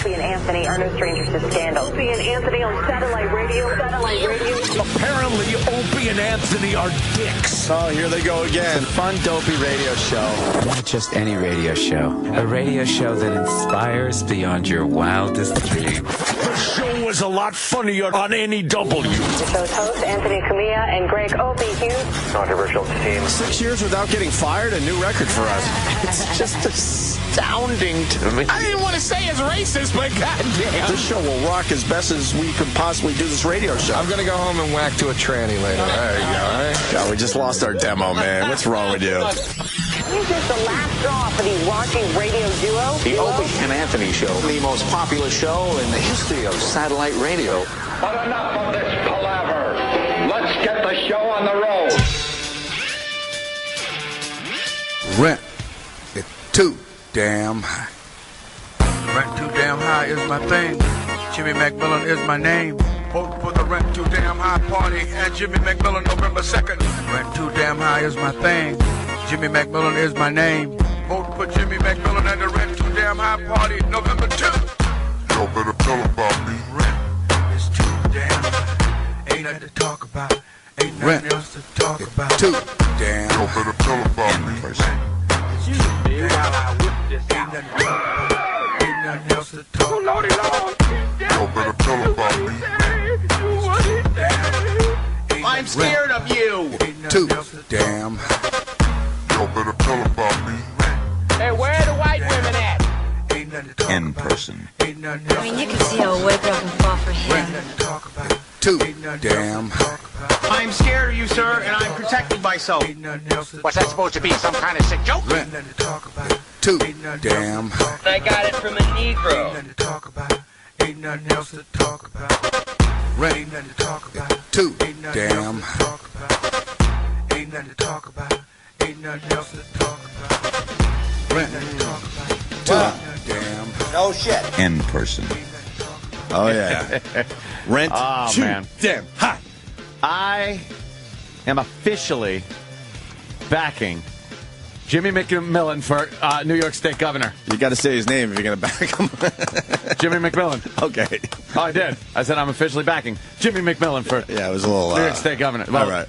Opie and Anthony are no strangers to scandal. Opie and Anthony on satellite radio. Apparently, Opie and Anthony are dicks. Oh, here they go again. It's a fun, dopey radio show. Not just any radio show. A radio show that inspires beyond your wildest dreams. The show was a lot funnier on any W. The show's hosts, Anthony Cumia and Greg Opie Hughes. Controversial team. 6 years without getting fired, a new record for us. It's just astounding to me. I didn't want to say it's racist, but goddamn. This show will rock as best as we could possibly do this radio show. I'm going to go home and whack to a tranny later. There you go, all right? God, we just lost our demo, man. What's wrong with you? Is this the last straw for the raunchy radio duo? The Opie and Anthony Show, the most popular show in the history of satellite radio. But enough of this palaver. Let's get the show on the road. Rent is too damn high. Rent too damn high is my thing. Jimmy McMillan is my name. Vote for the Rent Too Damn High party at Jimmy McMillan November 2nd. Rent too damn high is my thing. Jimmy McMillan is my name. Vote for Jimmy McMillan at the Rent Too Damn High party November 2nd. Y'all better tell about me. Rent is too damn high. Ain't nothing to talk about. Ain't nothing else to talk about. Too damn. Y'all better tell about me. Ain't nothing else to talk about. Y'all better tell about me. I'm scared of you. Too damn. Y'all better tell about me. Hey, where are the white women at? In person. I mean, you can see how away broke and fall for him. Too damn. I'm scared of you, sir, and I'm protecting myself. What's that supposed to be? Some kind of sick joke? Too damn. I got it from a Negro. Ain't nothing else to talk about. Rent. Ain't nothing to talk about. Too damn. Ain't nothing to talk about. Ain't nothing else to talk about. Rent. Too damn. No shit. In person. Oh, yeah. Rent too man. damn high. I am officially backing Jimmy McMillan for New York State governor. You got to say his name if you're going to back him. Jimmy McMillan. Okay. Oh, I did. I said I'm officially backing Jimmy McMillan for Yeah, it was a little... New York State governor. Well, all right.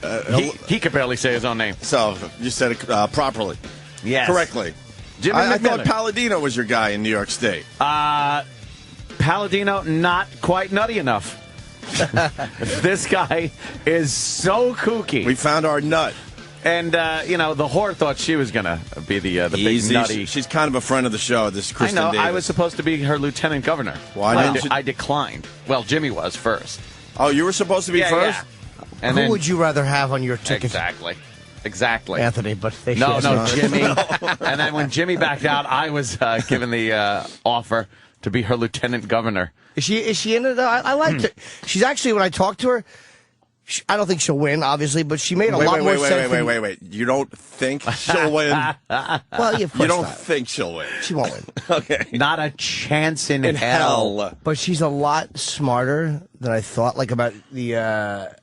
he could barely say his own name. So, you said it properly. Yes. Correctly. Jimmy I McMillan. thought Palladino was your guy in New York State. Palladino, not quite nutty enough. This guy is so kooky. We found our nut. And, the whore thought she was going to be the big nutty. She's kind of a friend of the show, this Kristen I know. Davis. I was supposed to be her lieutenant governor. Why didn't you? I declined. Well, Jimmy was first. Oh, you were supposed to be first? Yeah. And Who then, would you rather have on your ticket? Exactly. Anthony, but they No, should. Jimmy. And then when Jimmy backed out, I was given the offer to be her lieutenant governor. Is she in it? I liked it. She's actually, when I talked to her, I don't think she'll win, obviously, but she made a lot more sense. Wait. You don't think she'll win? Well, yeah, of course You don't not. think she'll win? She won't win. Okay. Not a chance in hell. But she's a lot smarter than I thought, like about the...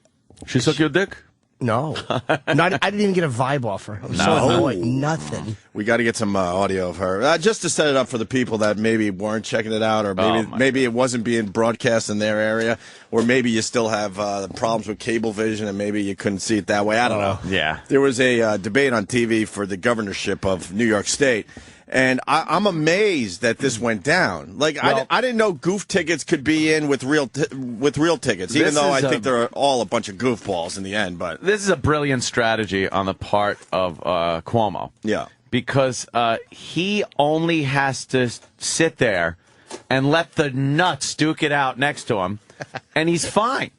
She suck your dick? No. I didn't even get a vibe off her. I was so annoyed. Nothing. We got to get some audio of her. Just to set it up for the people that maybe weren't checking it out, or maybe it wasn't being broadcast in their area, or maybe you still have problems with cable vision and maybe you couldn't see it that way. I don't know. Yeah. There was a debate on TV for the governorship of New York State. And I'm amazed that this went down. Like, well, I didn't know goof tickets could be in with real tickets, even though I think they're all a bunch of goofballs in the end. But this is a brilliant strategy on the part of Cuomo. Yeah. Because he only has to sit there and let the nuts duke it out next to him, and he's fine.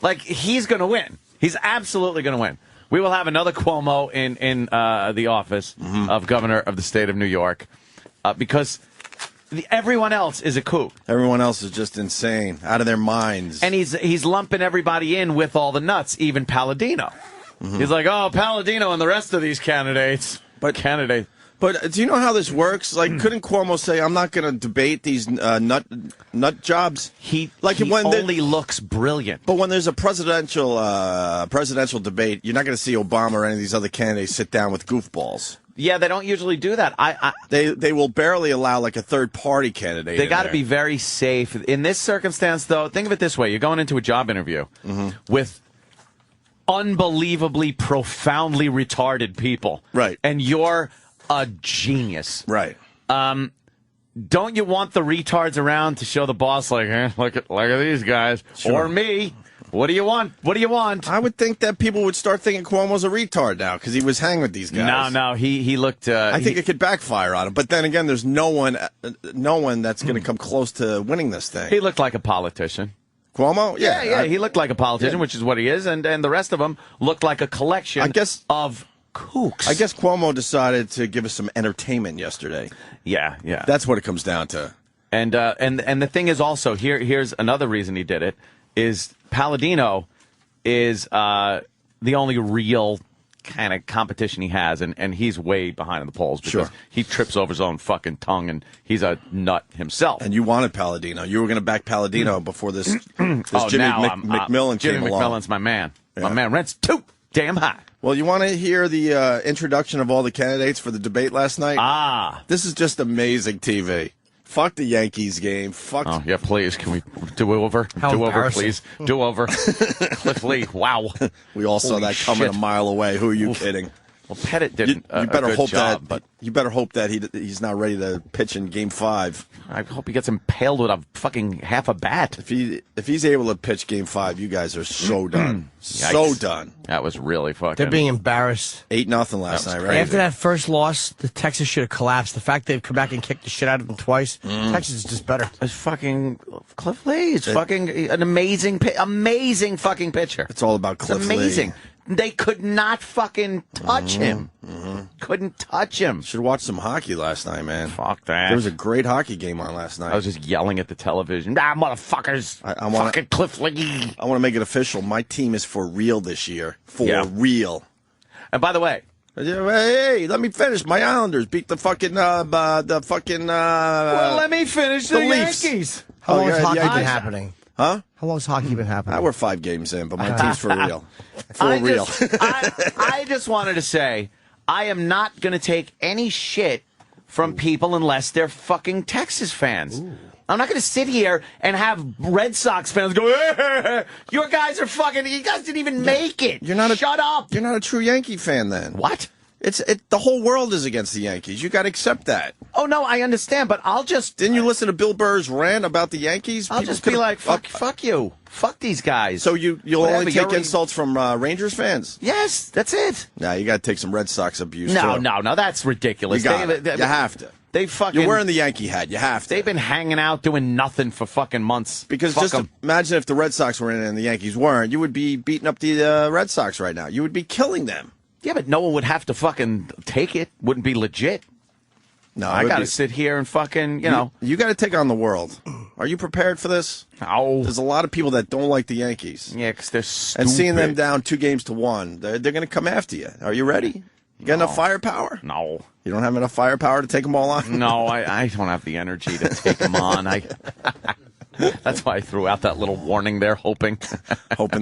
Like, he's going to win. He's absolutely going to win. We will have another Cuomo in the office of governor of the state of New York because everyone else is a kook. Everyone else is just insane, out of their minds. And he's lumping everybody in with all the nuts, even Palladino. He's like, oh, Palladino and the rest of these candidates. But do you know how this works? Like, couldn't Cuomo say, I'm not going to debate these nut jobs? He only looks brilliant. But when there's a presidential debate, you're not going to see Obama or any of these other candidates sit down with goofballs. Yeah, they don't usually do that. They will barely allow like a third-party candidate. They got to be very safe. In this circumstance, though, think of it this way. You're going into a job interview with unbelievably, profoundly retarded people. Right. And you're a genius. Right. Don't you want the retards around to show the boss, like, look at these guys, or me? What do you want? What do you want? I would think that people would start thinking Cuomo's a retard now because he was hanging with these guys. No, he looked. I think it could backfire on him. But then again, there's no one that's going to come close to winning this thing. He looked like a politician. Cuomo? Yeah, he looked like a politician, which is what he is, and the rest of them looked like a collection of kooks. I guess Cuomo decided to give us some entertainment yesterday. Yeah. That's what it comes down to. And the thing is also, here's another reason he did it, is Palladino is the only real kind of competition he has, and he's way behind in the polls because he trips over his own fucking tongue, and he's a nut himself. And you wanted Palladino. You were going to back Palladino before this Jimmy McMillan Jimmy came along. McMillan's my man. Yeah. My man rents too damn high. Well, you want to hear the introduction of all the candidates for the debate last night? This is just amazing TV. Fuck the Yankees game. Fuck. Oh, yeah, please. Can we do over? Do over, please. Do over. Cliff Lee. Wow. We all saw that coming a mile away. Who are you kidding? Well, Pettit didn't. You better hope job, that. You better hope that he's not ready to pitch in Game 5. I hope he gets impaled with a fucking half a bat. If he's able to pitch Game 5, you guys are so done. So done. That was really fucking. They're being embarrassed. 8-0 last night, right? After that first loss, the Texas should have collapsed. The fact they've come back and kicked the shit out of them twice, Texas is just better. It's fucking Cliff Lee. It's fucking an amazing fucking pitcher. It's all about Cliff Lee. It's amazing. They could not fucking touch him. Couldn't touch him. Should watch some hockey last night, man. Fuck that. There was a great hockey game on last night. I was just yelling at the television. Motherfuckers. Fucking Cliff Lee. I want to make it official. My team is for real this year. For real. And by the way, hey, let me finish. My Islanders beat the fucking well, let me finish the Yankees. How long has hockey been happening? Huh? How long has hockey been happening? We're 5 games in, but my team's for real. Real. I just wanted to say, I am not going to take any shit from people unless they're fucking Texas fans. Ooh. I'm not going to sit here and have Red Sox fans go, your guys are fucking, you guys didn't even make it. Shut up. You're not a true Yankee fan then. What? The whole world is against the Yankees. You got to accept that. Oh, no, I understand, but I'll just... Didn't you listen to Bill Burr's rant about the Yankees? I'll just be like, fuck you. Fuck these guys. So you'll only take insults from Rangers fans? Yes, that's it. Nah, you got to take some Red Sox abuse, No, that's ridiculous. You have to. You're wearing the Yankee hat. You have to. They've been hanging out doing nothing for fucking months. Because imagine if the Red Sox were in and the Yankees weren't, you would be beating up the Red Sox right now. You would be killing them. Yeah, but no one would have to fucking take it. Wouldn't be legit. No, I got to sit here and fucking, You got to take on the world. Are you prepared for this? No. There's a lot of people that don't like the Yankees. Yeah, because they're stupid. And seeing them down 2-1, they're going to come after you. Are you ready? You got enough firepower? No. You don't have enough firepower to take them all on? No, I don't have the energy to take them on. That's why I threw out that little warning there, hoping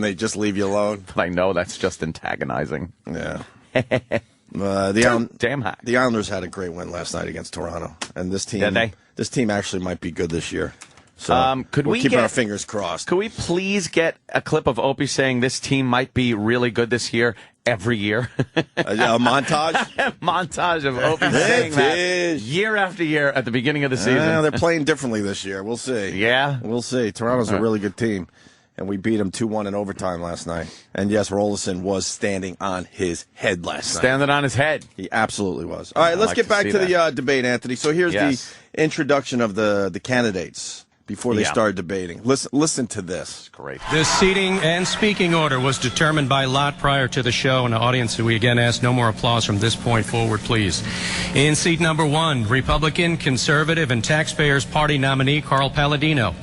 they just leave you alone. But I know that's just antagonizing. Yeah. The The Islanders had a great win last night against Toronto, and this team, Did they? This team actually might be good this year. So we're keeping our fingers crossed. Could we please get a clip of Opie saying this team might be really good this year? Every year. A montage? Montage of Opie saying that year after year at the beginning of the season. They're playing differently this year. We'll see. Yeah? We'll see. Toronto's a really good team, and we beat them 2-1 in overtime last night. And yes, Rolison was standing on his head last night. Standing on his head. He absolutely was. All right, let's get back to the debate, Anthony. So here's the introduction of the candidates before they started debating. Listen to this. Great. This seating and speaking order was determined by lot prior to the show, and the audience, we again ask no more applause from this point forward, please. In seat number 1, Republican, Conservative, and Taxpayers Party nominee Carl Palladino.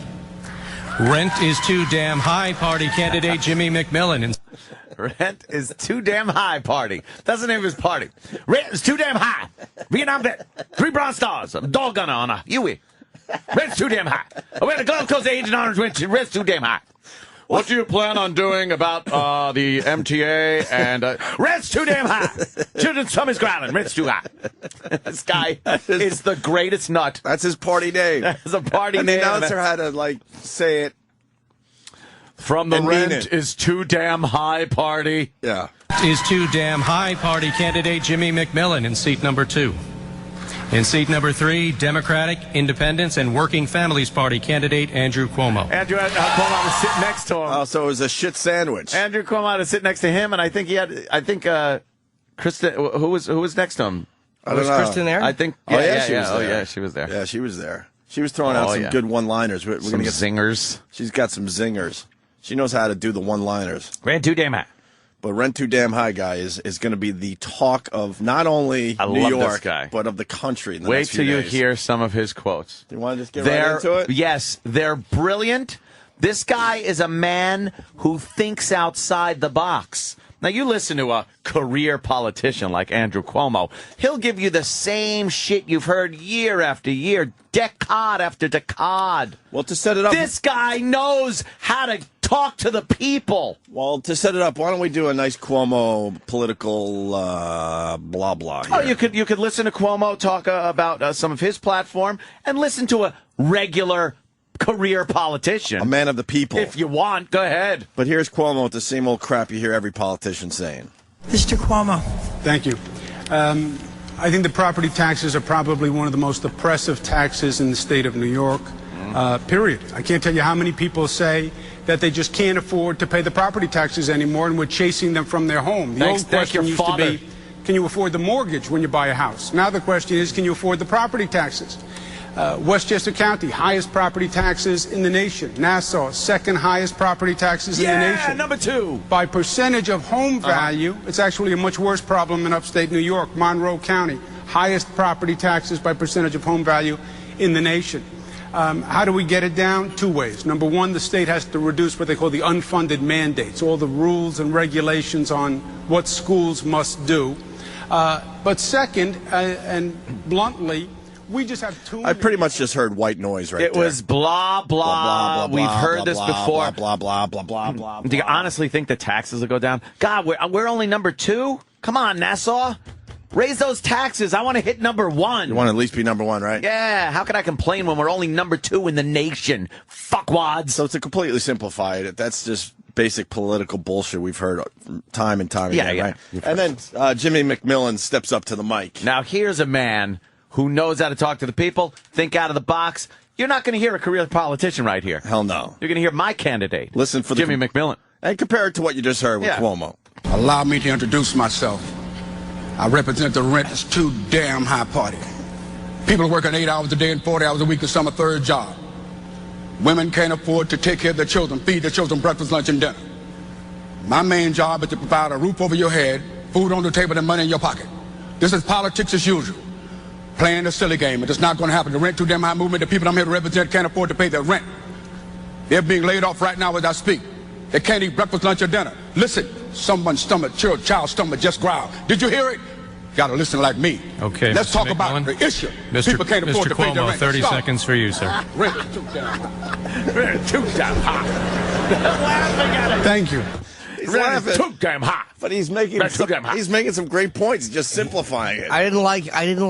Rent is too damn high party candidate Jimmy McMillan. Rent is too damn high party. That's the name of his party. Rent is too damn high. Vietnam vet. 3 Bronze Stars. A dog gunner on a Huey. Rent's too damn high. I wear the glove because the Agent Orange rent's too damn high. What do you plan on doing about the MTA and rent's too damn high? Children's tummy's growling. Rent's too high. This guy is the greatest nut. That's his party name. That's a party and name. The announcer had to say it. From the rent is too damn high party. Yeah. Is too damn high party candidate Jimmy McMillan in seat number 2. In seat number 3, Democratic, Independents, and Working Families Party candidate Andrew Cuomo. Andrew Cuomo was sitting next to him. Oh, so it was a shit sandwich. Andrew Cuomo was sitting next to him, and I think Kristen, who was next to him? I don't know. Was Kristen there? I think. She was there. Oh, yeah, she was there. Yeah, she was there. She was throwing out some good one-liners. We're some gonna get zingers. She's got some zingers. She knows how to do the one-liners. Rent too damn high. But Rent Too Damn High guy is going to be the talk of not only New York, but of the country in the next few days. Wait till you hear some of his quotes. Do you want to just get right into it? Yes, they're brilliant. This guy is a man who thinks outside the box. Now, you listen to a career politician like Andrew Cuomo. He'll give you the same shit you've heard year after year, decade after decade. Well, to set it up... This guy knows how to talk to the people. Well, to set it up, why don't we do a nice Cuomo political blah blah here? Oh, you could listen to Cuomo talk about some of his platform and listen to a regular career politician. A man of the people. If you want, go ahead. But here's Cuomo with the same old crap you hear every politician saying. Mr. Cuomo. Thank you. I think the property taxes are probably one of the most oppressive taxes in the state of New York, period. I can't tell you how many people say that they just can't afford to pay the property taxes anymore, and we're chasing them from their home. The old question used to be, can you afford the mortgage when you buy a house? Now the question is, can you afford the property taxes? Westchester County, highest property taxes in the nation. Nassau, second highest property taxes in the nation. Yeah, number 2. By percentage of home value, it's actually a much worse problem in upstate New York. Monroe County, highest property taxes by percentage of home value in the nation. How do we get it down? 2 ways. Number 1, the state has to reduce what they call the unfunded mandates, all the rules and regulations on what schools must do. But second, and bluntly, we just have too many. I pretty much just heard white noise right there. It was blah, blah, blah. We've heard this before. Blah, blah, blah, blah, blah, Do you honestly think the taxes will go down? God, we're only number 2? Come on, Nassau. Raise those taxes. I want to hit number 1. You want to at least be number 1, right? Yeah. How can I complain when we're only number 2 in the nation? Fuckwads. So to completely simplify it, that's just basic political bullshit we've heard time and time again, right? And then Jimmy McMillan steps up to the mic. Now, here's a man who knows how to talk to the people, think out of the box. You're not going to hear a career politician right here. Hell no. You're going to hear my candidate. Listen for Jimmy McMillan. And compare it to what you just heard with Cuomo. Allow me to introduce myself. I represent the rent is too damn high party. People are working 8 hours a day and 40 hours a week, and some a third job. Women can't afford to take care of their children, feed their children breakfast, lunch, and dinner. My main job is to provide a roof over your head, food on the table, and money in your pocket. This is politics as usual. Playing a silly game. It's not going to happen. The rent too damn high movement, the people I'm here to represent can't afford to pay their rent. They're being laid off right now as I speak. They can't eat breakfast, lunch, or dinner. Listen, someone's stomach, child's stomach just growled. Did you hear it? Gotta listen like me. Okay. Let's Mr. talk McMillan. about the issue. People can't afford to pay their Cuomo, rent. 30 Stop. seconds for you, sir. Rent is too damn high. Rent too damn high. Laughing at it. Thank you. He's laughing. Too damn high. But he's making some great points, just simplifying it. I didn't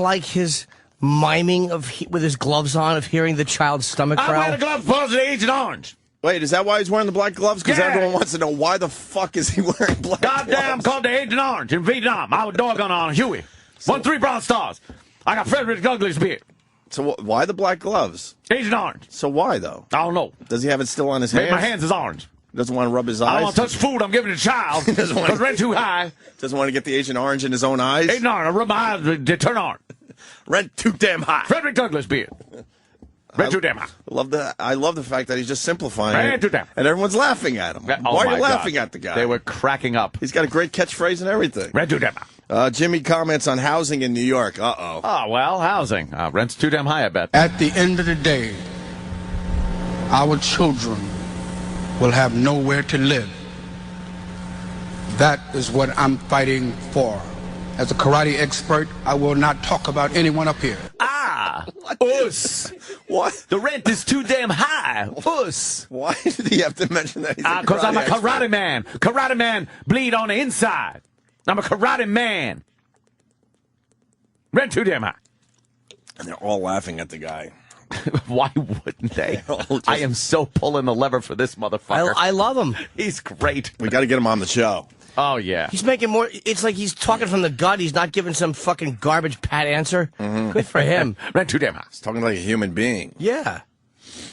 like his miming with his gloves on of hearing the child's stomach growl. I wear the gloves because of Agent Orange. Wait, is that why he's wearing the black gloves? Because everyone wants to know why the fuck is he wearing black gloves? Goddamn, called the Agent Orange in Vietnam. I was doggone on Huey. Won 3 Bronze Stars. I got Frederick Douglass beard. So why the black gloves? Agent Orange. So why, though? I don't know. Does he have it still on his hands? My hands is orange. Doesn't want to rub his eyes? I don't want to touch food I'm giving to the child because rent too high. Doesn't want to get the Agent Orange in his own eyes? Agent Orange, I rub my eyes, they turn orange. Rent too damn high. Frederick Douglass beard. Rent too damn high. I love the fact that he's just simplifying it. Too damn. And everyone's laughing at him. Why are you laughing at the guy? They were cracking up. He's got a great catchphrase and everything. Rent too damn high. Jimmy comments on housing in New York. Uh-oh. Oh, well, housing. Rent's too damn high, I bet. At the end of the day, our children will have nowhere to live. That is what I'm fighting for. As a karate expert, I will not talk about anyone up here. high. Us. What? The rent is too damn high. Us. Why did he have to mention that? Because I'm a karate man. Karate man bleed on the inside. I'm a karate man. Rent too damn high. And they're all laughing at the guy. Why wouldn't they? I am so pulling the lever for this motherfucker. I love him. He's great. We got to get him on the show. Oh, yeah. He's making more. It's like he's talking from the gut. He's not giving some fucking garbage pat answer. Good for him. Rent too damn high. He's talking like a human being. Yeah.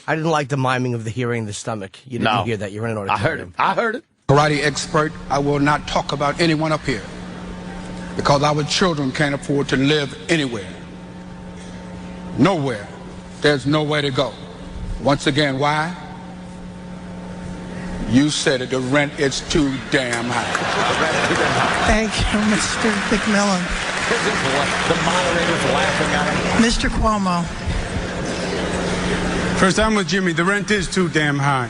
I didn't like the miming of the hearing in the stomach. You didn't hear that. You're in an auditorium. I heard it. Karate expert, I will not talk about anyone up here because our children can't afford to live anywhere. Nowhere. There's nowhere to go. Once again, why? You said it, the rent is too damn high. Thank you, Mr. McMillan. The moderator's laughing at him. Mr. Cuomo. First, I'm with Jimmy. The rent is too damn high.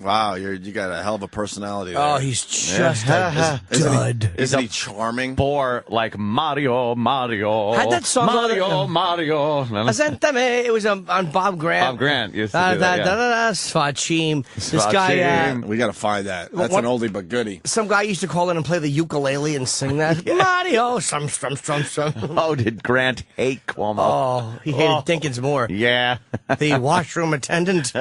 Wow, you got a hell of a personality there. Oh, he's just a dud. Isn't he charming? Bore like Mario. Had that song Mario. Asentame. It was on Bob Grant. Bob Grant used to do that, Svachim. This guy. We got to find that. That's an oldie but goodie. Some guy used to call in and play the ukulele and sing that. Mario. Strum. Oh, did Grant hate Cuomo? Oh, he hated Dinkins more. Yeah. The washroom attendant.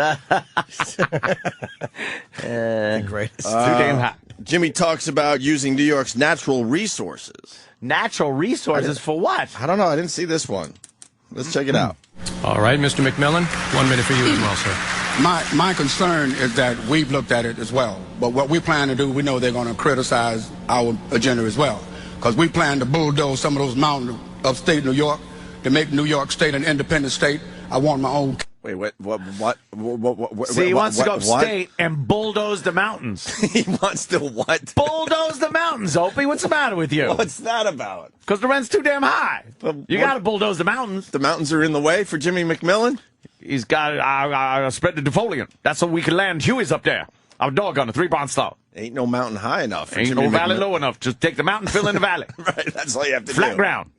Great. Too damn hot. Jimmy talks about using New York's natural resources. Natural resources for what? I don't know. I didn't see this one. Let's check it out. All right, Mr. McMillan, 1 minute for you as well, sir. My concern is that we've looked at it as well. But what we plan to do, we know they're going to criticize our agenda as well. Because we plan to bulldoze some of those mountains of upstate New York to make New York State an independent state. I want my own... Wait, what? See, he wants to go upstate and bulldoze the mountains. He wants to what? Bulldoze the mountains, Opie. What's the matter with you? What's that about? Because the rent's too damn high. You got to bulldoze the mountains. The mountains are in the way for Jimmy McMillan? He's got spread the defoliant. That's so we can land Hueys up there. Our dog on a 3-pound stall. Ain't no mountain high enough. Ain't no valley low enough. Just take the mountain, fill in the valley. Right, that's all you have to do. Flat ground.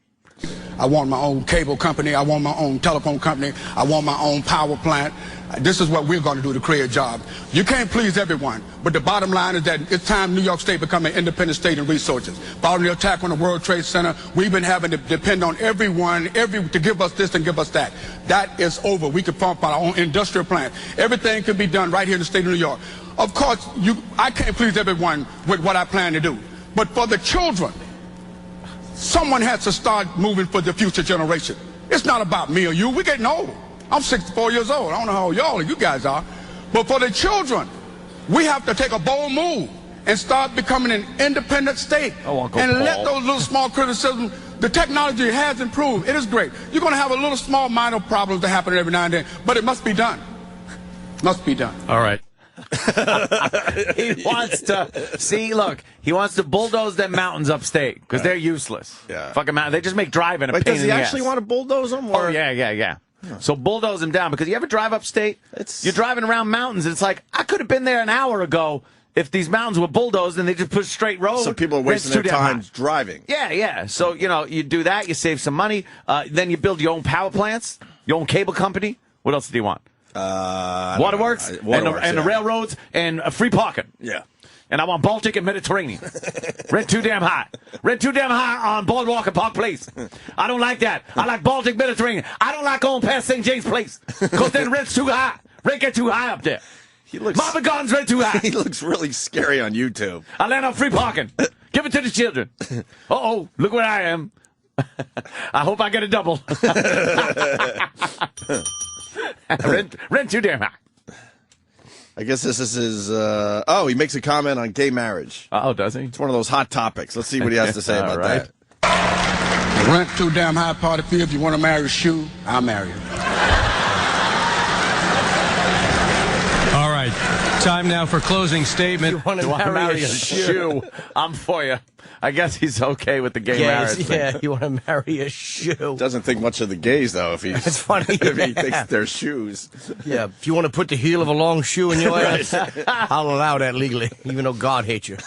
I want my own cable company. I want my own telephone company. I want my own power plant. This is what we're going to do to create jobs. You can't please everyone, but the bottom line is that it's time New York State become an independent state in resources. Following the attack on the World Trade Center, we've been having to depend on everyone to give us this and give us that. That is over. We can pump our own industrial plant. Everything can be done right here in the state of New York. Of course, I can't please everyone with what I plan to do, but for the children, someone has to start moving for the future generation. It's not about me or you. We're getting old. I'm 64 years old. I don't know how old you guys are. But for the children, we have to take a bold move and start becoming an independent state. And let those little small criticisms, the technology has improved. It is great. You're going to have a little small minor problems that happen every now and then, but it must be done. Must be done. All right. He wants to he wants to bulldoze them mountains upstate because they're useless. Yeah. Fucking mountain. They just make driving a pain in the ass. Does he actually want to bulldoze them? Or? Oh, yeah. So bulldoze them down, because you ever drive upstate? You're driving around mountains, and it's like, I could have been there an hour ago if these mountains were bulldozed and they just put straight road. So people are wasting their time driving. Yeah. So, you do that, you save some money. Then you build your own power plants, your own cable company. What else do you want? Waterworks, and the railroads, and free parking. Yeah. And I want Baltic and Mediterranean. Rent too damn high. Rent too damn high on Boardwalk and Park Place. I don't like that. I like Baltic, Mediterranean. I don't like going past St. James Place, because then rent's too high. Rent get too high up there. Marvin Gardens rent too high. He looks really scary on YouTube. I land on free parking. Give it to the children. Uh-oh, look where I am. I hope I get a double. Rent too damn high. I guess this is his, he makes a comment on gay marriage. Oh, does he? It's one of those hot topics. Let's see what he has to say about that. Rent too damn high, party fee. If you want to marry a shoe, I'll marry you. All right. Time now for closing statement. You want to marry a shoe? I'm for you. I guess he's okay with the gay marriage thing. Yeah, you want to marry a shoe. Doesn't think much of the gays, though, if he's... It's funny. If he thinks they're shoes. Yeah, if you want to put the heel of a long shoe in your ass, I'll allow that legally, even though God hates you.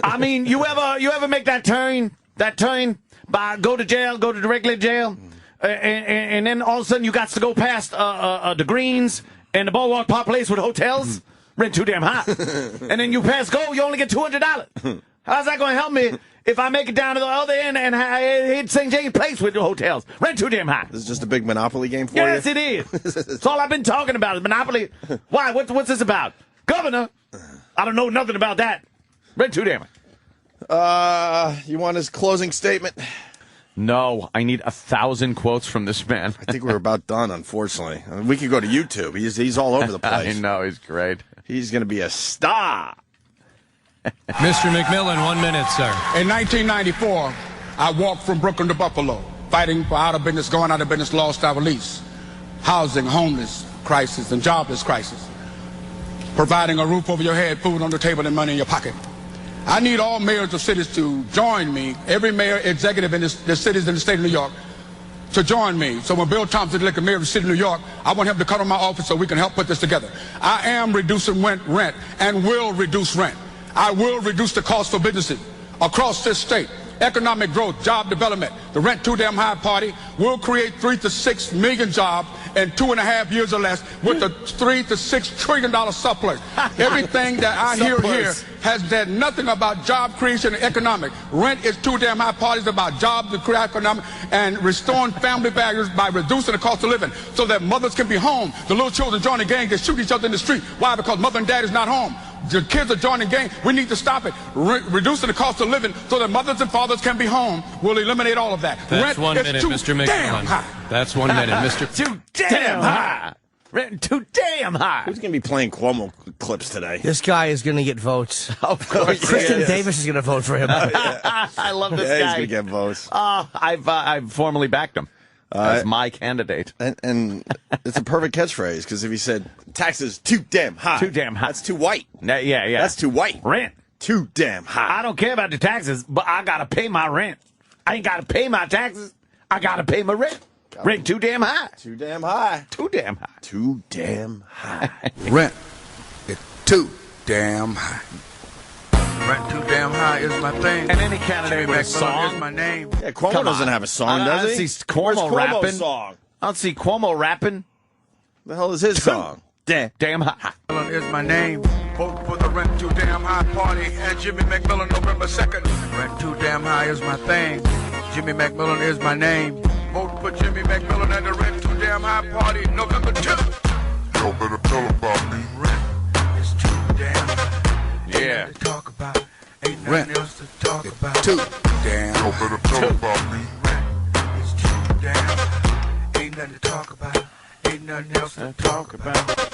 I mean, you ever make that turn go to jail, go to the regular jail, and then all of a sudden you got to go past the Greens and the Boardwalk Park Place with hotels, rent too damn high. And then you pass go, you only get $200. How's that going to help me if I make it down to the other end and hit St. James Place with the hotels? Rent too damn high. This is just a big Monopoly game for you? Yes, it is. That's all I've been talking about is Monopoly. Why? What's this about? Governor? I don't know nothing about that. Rent too damn high. You want his closing statement? No, I need 1,000 quotes from this man. I think we're about done, unfortunately. I mean, we could go to YouTube. He's all over the place. I know, he's great. He's going to be a star. Mr. McMillan, 1 minute, sir. In 1994, I walked from Brooklyn to Buffalo, fighting for out of business, going out of business, lost our lease, housing, homeless crisis, and jobless crisis, providing a roof over your head, food on the table, and money in your pocket. I need all mayors of cities to join me, every mayor, executive in the cities in the state of New York, to join me. So when Bill Thompson is elected mayor of the city of New York, I want him to come to my office so we can help put this together. I am reducing rent and will reduce rent. I will reduce the cost for businesses across this state. Economic growth, job development. The Rent Too Damn High Party will create 3 to 6 million jobs in 2.5 years or less with a $3 to $6 trillion surplus. Everything that I hear here has said nothing about job creation and economic. Rent is Too Damn High Party is about jobs and create economic and restoring family values by reducing the cost of living so that mothers can be home. The little children join the gang, they shoot each other in the street. Why? Because mother and dad is not home. The kids are joining gangs. We need to stop it. Reducing the cost of living so that mothers and fathers can be home will eliminate all of that. That's Rent 1 minute, too Mr. McMillan. Damn high. That's 1 minute, Mr. Too damn high. Rent too damn high. Who's going to be playing Cuomo clips today? This guy is going to get votes. Of course. Christian Davis is going to vote for him. I love this guy. He's going to get votes. I've formally backed him as my candidate. And it's a perfect catchphrase because if he said taxes too damn high. Too damn high. That's too white. Yeah. That's too white. Rent. Too damn high. I don't care about the taxes, but I got to pay my rent. I ain't got to pay my taxes. I got to pay my rent. Rent too damn high. Too damn high. Too damn high. Too damn high. Rent is too damn high. Rent too damn high is my thing. And any candidate with a Is song. my name. Yeah, Cuomo doesn't have a song, I does don't he? see Cuomo Where's Cuomo's rapping. song? I don't see Cuomo rapping. The hell is his song? Damn high. Is my name. Vote for the Rent Too Damn High Party and Jimmy McMillan November 2nd. Rent Too Damn High is my thing. Jimmy McMillan is my name. Vote for Jimmy McMillan and the Rent Too Damn High Party November 2nd. Y'all better tell about me. Rent is too damn high. Yeah. To talk about. Ain't nothing else to talk about. Too damn. Y'all better tell about me. Rent is too damn high. Ain't nothing to talk about. Ain't nothing else to talk about.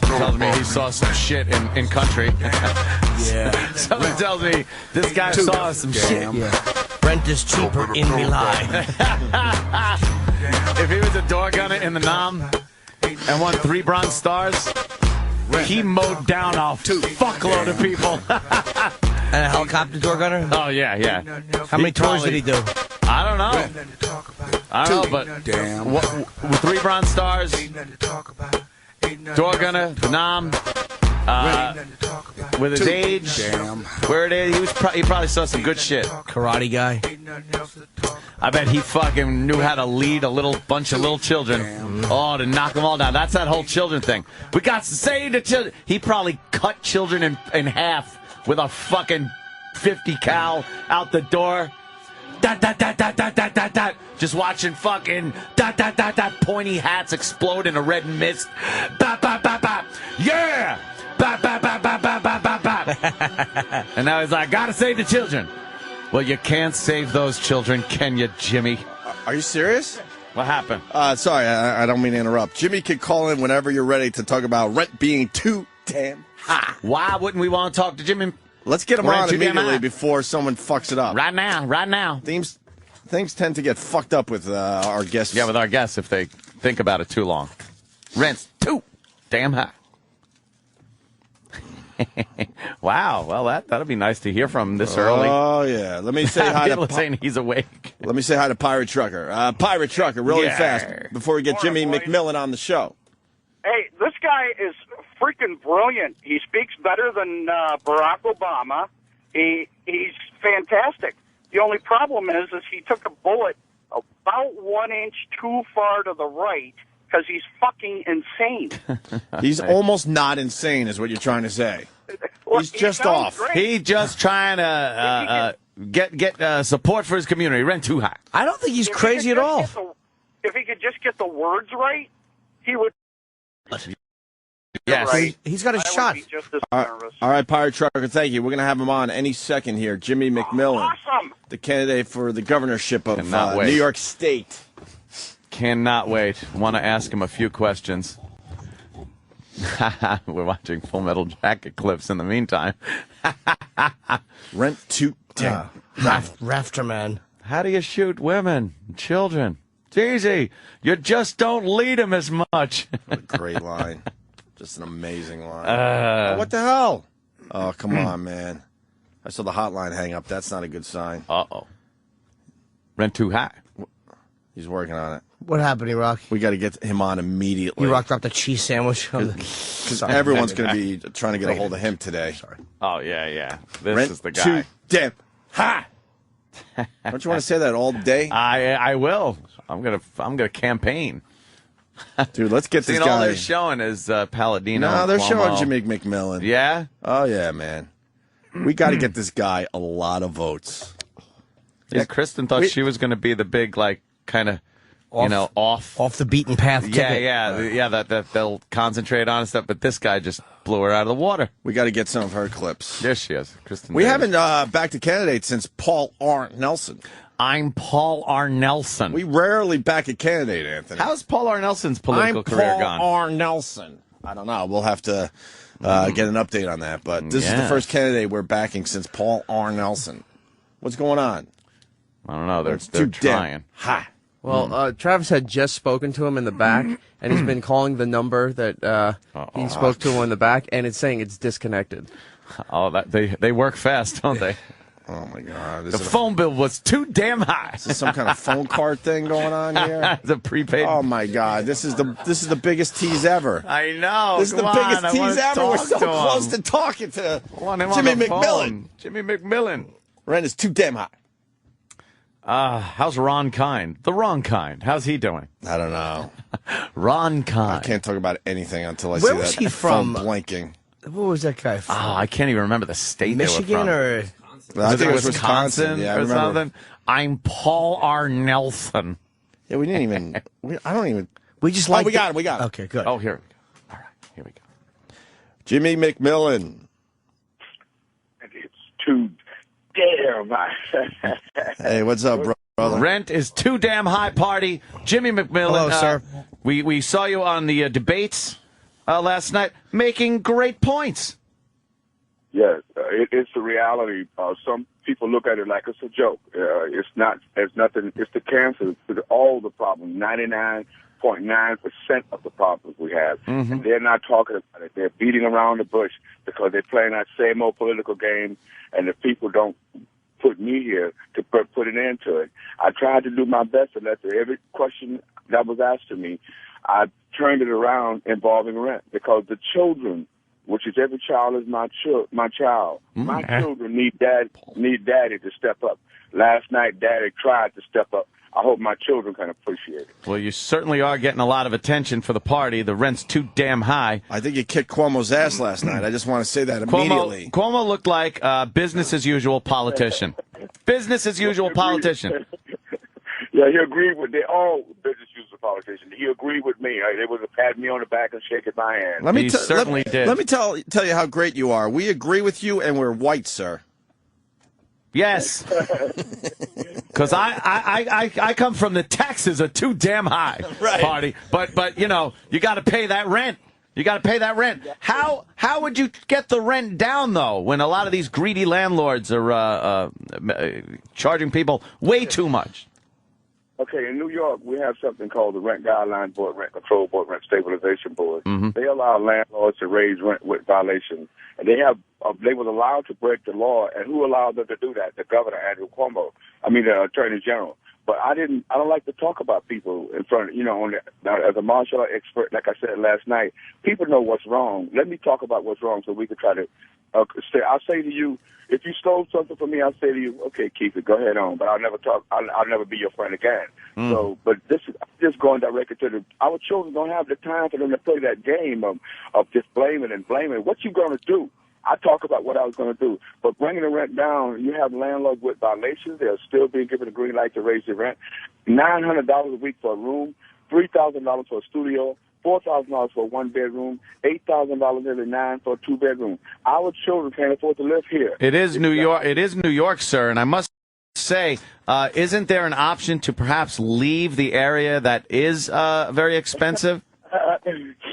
Tells me he saw some shit in country. Yeah. Someone tells me this guy saw some shit. Yeah. Rent is cheaper in Milan. If he was a door gunner in the Nam and won 3 Bronze Stars, he mowed down a fuckload of people. And a helicopter door gunner? Oh, yeah. How many tours did he do? I don't know. But with 3 Bronze Stars, door gunner, the Nam, with his age, where it is, he probably saw some good shit. Karate guy. I bet he fucking knew how to lead a bunch of little children. To knock them all down. That's that whole children thing. We got to save the children. He probably cut children in half with a fucking 50 cal out the door. Just watching fucking pointy hats explode in a red mist. Yeah! And now he's like, gotta save the children. Well, you can't save those children, can you, Jimmy? Are you serious? What happened? Sorry, I don't mean to interrupt. Jimmy can call in whenever you're ready to talk about rent being too damn high. Why wouldn't we want to talk to Jimmy? Let's get him on immediately before someone fucks it up. Right now. Things tend to get fucked up with our guests. Yeah, with our guests if they think about it too long. Rent's too damn high. Wow. Well, that'll be nice to hear from this early. Oh, yeah. Let me say hi to... saying he's awake. Let me say hi to Pirate Trucker. Pirate Trucker, really fast, before we get Jimmy McMillan on the show. Hey, this guy is freaking brilliant. He speaks better than Barack Obama. He's fantastic. The only problem is he took a bullet about 1 inch too far to the right because he's fucking insane. He's almost not insane, is what you're trying to say. Well, He's just off. Great. He's just trying to get support for his community. Rent too high. I don't think he's crazy at all. If he could just get the words right, he would. Yes. Right. He's got a shot. Would be just as All nervous. right, Pirate Trucker, thank you. We're going to have him on any second here. Jimmy McMillan, Awesome. the candidate for the governorship of Cannot wait. New York State. Cannot wait. Want to ask him a few questions. We're watching Full Metal Jacket clips in the meantime. Rent to damn. Rafter man. How do you shoot women and children? It's easy. You just don't lead them as much. What a great line. Just an amazing line. Oh, what the hell? Oh, come on, man. I saw the hotline hang up. That's not a good sign. Uh-oh. Rent too high. He's working on it. What happened, E-Rock? We got to get him on immediately. E-Rock dropped a cheese sandwich. Because everyone's going to be trying to get a hold of him today. Sorry. Oh, yeah. This Rent is the guy. too damn high. Don't you want to say that all day? I will. I'm gonna campaign. Dude, let's get this All guy. they're showing is Palladino. No, and they're Cuomo. showing Jimmy McMillan. Yeah? Oh, yeah, man. We got to get this guy a lot of votes. Yeah, Kristen thought she was going to be the big, like, kind of, off the beaten path. That they'll concentrate on and stuff. But this guy just blew her out of the water. We got to get some of her clips. There she is, Kristen. We Davis. haven't backed a candidate since Paul R. Nelson. I'm Paul R. Nelson. We rarely back a candidate, Anthony. How's Paul R. Nelson's political career gone? Paul R. Nelson. I don't know. We'll have to get an update on that. But this is the first candidate we're backing since Paul R. Nelson. What's going on? I don't know. They're trying. Ha. Well, Travis had just spoken to him in the back, and he's been calling the number that he spoke to him in the back, and it's saying it's disconnected. Oh, they work fast, don't they? Oh, my God. The phone bill was too damn high. Is this some kind of phone card thing going on here? The prepaid. Oh, my God. This is the biggest tease ever. I know. This is the biggest tease ever. We're so close to talking to Jimmy McMillan. Jimmy McMillan. Rent is too damn high. How's Ron Kind? The wrong kind. How's he doing? I don't know. Ron Kind. I can't talk about anything until I Where see was that he from? phone blinking. What was that guy from? Oh, I can't even remember the state Michigan they were from. or... I think it was Wisconsin. Yeah, I or remember. something. I'm Paul R. Nelson. Yeah, we didn't even... I don't even... We just like... we got it. Okay, good. Oh, here we go. All right, here we go. Jimmy McMillan. It's too damn high. Hey, what's up, brother? Rent is too damn high, party. Jimmy McMillan. Hello, sir. We saw you on the debates last night, making great points. Yes, it's the reality. Some people look at it like it's a joke. It's not. It's nothing. It's the cancer to all the problems. 99.9% of the problems we have. Mm-hmm. And they're not talking about it. They're beating around the bush because they're playing that same old political game, and the people don't put me here to put an end to it. I tried to do my best to let every question that was asked of me, I turned it around involving rent because the children, which is every child is my child. My children need daddy to step up. Last night, daddy tried to step up. I hope my children can appreciate it. Well, you certainly are getting a lot of attention for the party. The rent's too damn high. I think you kicked Cuomo's ass last night. I just want to say that immediately. Cuomo looked like a business as usual politician. Business as usual politician. Yeah, he agreed with all business usual politicians. He agreed with me. They would have patted me on the back and shaking my hand. He certainly did. Let me tell you how great you are. We agree with you, and we're white, sir. Yes. Because I come from the taxes are too damn high, Right. party. But you know, you got to pay that rent. You got to pay that rent. How would you get the rent down, though, when a lot of these greedy landlords are charging people way too much? Okay, in New York, we have something called the Rent Guideline Board, Rent Control Board, Rent Stabilization Board. Mm-hmm. They allow landlords to raise rent with violations, and they were allowed to break the law. And who allowed them to do that? The governor, Andrew Cuomo. I mean, the Attorney General. But I don't like to talk about people in front of, as a martial art expert, like I said last night, people know what's wrong. Let me talk about what's wrong so we can try to I'll say to you, if you stole something from me, I'll say to you, okay, keep it, go ahead on. But I'll never be your friend again. So, but this is just going directly to our children don't have the time for them to play that game of just blaming and blaming. What you going to do? I talk about what I was going to do, but bringing the rent down, you have landlords with violations. They're still being given a green light to raise the rent. $900 a week for a room, $3,000 for a studio, $4,000 for a one-bedroom, $8,000 every $9,000 for a two-bedroom. Our children can't afford to live here. It is New York. It is New York, sir, and I must say, isn't there an option to perhaps leave the area that is very expensive?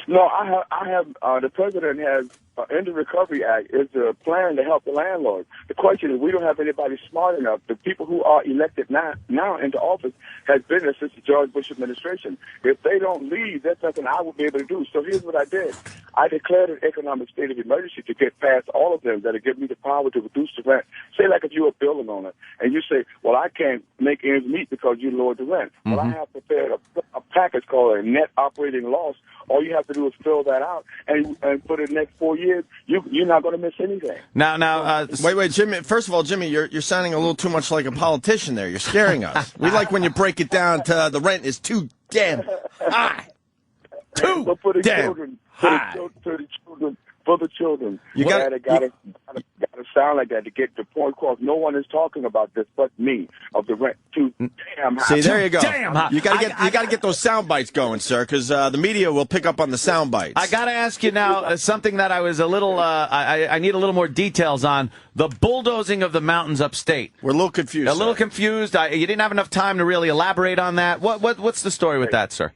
No, I have. The president has. In the Recovery Act is a plan to help the landlord. The question is, we don't have anybody smart enough. The people who are elected now into office has been there since the George Bush administration. If they don't leave, that's nothing I would be able to do. So here's what I did. I declared an economic state of emergency to get past all of them that'll give me the power to reduce the rent. Say like if you're a building owner and you say, well, I can't make ends meet because you lowered the rent. Well, I have prepared a package called a net operating loss. All you have to do is fill that out, and for the next 4 years, you're not going to miss anything. Now, wait, Jimmy. First of all, Jimmy, you're sounding a little too much like a politician there. You're scaring us. We like when you break it down to the rent is too damn high. Too damn high. For the children, you got to sound like that to get the point across. No one is talking about this but me of the rent too damn high. See, there you go. Damn high. You got to get those sound bites going, sir, because the media will pick up on the sound bites. I got to ask you now something that I was a little. I need a little more details on the bulldozing of the mountains upstate. We're a little confused. A little confused. You didn't have enough time to really elaborate on that. What's the story with that, sir?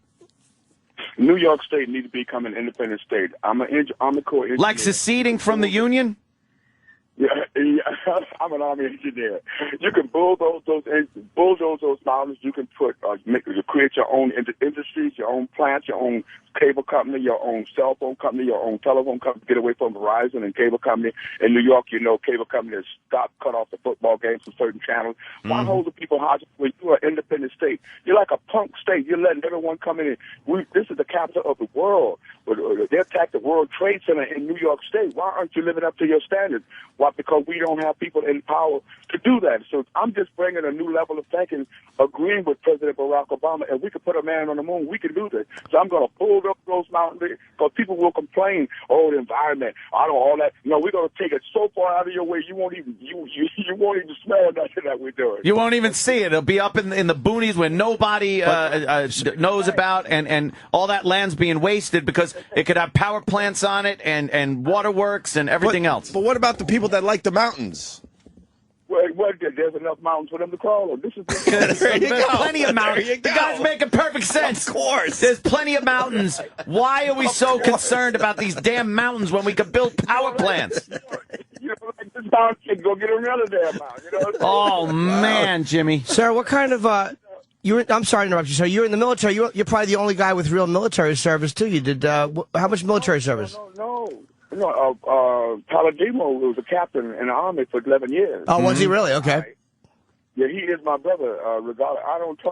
New York State needs to become an independent state. I'm a core engineer. Like seceding from the Union? Yeah, I'm an Army engineer. You can bulldoze those mountains. You can create your own industries, your own plants, your own cable company, your own cell phone company, your own telephone company. Get away from Verizon and cable company. In New York, cable company has cut off the football games from certain channels. Why hold the people hostage when you are an independent state? You're like a punk state. You're letting everyone come in. This is the capital of the world. They attacked the World Trade Center in New York State. Why aren't you living up to your standards? Why? Because we don't have people in power to do that. So I'm just bringing a new level of thinking, agreeing with President Barack Obama. If we could put a man on the moon, we could do this. So I'm going to bulldoze those mountains because people will complain, the environment, all that. No, we're going to take it so far out of your way, you won't even smell nothing that we're doing. You won't even see it. It'll be up in the boonies where nobody knows about, and all that land's being wasted because it could have power plants on it and waterworks and everything else. But what about the people that like the mountains? Well, there's enough mountains for them to crawl on. This is There's plenty of mountains. The guy's making perfect sense. Of course. There's plenty of mountains. Why are we so concerned about these damn mountains when we could build power plants? This mountain can go get another damn mountain. Oh, man, Jimmy. Sir, what kind of... I'm sorry to interrupt you, sir. You're in the military. You're probably the only guy with real military service, too. You did... how much military service? No, Paladimo was a captain in the Army for 11 years. Oh, was he really? Okay. Yeah, he is my brother.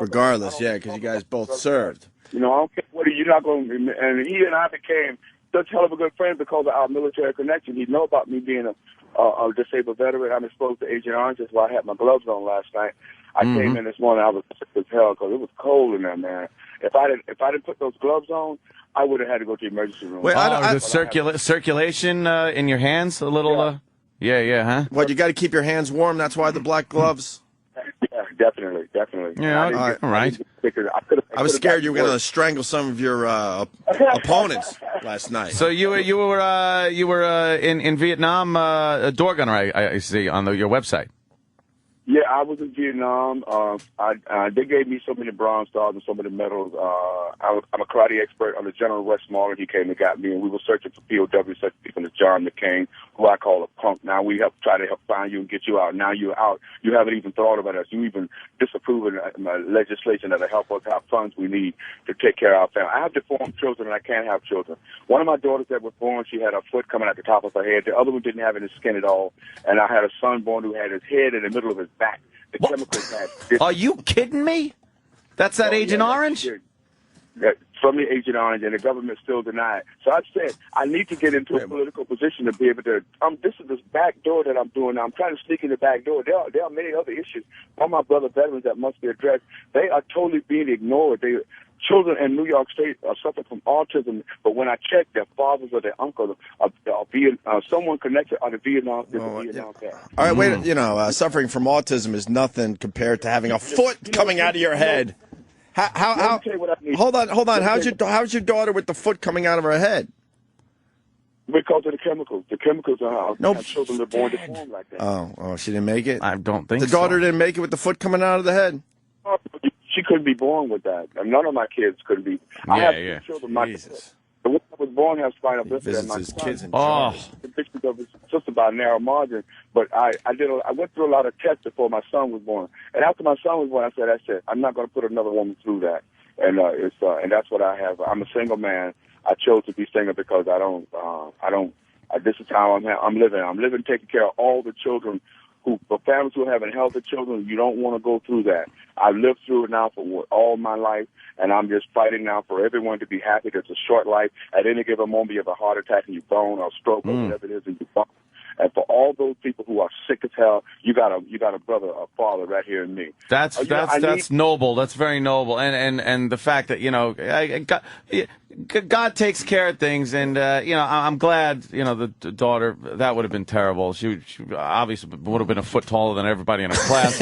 Regardless, yeah, because you guys both served. I don't care what you're not going to... And he and I became such hell of a good friends because of our military connection. He'd know about me being a disabled veteran. I'm exposed to Agent Orange. That's why I had my gloves on last night. I came in this morning. I was sick as hell because it was cold in there, man. If I didn't put those gloves on, I would have had to go to the emergency room. Wait, the circulation in your hands a little. Yeah, huh? What, you got to keep your hands warm? That's why the black gloves. Yeah, definitely. Yeah, all right. I was scared you were going to strangle some of your opponents last night. So you were in Vietnam, a door gunner. I see on your website. Yeah, I was in Vietnam. They gave me so many Bronze Stars and so many medals. I'm a karate expert under General Westmoreland. He came and got me, and we were searching for POWs, such people as John McCain, who I call a punk. Now we have tried to help find you and get you out. Now you're out. You haven't even thought about us. You even disapproving legislation that'll help us have funds we need to take care of our family. I have deformed children, and I can't have children. One of my daughters that was born, she had a foot coming out the top of her head. The other one didn't have any skin at all. And I had a son born who had his head in the middle of his back. The chemicals had... Are you kidding me? That's that Agent Orange? From the Agent Orange, and the government still denied. So I said, I need to get into a political position to be able to, this is this back door that I'm doing now. I'm trying to sneak in the back door. There are many other issues on my brother veterans that must be addressed. They are totally being ignored. Children in New York State are suffering from autism, but when I check, their fathers or their uncles are someone connected are the Vietnam vet. All right, wait. Suffering from autism is nothing compared to having a foot coming out of your head. How hold on. How's your daughter with the foot coming out of her head? Because of the chemicals. The chemicals are how children are born deformed like that. Oh, she didn't make it? I don't think the daughter didn't make it with the foot coming out of the head? She couldn't be born with that. None of my kids could be. I have two children. The one that was born has spinal bifida. My his kids in the pictures of his sister by a narrow margin. But I went through a lot of tests before my son was born. And after my son was born, I said, I'm not going to put another woman through that. And and that's what I have. I'm a single man. I chose to be single because I don't. This is how I'm living. I'm living taking care of all the children for families who are having healthy children. You don't want to go through that. I've lived through it now for all my life, and I'm just fighting now for everyone to be happy. It's a short life. At any given moment, you have a heart attack and you bone or stroke or whatever it is, and you bone. And for all those people who are sick as hell, you got a brother, a father right here in me. That's noble. That's very noble. And the fact that God takes care of things, and I'm glad the daughter, that would have been terrible. She obviously would have been a foot taller than everybody in her class,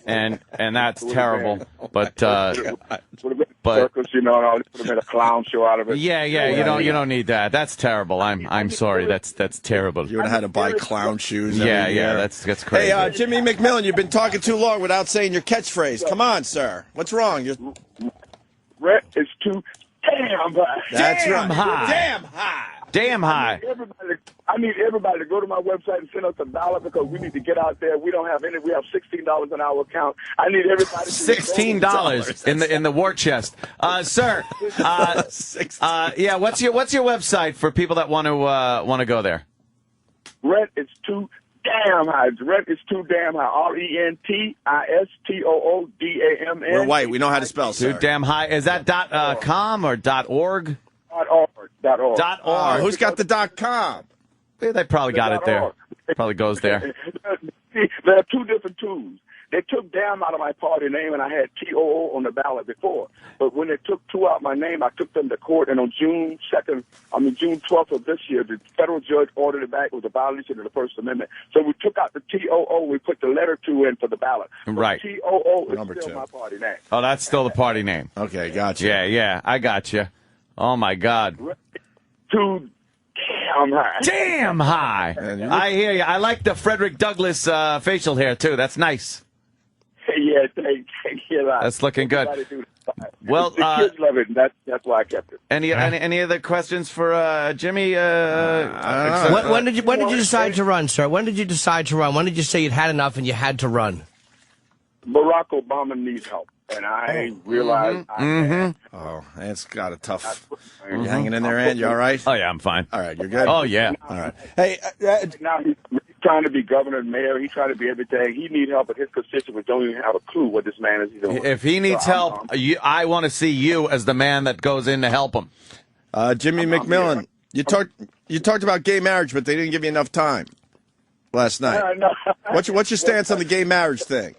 and that's terrible. But circus, would have been a clown show out of it. Yeah, you don't need that. That's terrible. I'm sorry. That's terrible. You would have had to buy clown shoes. Yeah, that's crazy. Hey, Jimmy McMillan, you've been talking too long without saying your catchphrase. Come on, sir. What's wrong? Rent is too damn high. That's damn right. High. Damn high. Damn high. I need everybody to go to my website and send us $1 because we need to get out there. We don't have any. We have $16 in our account. I need everybody to $16 in the war chest, sir. Yeah. What's your website for people that want to go there? Rent is too damn high. Rent is too damn high. RENTISTOODAMN. We're white. We know how to spell, sir. Too damn high. Is that .com or .org? .org. Who's got the .com? Yeah, they probably got it there. Probably goes there. There are two different tools. They took damn out of my party name, and I had TOO on the ballot before. But when they took two out my name, I took them to court, and on June 12th of this year, the federal judge ordered it back. It was a violation of the First Amendment. So we took out the TOO. We put the letter 2 in for the ballot. Right. TOO is Number still 2. my party name. Oh, that's still the party name. Okay, gotcha. Yeah, I gotcha. Oh, my God. Too damn high. Damn high. I hear you. I like the Frederick Douglass facial hair, too. That's nice. Yeah, thank you. That's looking good. Well, the kids love it, and that's why I kept it. Any other questions for Jimmy? When did you decide to run, sir? When did you decide to run? When did you say you'd had enough and you had to run? Barack Obama needs help, and I realized Oh, it's got a tough. You hanging in there, Ant? You all right? Oh, yeah, I'm fine. All right, you're good? Oh, yeah. All right. Hey, now he's trying to be governor and mayor. He's trying to be everything. He needs help, but his constituents don't even have a clue what this man is doing. If he needs help, I want to see you as the man that goes in to help him. Jimmy McMillan, you talked about gay marriage, but they didn't give you enough time last night. No. What's your stance on the gay marriage thing?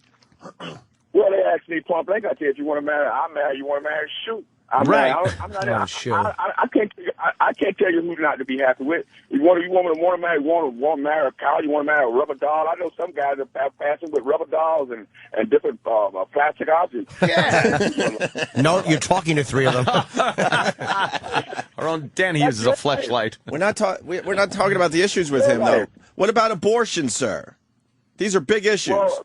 Well, they asked me point blank. I said, if you want to marry, I'm married. You want to marry, shoot. I'm right. I'm not. I can't tell you who not to be happy with. You want me to marry? Want to marry a cow? You want to marry a rubber doll? I know some guys are passing with rubber dolls and different plastic objects. Yeah. No, you're talking to 3 of them. Our own Danny uses a fleshlight. We're not talking about the issues with him though. What about abortion, sir? These are big issues. Well,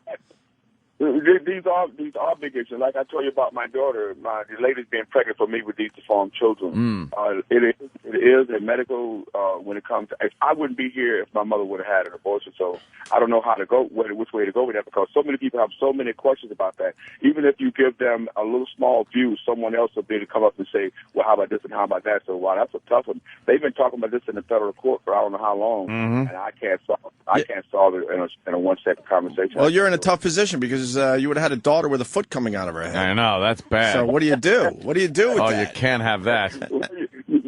these are big issues. Like I told you about my daughter, the lady's being pregnant for me with these deformed children. It is a medical when it comes to. I wouldn't be here if my mother would have had an abortion. So I don't know how to go, which way to go with that, because so many people have so many questions about that. Even if you give them a little small view, someone else will be able to come up and say, "Well, how about this and how about that?" So wow, that's a tough one. They've been talking about this in the federal court for I don't know how long, and I can't solve it in a 1-second conversation. Well, you're in a tough position because because you would have had a daughter with a foot coming out of her head. I know, that's bad. So what do you do? What do you do with that? Oh, you can't have that.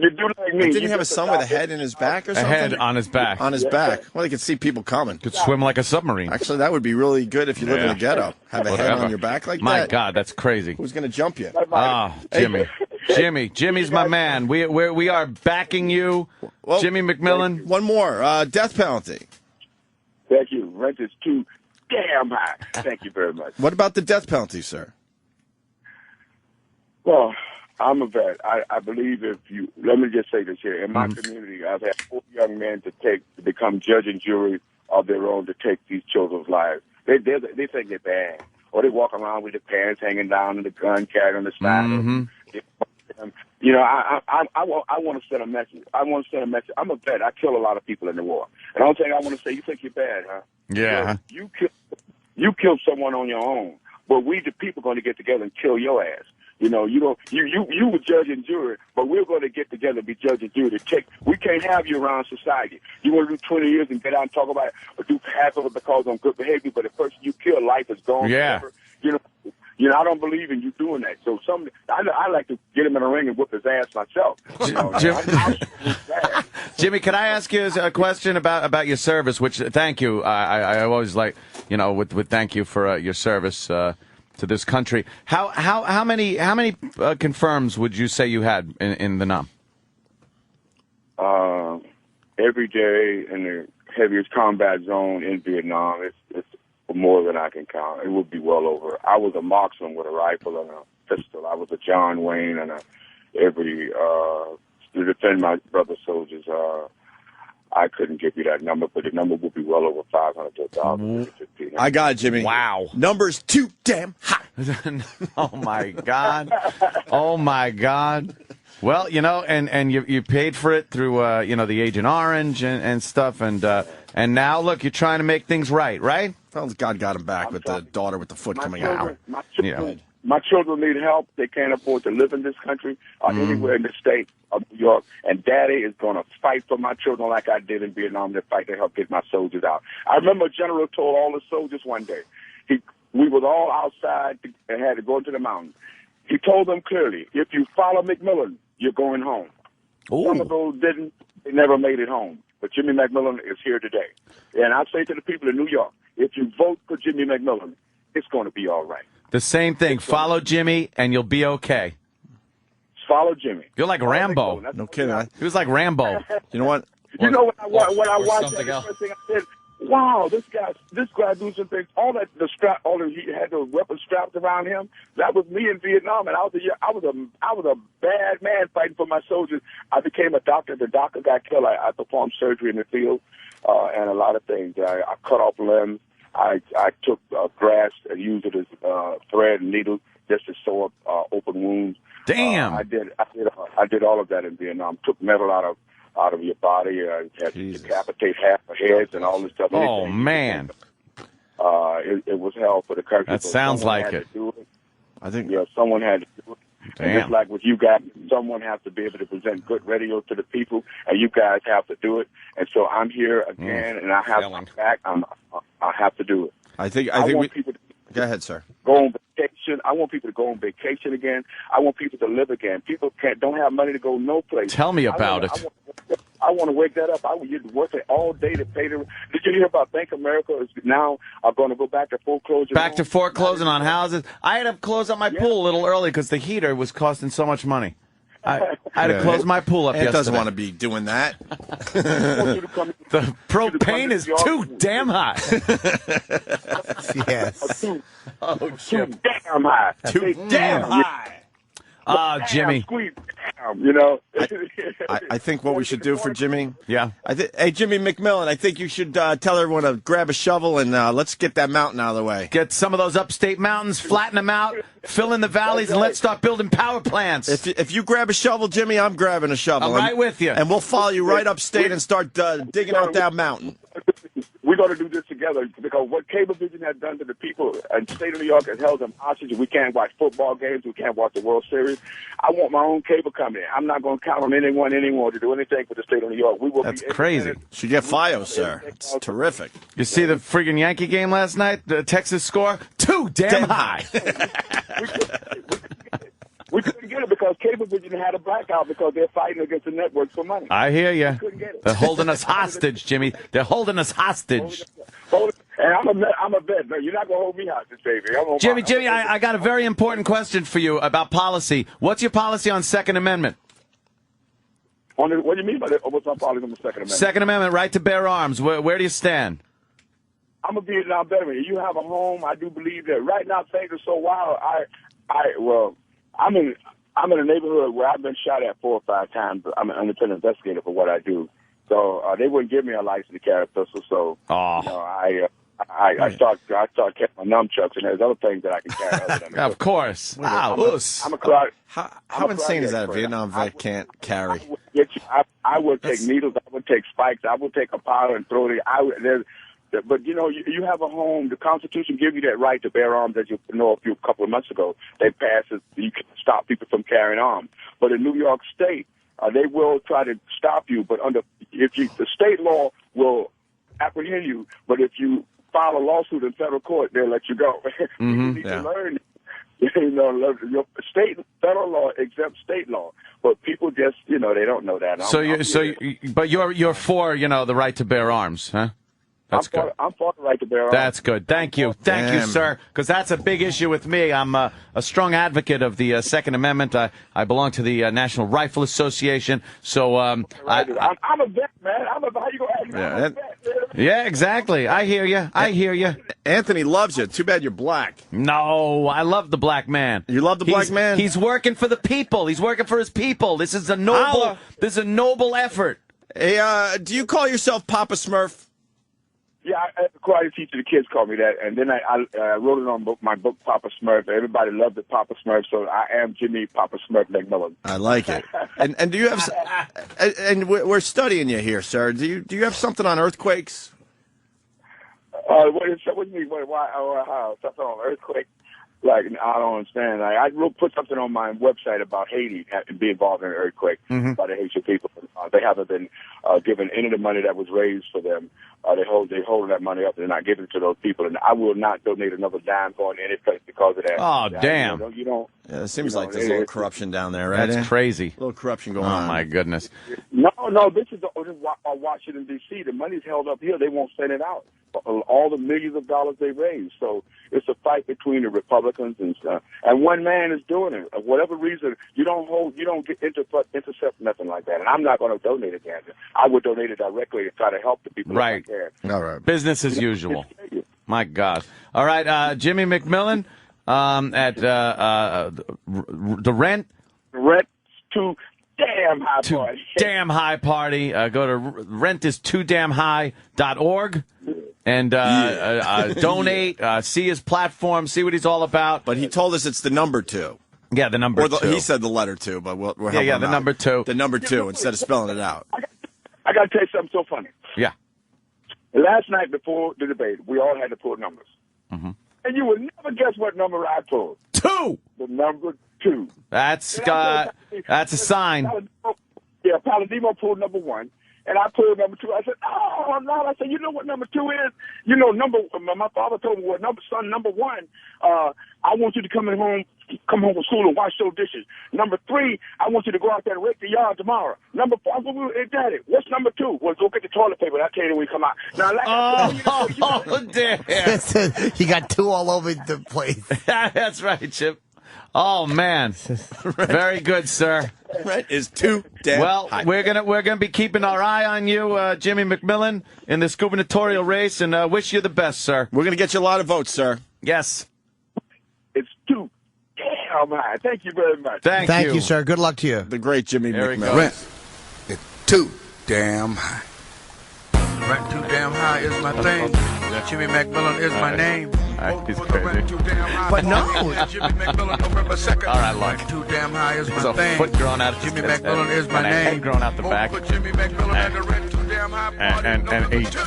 You do like me. Didn't he have a son with a head in his back or something? A head on his back. On his back. Well, he could see people coming. Could swim like a submarine. Actually, that would be really good if you live in the ghetto. Have a head on your back like My that. God, that's crazy. Who's going to jump you? Oh, Jimmy. Jimmy's my man. We are backing you, Well, Jimmy McMillan. One more. Death penalty. Thank you. Rent is too damn high. Thank you very much. What about the death penalty, sir? Well, I'm a vet. I believe if you, let me just say this here. In my community, I've had 4 young men to become judge and jury of their own to take these children's lives. They think they're bad. Or they walk around with their pants hanging down and the gun carried on the side. You know, I want to send a message. I'm a vet. I kill a lot of people in the war. And the only thing I want to say, you think you're bad, huh? Yeah. You killed someone on your own. But we, the people, going to get together and kill your ass. You know, you were judge and jury, but we're going to get together and be judge and jury. We can't have you around society. You want to do 20 years and get out and talk about it, or do half of it because on good behavior, but the person you kill, life is gone forever. You know, I don't believe in you doing that. So I like to get him in a ring and whip his ass myself. Jimmy, can I ask you a question about your service? Which, thank you. I always like, with thank you for your service to this country. How many confirms would you say you had in the NOM? Every day in the heaviest combat zone in Vietnam, it's more than I can count. It would be well over. I was a marksman with a rifle and a pistol. I was a John Wayne and to defend my brother soldiers. I couldn't give you that number, but the number would be well over 500 to 1,000. I got it, Jimmy. Wow. Number's too damn high. Oh, my God. Oh, my God. Well, and you paid for it through, the Agent Orange and stuff. And now, look, you're trying to make things right? Well, God got him back with the daughter with the foot coming out. My children need help. They can't afford to live in this country or anywhere in the state of New York. And Daddy is going to fight for my children like I did in Vietnam to fight to help get my soldiers out. I remember a general told all the soldiers one day, we was all outside and had to go into the mountains. He told them clearly, if you follow McMillan, you're going home. Ooh. Some of those didn't. They never made it home. But Jimmy McMillan is here today. And I say to the people in New York, if you vote for Jimmy McMillan, it's going to be all right. The same thing. Follow Jimmy, and you'll be okay. Follow Jimmy. You're like Rambo. No kidding. He was like Rambo. You know what? When I watched that, the first thing I said, wow, this guy do some things. He had those weapons strapped around him. That was me in Vietnam, and I was a bad man fighting for my soldiers. I became a doctor. The doctor got killed. I performed surgery in the field and a lot of things. I cut off limbs. I took grass and used it as thread and needle just to sew up open wounds. Damn. I did all of that in Vietnam. Took metal out of your body. Had to decapitate half the heads and all this stuff. Oh, man. It was hell for the country. That sounds like it. I think someone had to do it. And just like with you guys, someone has to be able to present good radio to the people, and you guys have to do it. And so I'm here again, and I have my back. I have to do it. I think people to go ahead, sir. Go on vacation. I want people to go on vacation again. I want people to live again. People don't have money to go no place. Tell me about it. I want to wake that up. I would work all day to pay the. Did you hear about Bank of America is now going to go back to foreclosure? Back to foreclosing on houses. I had to close up my pool a little early because the heater was costing so much money. I had to close my pool up yesterday. It doesn't want to be doing that. The propane is too damn hot. Yes. Too damn high. Too damn high. Jimmy. I think what we should do for Jimmy. Yeah. Hey, Jimmy McMillan, I think you should tell everyone to grab a shovel and let's get that mountain out of the way. Get some of those upstate mountains, flatten them out, fill in the valleys, and let's start building power plants. If you grab a shovel, Jimmy, I'm grabbing a shovel. I'm right with you. And we'll follow you right upstate and start digging out that mountain. We going to do this together because what Cablevision has done to the people in the state of New York has held them hostage. We can't watch football games. We can't watch the World Series. I want my own cable company. I'm not going to count on anyone to do anything for the state of New York. We will. That's crazy. Should get FiOS, sir. It's terrific. You see the friggin' Yankee game last night? The Texas score? Too damn high. We couldn't get it because Cablevision had a blackout because they're fighting against the networks for money. I hear you. We couldn't get it. They're holding us hostage, Jimmy. They're holding us hostage. And I'm a vet. No, you're not going to hold me hostage, baby. Jimmy, I got a very important question for you about policy. What's your policy on Second Amendment? What do you mean by that? What's my policy on the Second Amendment? Second Amendment, right to bear arms. Where do you stand? I'm a Vietnam veteran. You have a home. I do believe that. Right now, things are so wild. I'm in a neighborhood where I've been shot at 4 or 5 times. I'm an independent investigator for what I do. So they wouldn't give me a license to carry a pistol. So I start carrying my nunchucks, and there's other things that I can carry. Other than of course. Wow. I'm a karate. How insane is that? A Vietnam vet can't carry. I would take needles. I would take spikes. I would take a powder and throw it. But, you have a home. The Constitution gives you that right to bear arms, as you know, a couple of months ago. They passed it. You can stop people from carrying arms. But in New York State, they will try to stop you. But the state law will apprehend you. But if you file a lawsuit in federal court, they'll let you go. You need to learn. Your state and federal law exempt state law. But people just, they don't know that. But you're for, the right to bear arms, huh? That's good. I'm for the right to bear arms. That's good. Thank you, sir. Because that's a big issue with me. I'm a strong advocate of the Second Amendment. I belong to the National Rifle Association. So I'm a vet, man. How you gonna ask me? I'm a vet. Yeah, exactly. I hear you. Anthony loves you. Too bad you're black. No, I love the black man. You love the black man? He's working for the people. He's working for his people. This is a noble effort. Hey, do you call yourself Papa Smurf? Yeah, as a karate teacher, the kids call me that, and then I wrote it on my book, Papa Smurf. Everybody loved it, Papa Smurf, so I am Jimmy Papa Smurf McMillan. I like it. And do you have? And we're studying you here, sir. Do you have something on earthquakes? What do you mean? How? Something on earthquake? Like, I don't understand. Like, I put something on my website about Haiti and be involved in an earthquake by the Haitian people. They haven't been given any of the money that was raised for them. They're holding that money up. They're not giving it to those people. And I will not donate another dime going to any place because of that. Oh, damn. Yeah, it seems like there's a little corruption down there, right? That's crazy. A little corruption going on. Oh, my goodness. No, this is Washington, D.C. The money's held up here. They won't send it out. All the millions of dollars they raised. So it's a fight between the Republicans and one man is doing it. For whatever reason, you don't intercept nothing like that. And I'm not going to donate it, Dan. I would donate it directly to try to help the people. Right. All right. Business as usual. My God. All right, Jimmy McMillan at the Rent. Rent to Damn High Party. Damn High Party. Go to rentistoodamnhigh.org and donate, see his platform, see what he's all about. But he told us it's the number 2. Yeah, the number 2. He said the letter 2, but we'll help him the out. number 2. The number 2 instead of spelling it out. I got to tell you something so funny. Yeah. Last night before the debate, we all had to pull numbers. Mm-hmm. And you would never guess what number I pulled. 2! The number 2. That's a sign. Paladino pulled number 1. And I pulled number 2. I said, "Oh, I'm not." I said, "You know what number 2 is? My father told me what number 1. I want you to come home from school and wash those dishes. Number 3, I want you to go out there and rake the yard tomorrow. Number 4, Daddy, what's number 2? Well, go get the toilet paper. I'll tell you when we come out. Now, damn! You got 2 all over the place. That's right, Chip. Oh man, very good, sir. Rent is too damn high. We're gonna be keeping our eye on you, Jimmy McMillan, in this gubernatorial race, and wish you the best, sir. We're gonna get you a lot of votes, sir. Yes. It's too damn high. Thank you very much. Thank you, sir. Good luck to you. The great Jimmy McMillan. Rent is too damn high. Rent too damn high is my thing. Jimmy McMillan is my name. He's crazy. But no. Jimmy McMillan, November 2nd. All right, look. Too damn high is my There's a thing. foot grown out. Jimmy McMillan is my and a name. head grown out the back. Jimmy McMillan and the rent too damn damn high. Party And number he two.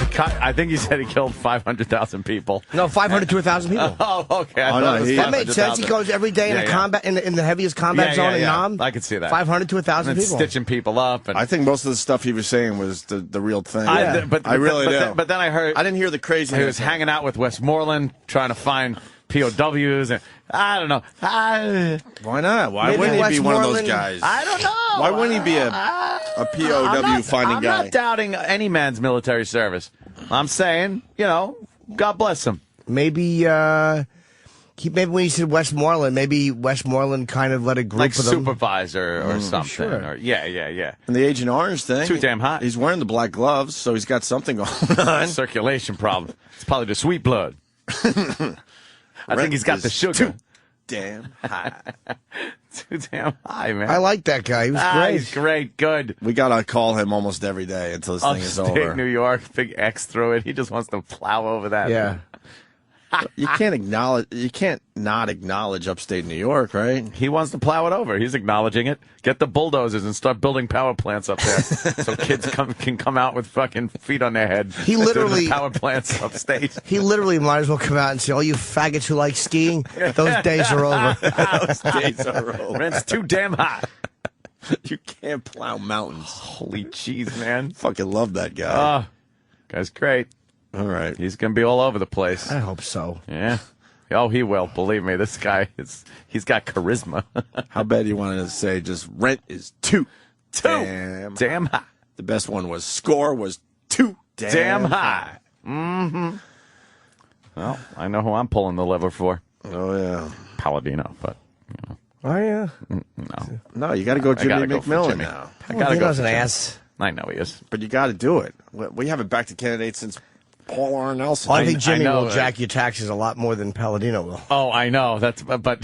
I think he said he killed 500,000 people. No, 500 to 1,000 people. Oh, okay. I Oh, thought no, it was That made sense. He 500,000. goes every day in Yeah, a yeah. combat in the heaviest combat zone in Nam. I could see that. 500 to 1,000 And people. stitching people up. And I think most of the stuff he was saying was the real thing. but I really do. But then I heard I didn't hear the crazy. he was hanging out with Westmoreland trying to find POWs, and I don't know. Why not? Why Maybe wouldn't he be one of those Westmoreland- guys? I don't know. Why wouldn't he be a POW finding I'm guy? not doubting any man's military service. I'm saying, God bless him. Maybe maybe when you said Westmoreland, maybe Westmoreland kind of let a group Like of them. supervisor or something. sure. Or, yeah. And the Agent Orange thing. Too damn hot. He's wearing the black gloves, so he's got something going on. Circulation problem. It's probably the sweet blood. I think he's got the sugar. Too damn high. Too damn high, man. I like that guy. He was great. He's great. Good. We gotta call him almost every day until this thing is Upstate over. New York, big X through it. He just wants to plow over that. Yeah. You can't not acknowledge upstate New York, right? He wants to plow it over. He's acknowledging it. Get the bulldozers and start building power plants up there, so kids can come out with fucking feet on their head. He literally- doing the power plants upstate. He literally might as well come out and say, "All you faggots who like skiing, those days are over." Those days are over. Rent's too damn hot. You can't plow mountains. Holy cheese, man! Fucking love that guy. Guy's great. All right. He's gonna be all over the place. I hope so. Yeah. Oh, he will. Believe me, this guy he's got charisma. How bad you wanted to say just rent is too damn high. The best one was score was too Damn high. Mm-hmm. Well, I know who I'm pulling the lever for. Oh yeah. Palladino, but Oh yeah. No, you got to go Jimmy gotta go for McMillan Jimmy. now. I gotta go He was for an Jimmy. ass. I know he is. But you got to do it. We haven't backed a candidate since Paul R. Nelson. I think Jimmy know, will jack your taxes a lot more than Palladino will. Oh, I know. But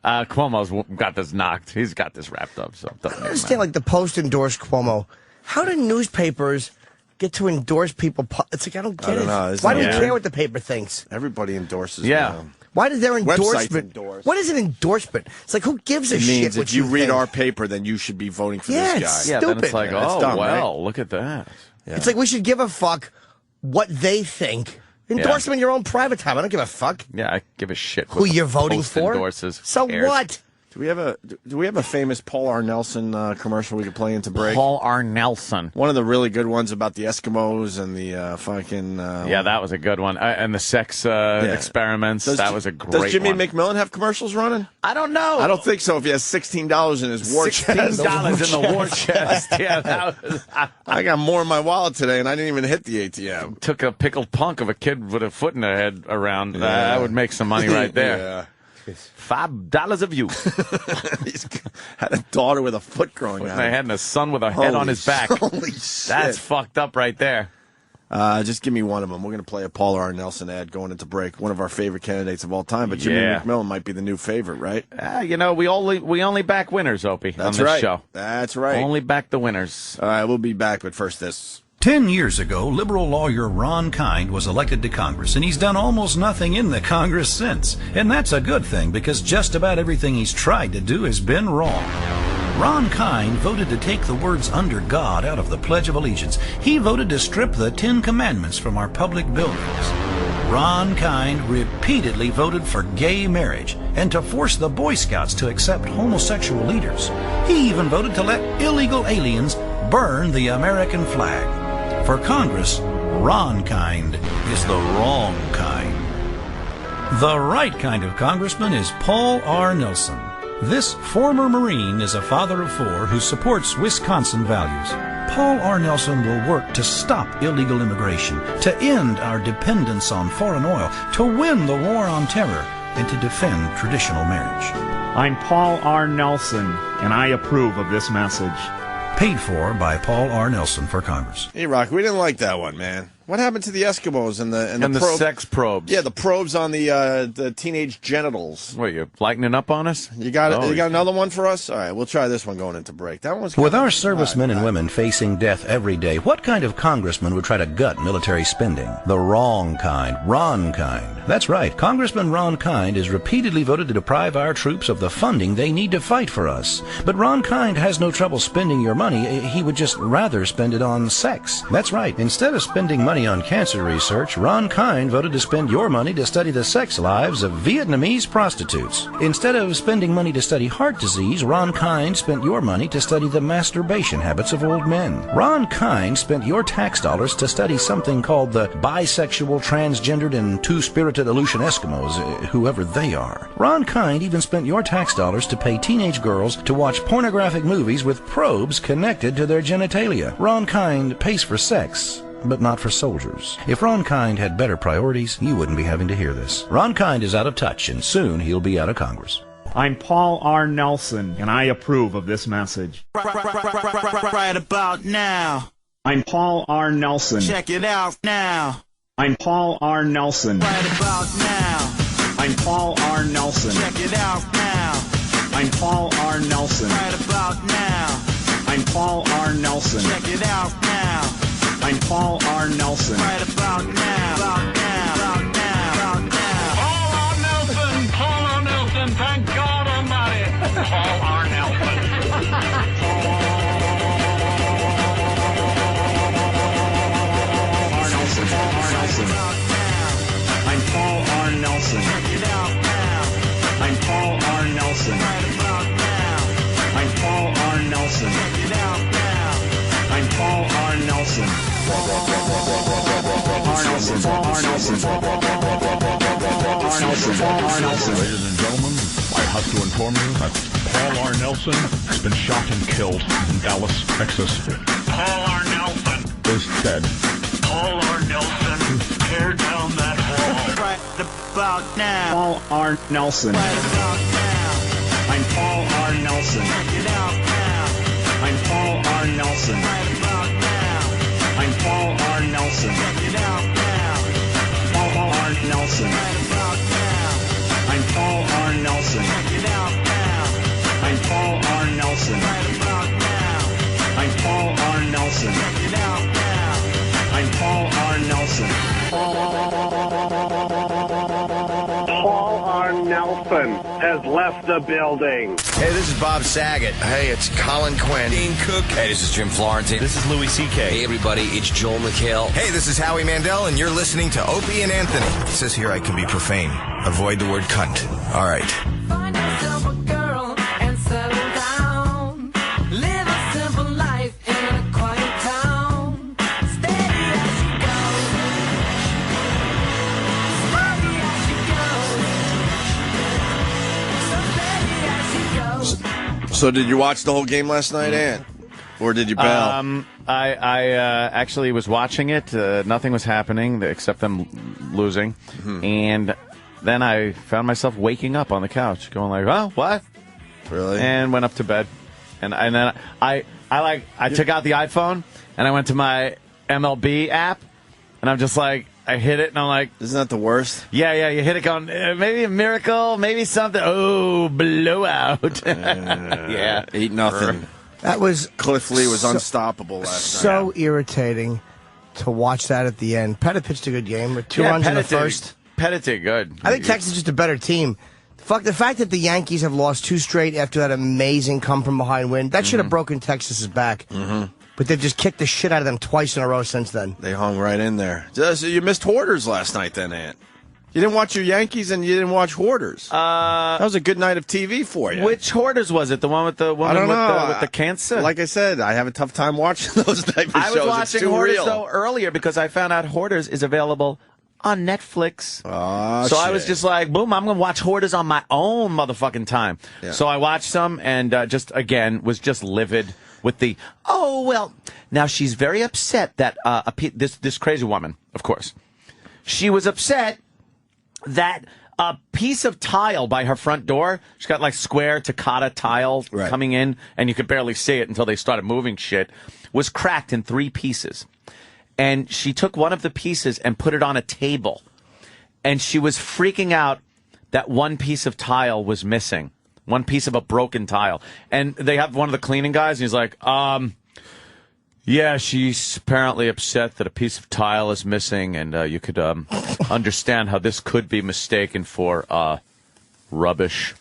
Cuomo's got this knocked. He's got this wrapped up. So it doesn't I understand, like the Post endorsed Cuomo. How do newspapers get to endorse people? It's like I don't get I don't it. know. Isn't Why do we it care weird? what the paper thinks? Everybody endorses. Yeah. now. Why does their Websites endorsement? endorse. What is an endorsement? It's like who gives a It shit means what if you read think? our paper, then you should be voting for Yeah, this it's guy. Yeah, then it's stupid. like, Yeah, it's oh, dumb, well, right? look at that. Yeah. It's like we should give a fuck what they think. Endorse them in your own private time. I don't give a fuck Yeah, I give a shit. who what you're the voting Post for. Endorses. So Cares. what? Do we have a famous Paul R. Nelson commercial we could play into break? Paul R. Nelson. One of the really good ones about the Eskimos and the fucking. Yeah, that was a good one. And the sex experiments. That was a great Does Jimmy one. McMillan have commercials running? I don't know. I don't think so. If he has $16 in his war chest. $16 in the war chest. Yeah, that was, I got more in my wallet today, and I didn't even hit the ATM. took a pickled punk of a kid with a foot in the head around. That would make some money right there. Yeah. $5 a view. He's had a daughter with a foot growing Putting out. a head and a son with a head on his back. Holy shit. That's fucked up right there. Just give me one of them. We're going to play a Paul R. Nelson ad going into break. One of our favorite candidates of all time, but Jimmy Yeah. McMillan might be the new favorite, right? We only back winners, Opie, That's on this right. show. That's right. Only back the winners. All right, we'll be back, but first this. 10 years ago, liberal lawyer Ron Kind was elected to Congress, and he's done almost nothing in the Congress since. And that's a good thing, because just about everything he's tried to do has been wrong. Ron Kind voted to take the words "under God" out of the Pledge of Allegiance. He voted to strip the 10 Commandments from our public buildings. Ron Kind repeatedly voted for gay marriage and to force the Boy Scouts to accept homosexual leaders. He even voted to let illegal aliens burn the American flag. For Congress, Ron Kind is the wrong kind. The right kind of congressman is Paul R. Nelson. This former Marine is a father of 4 who supports Wisconsin values. Paul R. Nelson will work to stop illegal immigration, to end our dependence on foreign oil, to win the war on terror, and to defend traditional marriage. I'm Paul R. Nelson, and I approve of this message. Paid for by Paul R. Nelson for Congress. Hey, Rock, we didn't like that one, man. What happened to the Eskimos and the sex probes? Yeah, the probes on the teenage genitals. What, you lightening up on us? You got You got another one for us? All right, we'll try this one going into break. That one's with our servicemen and women facing death every day, what kind of congressman would try to gut military spending? The wrong kind, Ron Kind. That's right. Congressman Ron Kind is repeatedly voted to deprive our troops of the funding they need to fight for us. But Ron Kind has no trouble spending your money. He would just rather spend it on sex. That's right. Instead of spending money on cancer research, Ron Kind voted to spend your money to study the sex lives of Vietnamese prostitutes. Instead of spending money to study heart disease, Ron Kind spent your money to study the masturbation habits of old men. Ron Kind spent your tax dollars to study something called the bisexual, transgendered, and two-spirited Aleutian Eskimos, whoever they are. Ron Kind even spent your tax dollars to pay teenage girls to watch pornographic movies with probes connected to their genitalia. Ron Kind pays for sex, but not for soldiers. If Ron Kind had better priorities, you wouldn't be having to hear this. Ron Kind is out of touch, and soon he'll be out of Congress. I'm Paul R. Nelson, and I approve of this message. Right about now. I'm Paul R. Nelson. Check it out now. I'm Paul R. Nelson. Right about now. I'm Paul R. Nelson. Check it out now. I'm Paul R. Nelson. Right about now. I'm Paul R. Nelson. Check it out now. I'm Paul R. Nelson. Right about now. About now. About now. About now. Paul R. Nelson. Paul R. Nelson. Thank God Almighty. Paul R. Nelson. I'm Paul R. Nelson. Check it out now. I'm Paul R. Nelson. Right about now. I'm Paul R. Nelson. Check it out now. I'm Paul R. Nelson. R. Nelson. R. Nelson. R. Nelson. R. Nelson. Ladies and gentlemen, I have to inform you that Paul R. Nelson has been shot and killed in Dallas, Texas. Paul R. Nelson Is dead. Paul R. Nelson, tear down that wall. Right about now. Paul R. Nelson. Right about now. I'm Paul R. Nelson. Check it out now. I'm Paul R. Nelson. Right about now. I'm Paul R. Nelson. Check it out now. Paul R. Nelson. Right about now. I'm Paul R. Nelson. Check it out now. I'm Paul R. Nelson. Right about now. I'm Paul R. Nelson. Check it out now. I'm Paul R. Nelson. Paul R. Nelson has left the building. Hey, this is Bob Saget. Hey, it's Colin Quinn. Dean Cook. Hey, this is Jim Florentine. This is Louis C.K. Hey, everybody, it's Joel McHale. Hey, this is Howie Mandel, and you're listening to Opie and Anthony. It says here I can be profane. Avoid the word cunt. All right. Find yourself a girl and settle down. Live a simple life in a quiet town. Steady as she goes. Steady as she goes. So steady as she goes. So did you watch the whole game last night, Ant? Or did you bail? I actually was watching it. Nothing was happening except them losing. And then I found myself waking up on the couch going like, oh, what? Really? And went up to bed. And then I took out the iPhone and I went to my MLB app and I'm just like, I hit it and I'm like, isn't that the worst? Yeah, you hit it going, maybe a miracle, maybe something. Oh, blowout. Yeah. 8-0. That was Cliff Lee was unstoppable last night. So irritating to watch that at the end. Pettit pitched a good game with 2 runs in the first. Pettit did good. I think Texas is just a better team. Fuck the fact that the Yankees have lost 2 straight after that amazing come from behind win. That should have broken Texas's back. But they've just kicked the shit out of them twice in a row since then. They hung right in there. So you missed Hoarders last night then, Ant. You didn't watch your Yankees and you didn't watch Hoarders. That was a good night of TV for you. Which Hoarders was it? The one with the woman with the cancer? Like I said, I have a tough time watching those type of shows. I was watching Hoarders real. though earlier because I found out Hoarders is available on Netflix. So I was just like, boom, I'm going to watch Hoarders on my own motherfucking time. Yeah. So I watched some and just, again, was just livid with the, oh, well, now she's very upset that this crazy woman, of course, she was upset that a piece of tile by her front door, she's got like square terracotta tile coming in, and you could barely see it until they started moving shit, was cracked in 3 pieces. and she took one of the pieces and put it on a table. And she was freaking out that one piece of tile was missing. One piece of a broken tile. And they have one of the cleaning guys, and he's like, yeah, she's apparently upset that a piece of tile is missing, and you could understand how this could be mistaken for rubbish.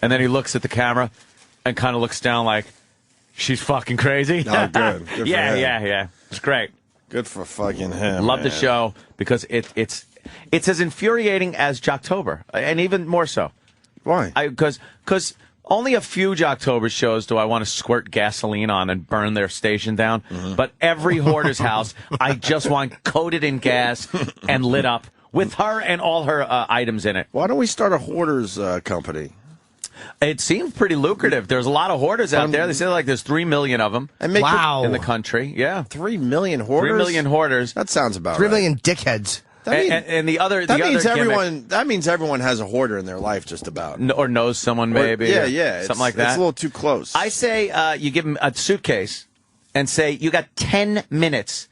And then he looks at the camera and kind of looks down like, she's fucking crazy. Oh, good. Good for him. Yeah. It's great. Good for fucking him. Love man. the show because it's as infuriating as Jocktober, and even more so. Why? Because only a few Jocktober shows do I want to squirt gasoline on and burn their station down. Mm-hmm. But every hoarder's house, I just want coated in gas and lit up with her and all her items in it. Why don't we start a hoarders company? It seems pretty lucrative. There's a lot of hoarders out there. They say like there's 3 million of them. And make Wow. In the country. Yeah. 3 million hoarders? 3 million hoarders. That sounds about 3 right. million dickheads. And the other That means gimmick- everyone. That means everyone has a hoarder in their life, just about. or knows someone maybe. Yeah, or yeah. something like that. It's a little too close. I say you give them a suitcase and say you got 10 minutes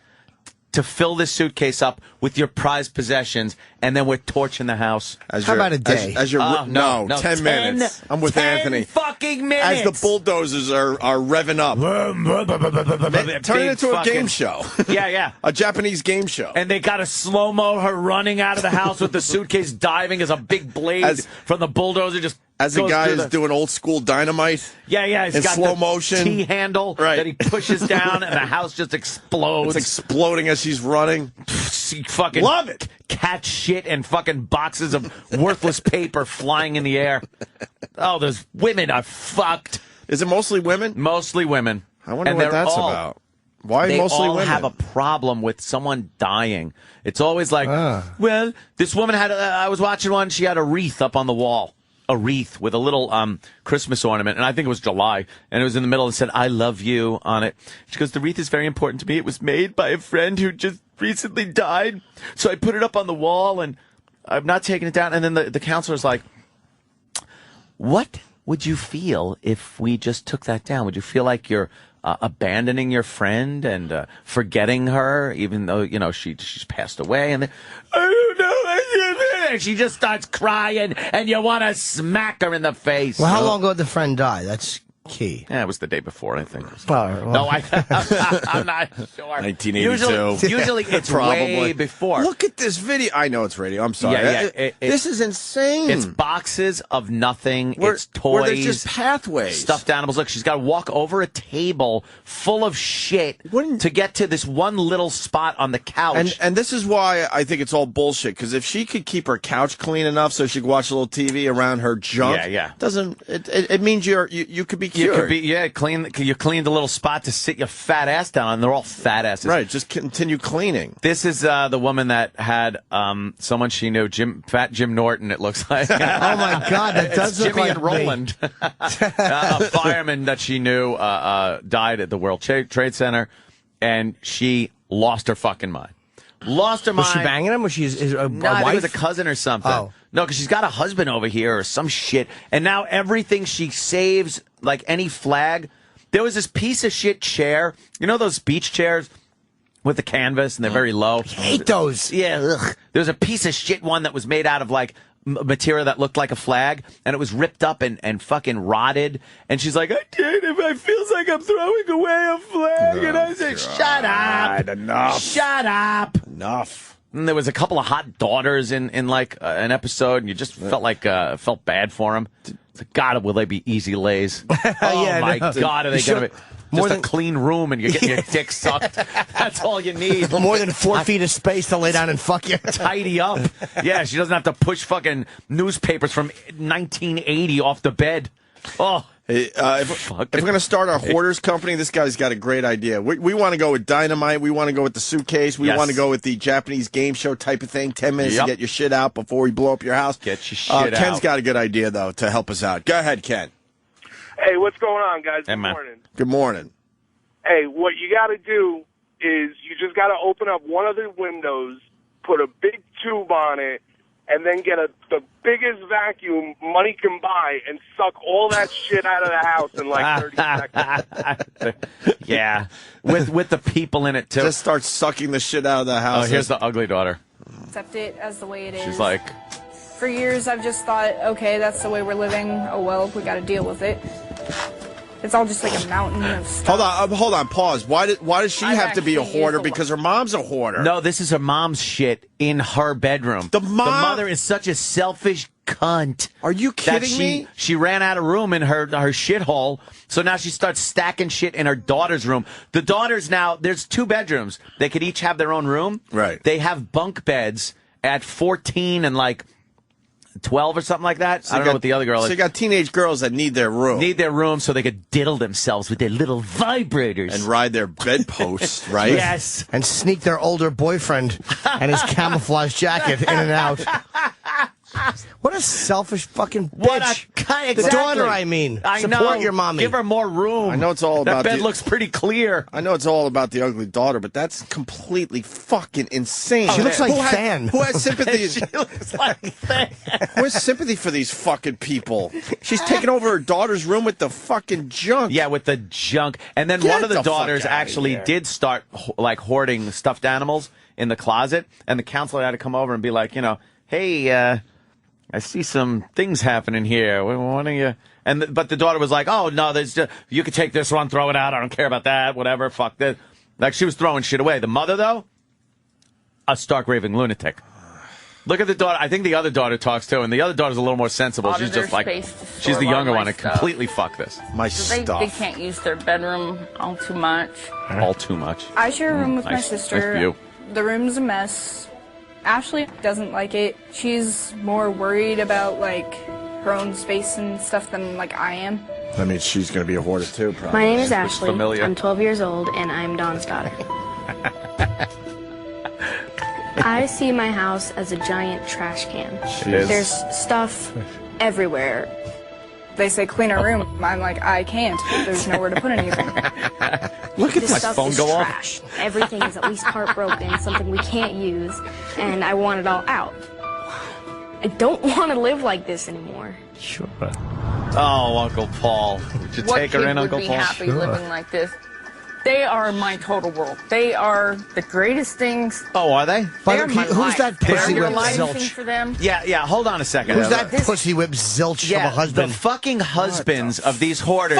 to fill this suitcase up with your prized possessions, and then we're torching the house. How about a day? As your no, 10 minutes. I'm with 10 Anthony. fucking minutes. As the bulldozers are revving up. Turn it into a game show. Yeah. A Japanese game show. And they got to slow-mo her running out of the house with the suitcase diving as a big blade from the bulldozer just As the goes guy through is doing old school dynamite. Yeah, he's in got slow the motion. T-handle that he pushes down, and the house just explodes. It's exploding as she's running. See, fucking love it. Cat shit and fucking boxes of worthless paper flying in the air. Oh, those women are fucked. Is it mostly women? Mostly women. I wonder And what they're that's all- about. Why they mostly all women? have a problem with someone dying. It's always like, well, this woman had. I was watching one. She had a wreath up on the wall. A wreath with a little Christmas ornament, and I think it was July, and it was in the middle and said, I love you on it. She goes, the wreath is very important to me. It was made by a friend who just recently died, so I put it up on the wall, and I'm not taking it down. And then the counselor's like, what would you feel if we just took that down? Would you feel like you're abandoning your friend and forgetting her, even though, she's passed away? And then, I don't know. She just starts crying, and you want to smack her in the face. Well, how long ago did the friend die? That's key. Yeah, it was the day before, I think. Well, No, I'm not sure. 1982. Usually it's way before. Look at this video. I know it's radio. I'm sorry. Yeah. This is insane. It's boxes of nothing. It's toys. Where there's just pathways. Stuffed animals. Look, she's got to walk over a table full of shit to get to this one little spot on the couch. And this is why I think it's all bullshit. Because if she could keep her couch clean enough so she could watch a little TV around her junk, it means you could be cured. You could be, you cleaned a little spot to sit your fat ass down, and they're all fat asses. Right, just continue cleaning. This is the woman that had someone she knew, Fat Jim Norton, it looks like. Oh, my God, that does look Jimmy like and Roland. A fireman that she knew died at the World Trade Center, and she lost her fucking mind. Lost her mind. Was she banging him? Was she his No, I think wife? it was a cousin or something. Oh. No, because she's got a husband over here or some shit. And now everything she saves, like any flag. There was this piece of shit chair. You know those beach chairs with the canvas and they're very low? I hate those. Yeah. Ugh. There was a piece of shit one that was made out of like material that looked like a flag, and it was ripped up and fucking rotted. And she's like, I can't, if it feels like I'm throwing away a flag. And I said, shut up. Enough. Shut up. Enough. And there was a couple of hot daughters in like an episode, and you just felt like felt bad for them. God, will they be easy lays? Oh Yeah, my no. God, are they going to be More just a clean room and you're getting your dick sucked? That's all you need. More than 4 feet of space to lay down and fuck you. Tidy up. Yeah, she doesn't have to push fucking newspapers from 1980 off the bed. Oh. If we're going to start our hoarders company, this guy's got a great idea. We want to go with dynamite. We want to go with the suitcase. We want to go with the Japanese game show type of thing. 10 minutes to get your shit out before we blow up your house. Get your shit out. Ken's got a good idea, though, to help us out. Go ahead, Ken. Hey, what's going on, guys? Hey, Good man. morning. Good morning. Hey, what you got to do is you just got to open up one of the windows, put a big tube on it, and then get the biggest vacuum money can buy and suck all that shit out of the house in like 30 seconds. Yeah, with the people in it too. Just start sucking the shit out of the house. Oh, here's the ugly daughter. Accept it as the way it is. She's like, for years I've just thought, okay, that's the way we're living. Oh well, we got to deal with it. It's all just like a mountain of stuff. Hold on, pause. Why does she I've have to be a actually hoarder? used a Because her mom's a hoarder. no, this is her mom's shit in her bedroom. The mother is such a selfish cunt. Are you kidding me? She ran out of room in her shithole, so now she starts stacking shit in her daughter's room. The daughters now, there's 2 bedrooms. They could each have their own room. Right. They have bunk beds at 14 and like 12 or something like that. So I don't know what the other girl is. So you got teenage girls that need their room. Need their room so they could diddle themselves with their little vibrators. And ride their bedposts, right? Yes. And sneak their older boyfriend and his camouflage jacket in and out. What a selfish fucking bitch. What a kind The daughter, I mean. I Support know. your mommy. Give her more room. I know it's all about that bed looks pretty clear. I know it's all about the ugly daughter, but that's completely fucking insane. She looks like Who Fan. Who has sympathy? She looks like Fan. Who has sympathy for these fucking people? She's taking over her daughter's room with the fucking junk. Yeah, with the junk. And then Get one of the the fuck daughters outta actually here. did start like hoarding stuffed animals in the closet, and the counselor had to come over and be like, hey, I see some things happening here. What are you? But the daughter was like, "Oh no, you could take this one, throw it out. I don't care about that. Whatever, fuck this." Like she was throwing shit away. The mother, though, a stark raving lunatic. Look at the daughter. I think the other daughter talks too, and the other daughter's a little more sensible. She's just like, she's the younger one, and completely fuck this. My They can't use their bedroom all too much. All too much. I share a room with my Nice. sister. Nice view. The room's a mess. Ashley doesn't like it. She's more worried about like her own space and stuff than like I am. That means she's going to be a hoarder too, probably. My name is Ashley. Familiar. I'm 12 years old, and I'm Don's daughter. I see my house as a giant trash can. It is. There's stuff everywhere. They say clean our room. I'm like, I can't. There's nowhere to put anything. Look This stuff is trash. Everything is at least part broken, something we can't use, and I want it all out. I don't want to live like this anymore. Sure. Oh, Uncle Paul. Would you What take her kid in, would Uncle be Paul? happy living like this? They are my total world. They are the greatest things. Oh, are they? They are my Who's life. that They're pussy your whip life zilch? thing for them. Yeah, hold on a second. Who's that pussy whip zilch of a husband? The fucking husbands of these hoarders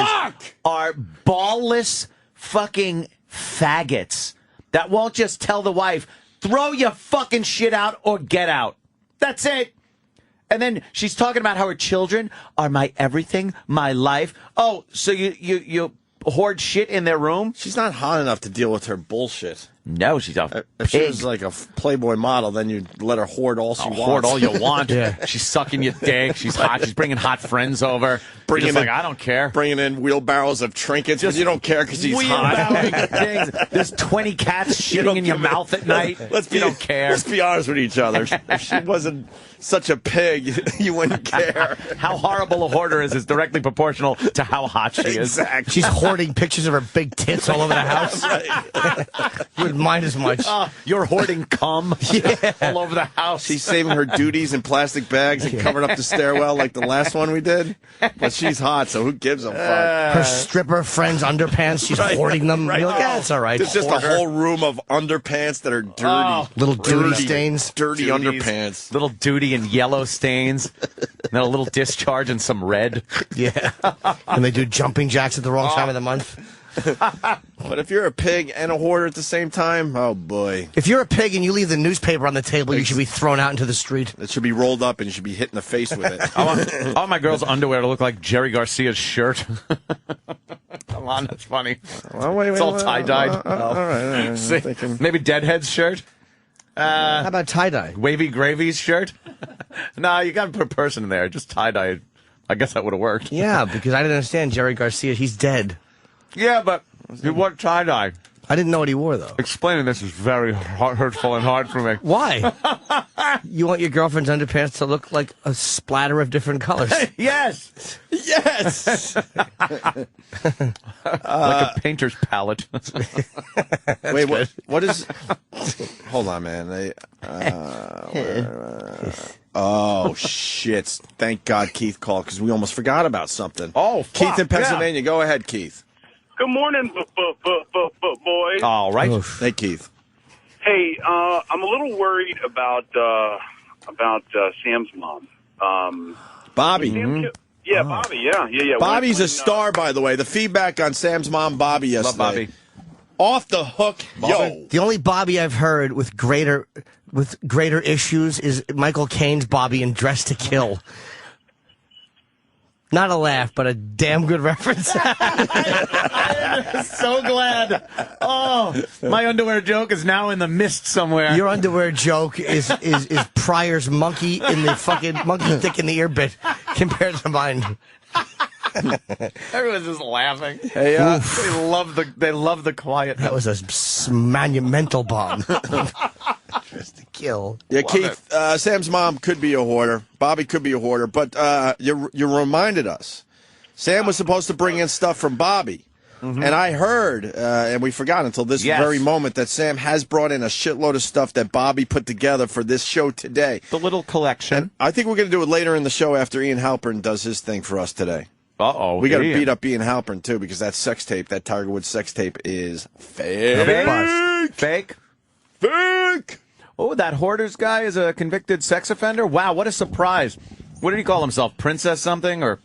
are ballless fucking faggots that won't just tell the wife, throw your fucking shit out or get out. That's it. And then she's talking about how her children are my everything, my life. Oh, so you hoard shit in their room? She's not hot enough to deal with her bullshit. No, she's a If she pig. was like a Playboy model, then you'd let her hoard all she wants. Hoard all you want. She's sucking your dick. She's hot. She's bringing hot friends over. Bringing You're just in- like, I don't care. Bringing in wheelbarrows of trinkets, but you don't care because he's hot. Things. There's 20 cats You don't shitting in your give a- mouth at night. You don't care. Let's be honest with each other. If she wasn't such a pig, you wouldn't care. How horrible a hoarder is directly proportional to how hot she is. Exactly. She's hoarding pictures of her big tits all over the house. You wouldn't mind as much. You're hoarding cum all over the house. She's saving her duties in plastic bags and covering up the stairwell like the last one we did. But she's hot, so who gives a fuck? Her stripper friends' underpants, she's hoarding them. Right. You're like, yeah, it's all right. There's just a whole room of underpants that are dirty. Little duty stains. Dirty Duties. underpants. Little duty and yellow stains. And then a little discharge and some red. Yeah. And they do jumping jacks at the wrong time of the month. But if you're a pig and a hoarder at the same time, oh boy. If you're a pig and you leave the newspaper on the table, you should be thrown out into the street. It should be rolled up and you should be hit in the face with it. I want my girl's underwear to look like Jerry Garcia's shirt. Come on, that's funny. Well, wait, It's all tie-dyed. all right. See, maybe Deadhead's shirt? How about tie-dye? Wavy Gravy's shirt? No, you got to put a person in there. Just tie-dye. I guess that would have worked. Yeah, because I didn't understand Jerry Garcia. He's dead. Yeah, but he wore tie-dye. I didn't know what he wore, though. Explaining this is very hurtful and hard for me. Why? You want your girlfriend's underpants to look like a splatter of different colors. Yes! Yes! Like a painter's palette. Wait, what is... Hold on, man. Oh, shit. Thank God Keith called because we almost forgot about something. Oh, fuck, Keith in Pennsylvania. Go ahead, Keith. Good morning, boys. All right. Hey, Keith. Hey, I'm a little worried about Sam's mom. Bobby. Yeah, Bobby. Yeah. Bobby's a star, by the way. The feedback on Sam's mom, Bobby, yesterday. Love Bobby. Off the hook, yo. The only Bobby I've heard with greater issues is Michael Caine's Bobby in Dress to Kill. Not a laugh, but a damn good reference. So glad. Oh, my underwear joke is now in the mist somewhere. Your underwear joke is Pryor's monkey in the fucking monkey dick in the ear bit compared to mine. Everyone's just laughing. Hey, they love the quiet. That was a monumental bomb. Just to kill. Yeah, Keith, Sam's mom could be a hoarder. Bobby could be a hoarder, but you reminded us. Sam was supposed to bring in stuff from Bobby. Mm-hmm. And I heard, and we forgot until this very moment, that Sam has brought in a shitload of stuff that Bobby put together for this show today. The little collection. And I think we're going to do it later in the show after Ian Halpern does his thing for us today. Uh-oh. We got to beat up Ian Halpern, too, because that sex tape, that Tiger Woods sex tape is fake. Fake. Oh, that Hoarders guy is a convicted sex offender? Wow, what a surprise. What did he call himself? Princess something or?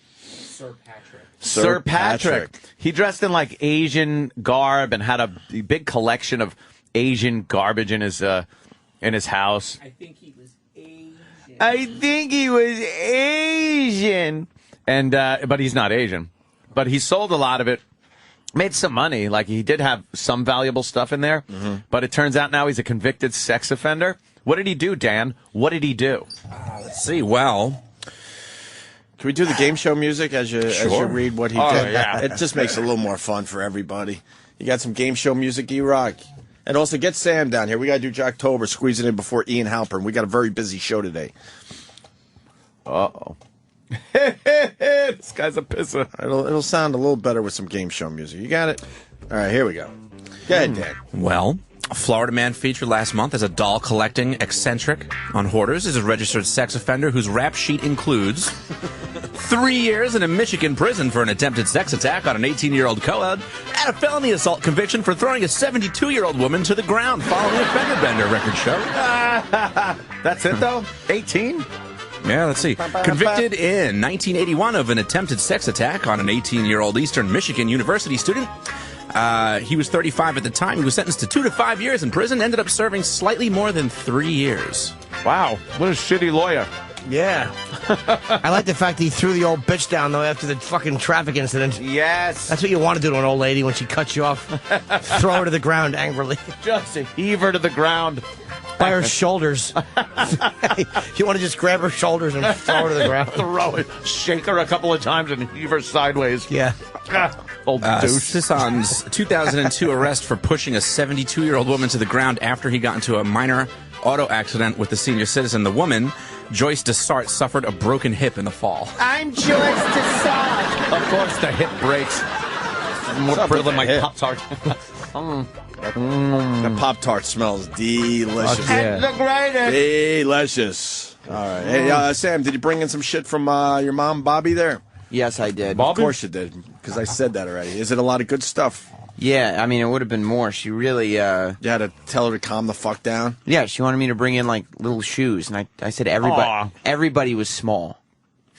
Sir Patrick. He dressed in like Asian garb and had a big collection of Asian garbage in his house. I think he was Asian. And but he's not Asian. But he sold a lot of it. Made some money. Like, he did have some valuable stuff in there. Mm-hmm. But it turns out now he's a convicted sex offender. What did he do, Dan? What did he do? Let's see. Well, can we do the game show music as you read what he did? Yeah. It just makes it a little more fun for everybody. You got some game show music, E-Rock? And also get Sam down here. We got to do Jocktober, squeeze it in before Ian Halpern. We got a very busy show today. Uh-oh. This guy's a pisser. It'll sound a little better with some game show music. You got it? All right, here we go. Go ahead, Dan. Well, a Florida man featured last month as a doll-collecting eccentric on Hoarders is a registered sex offender whose rap sheet includes 3 years in a Michigan prison for an attempted sex attack on an 18-year-old co-ed and a felony assault conviction for throwing a 72-year-old woman to the ground following a fender bender, records show. That's it, though? 18? Yeah, let's see. Convicted in 1981 of an attempted sex attack on an 18-year-old Eastern Michigan University student. He was 35 at the time. He was sentenced to 2 to 5 years in prison, ended up serving slightly more than 3 years. Wow, what a shitty lawyer. Yeah. I like the fact that he threw the old bitch down, though, after the fucking traffic incident. Yes. That's what you want to do to an old lady when she cuts you off. Throw her to the ground angrily. Just heave her to the ground. By her shoulders. You want to just grab her shoulders and throw her to the ground. Throw it. Shake her a couple of times and heave her sideways. Yeah. Old douche. Sisson's 2002 arrest for pushing a 72-year-old woman to the ground after he got into a minor auto accident with the senior citizen. The woman, Joyce Dessart, suffered a broken hip in the fall. I'm Joyce Dessart. Of course, the hip breaks. More brittle than my Pop-Tart. The Pop-Tart smells delicious. Yeah. The greatest. Delicious. All right. Hey, Sam, did you bring in some shit from your mom, Bobby, there? Yes, I did. Of course you did, because I said that already. Is it a lot of good stuff? Yeah, I mean, it would have been more. She really, You had to tell her to calm the fuck down? Yeah, she wanted me to bring in, like, little shoes, and I said everybody was small.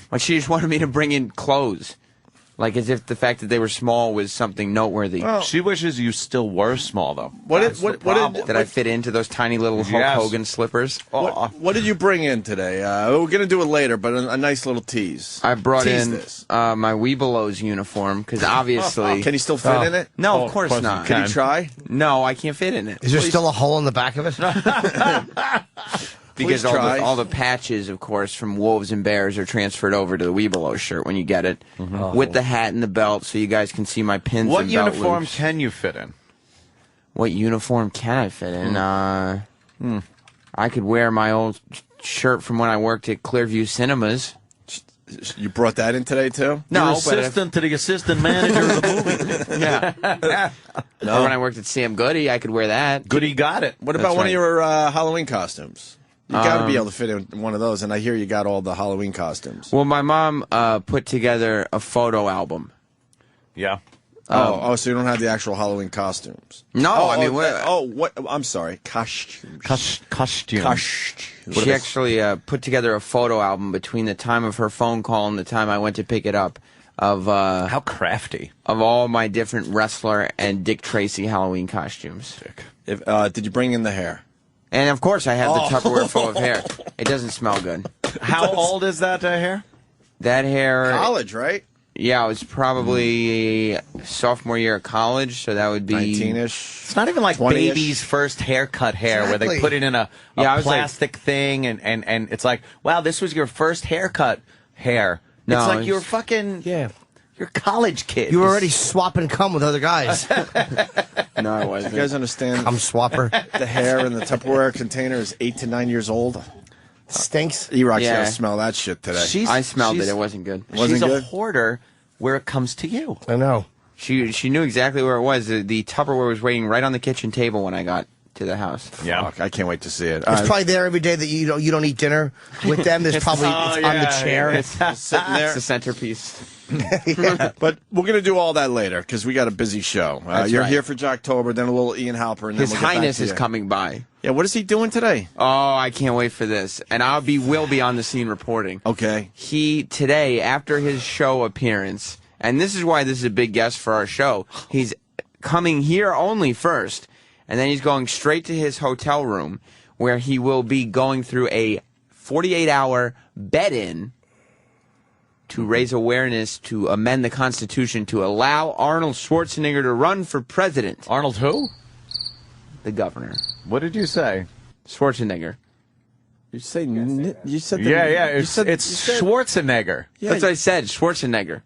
Like, she just wanted me to bring in clothes. Like, as if the fact that they were small was something noteworthy. Well, she wishes you still were small, though. That I fit into those tiny little Hulk Hogan slippers. What did you bring in today? We're going to do it later, but a nice little tease. I brought in my Weebelows uniform, because obviously... Can you still fit in it? No, of course not. Can you try? No, I can't fit in it. Is there still a hole in the back of it? Because all the patches, of course, from Wolves and Bears are transferred over to the Weebelows shirt when you get it, with the hat and the belt, so you guys can see my pins. What and belt uniform loops. can you fit in? What uniform can I fit in? I could wear my old shirt from when I worked at Clearview Cinemas. You brought that in today, too? No, assistant to the assistant manager of the movie. Yeah. Or when I worked at Sam Goody, I could wear that. Goody got it. What about one of your Halloween costumes? You got to be able to fit in one of those, and I hear you got all the Halloween costumes. Well, my mom put together a photo album. Yeah. So you don't have the actual Halloween costumes? No, what? I'm sorry, costumes. Costumes. She actually put together a photo album between the time of her phone call and the time I went to pick it up of how crafty of all my different wrestler and Dick Tracy Halloween costumes. Did you bring in the hair? And of course, I have the Tupperware full of hair. It doesn't smell good. How old is that hair? That hair. College, right? Yeah, it was probably sophomore year of college, so that would be 19-ish. It's not even like 20-ish. baby's first haircut hair where they put it in a plastic thing and it's like, wow, this was your first haircut hair. No, it's like you're fucking you're college kids. You were already swapping cum with other guys. No, I wasn't. You guys understand? Cum swapper. The hair in the Tupperware container is 8 to 9 years old. Stinks. E-Rock's got to smell that shit today. I smelled it. It wasn't good. She's a hoarder where it comes to you. I know. She knew exactly where it was. The Tupperware was waiting right on the kitchen table when I got to the house. Yeah, fuck, I can't wait to see it. It's probably there every day that you don't eat dinner with them. There's probably it's on the chair. It's sitting there. It's the centerpiece. But we're going to do all that later because we got a busy show. You're here for Jocktober, then a little Ian Halper, and then His we'll get Highness back to is you. coming by. Yeah, what is he doing today? Oh, I can't wait for this. And will be on the scene reporting. Okay. He, today, after his show appearance, and this is why this is a big guest for our show, he's coming here only first, and then he's going straight to his hotel room, where he will be going through a 48-hour bed-in to raise awareness to amend the Constitution to allow Arnold Schwarzenegger to run for president. Arnold who? The governor. What did you say? Schwarzenegger. You said it's Schwarzenegger. Yeah, that's what I said, Schwarzenegger.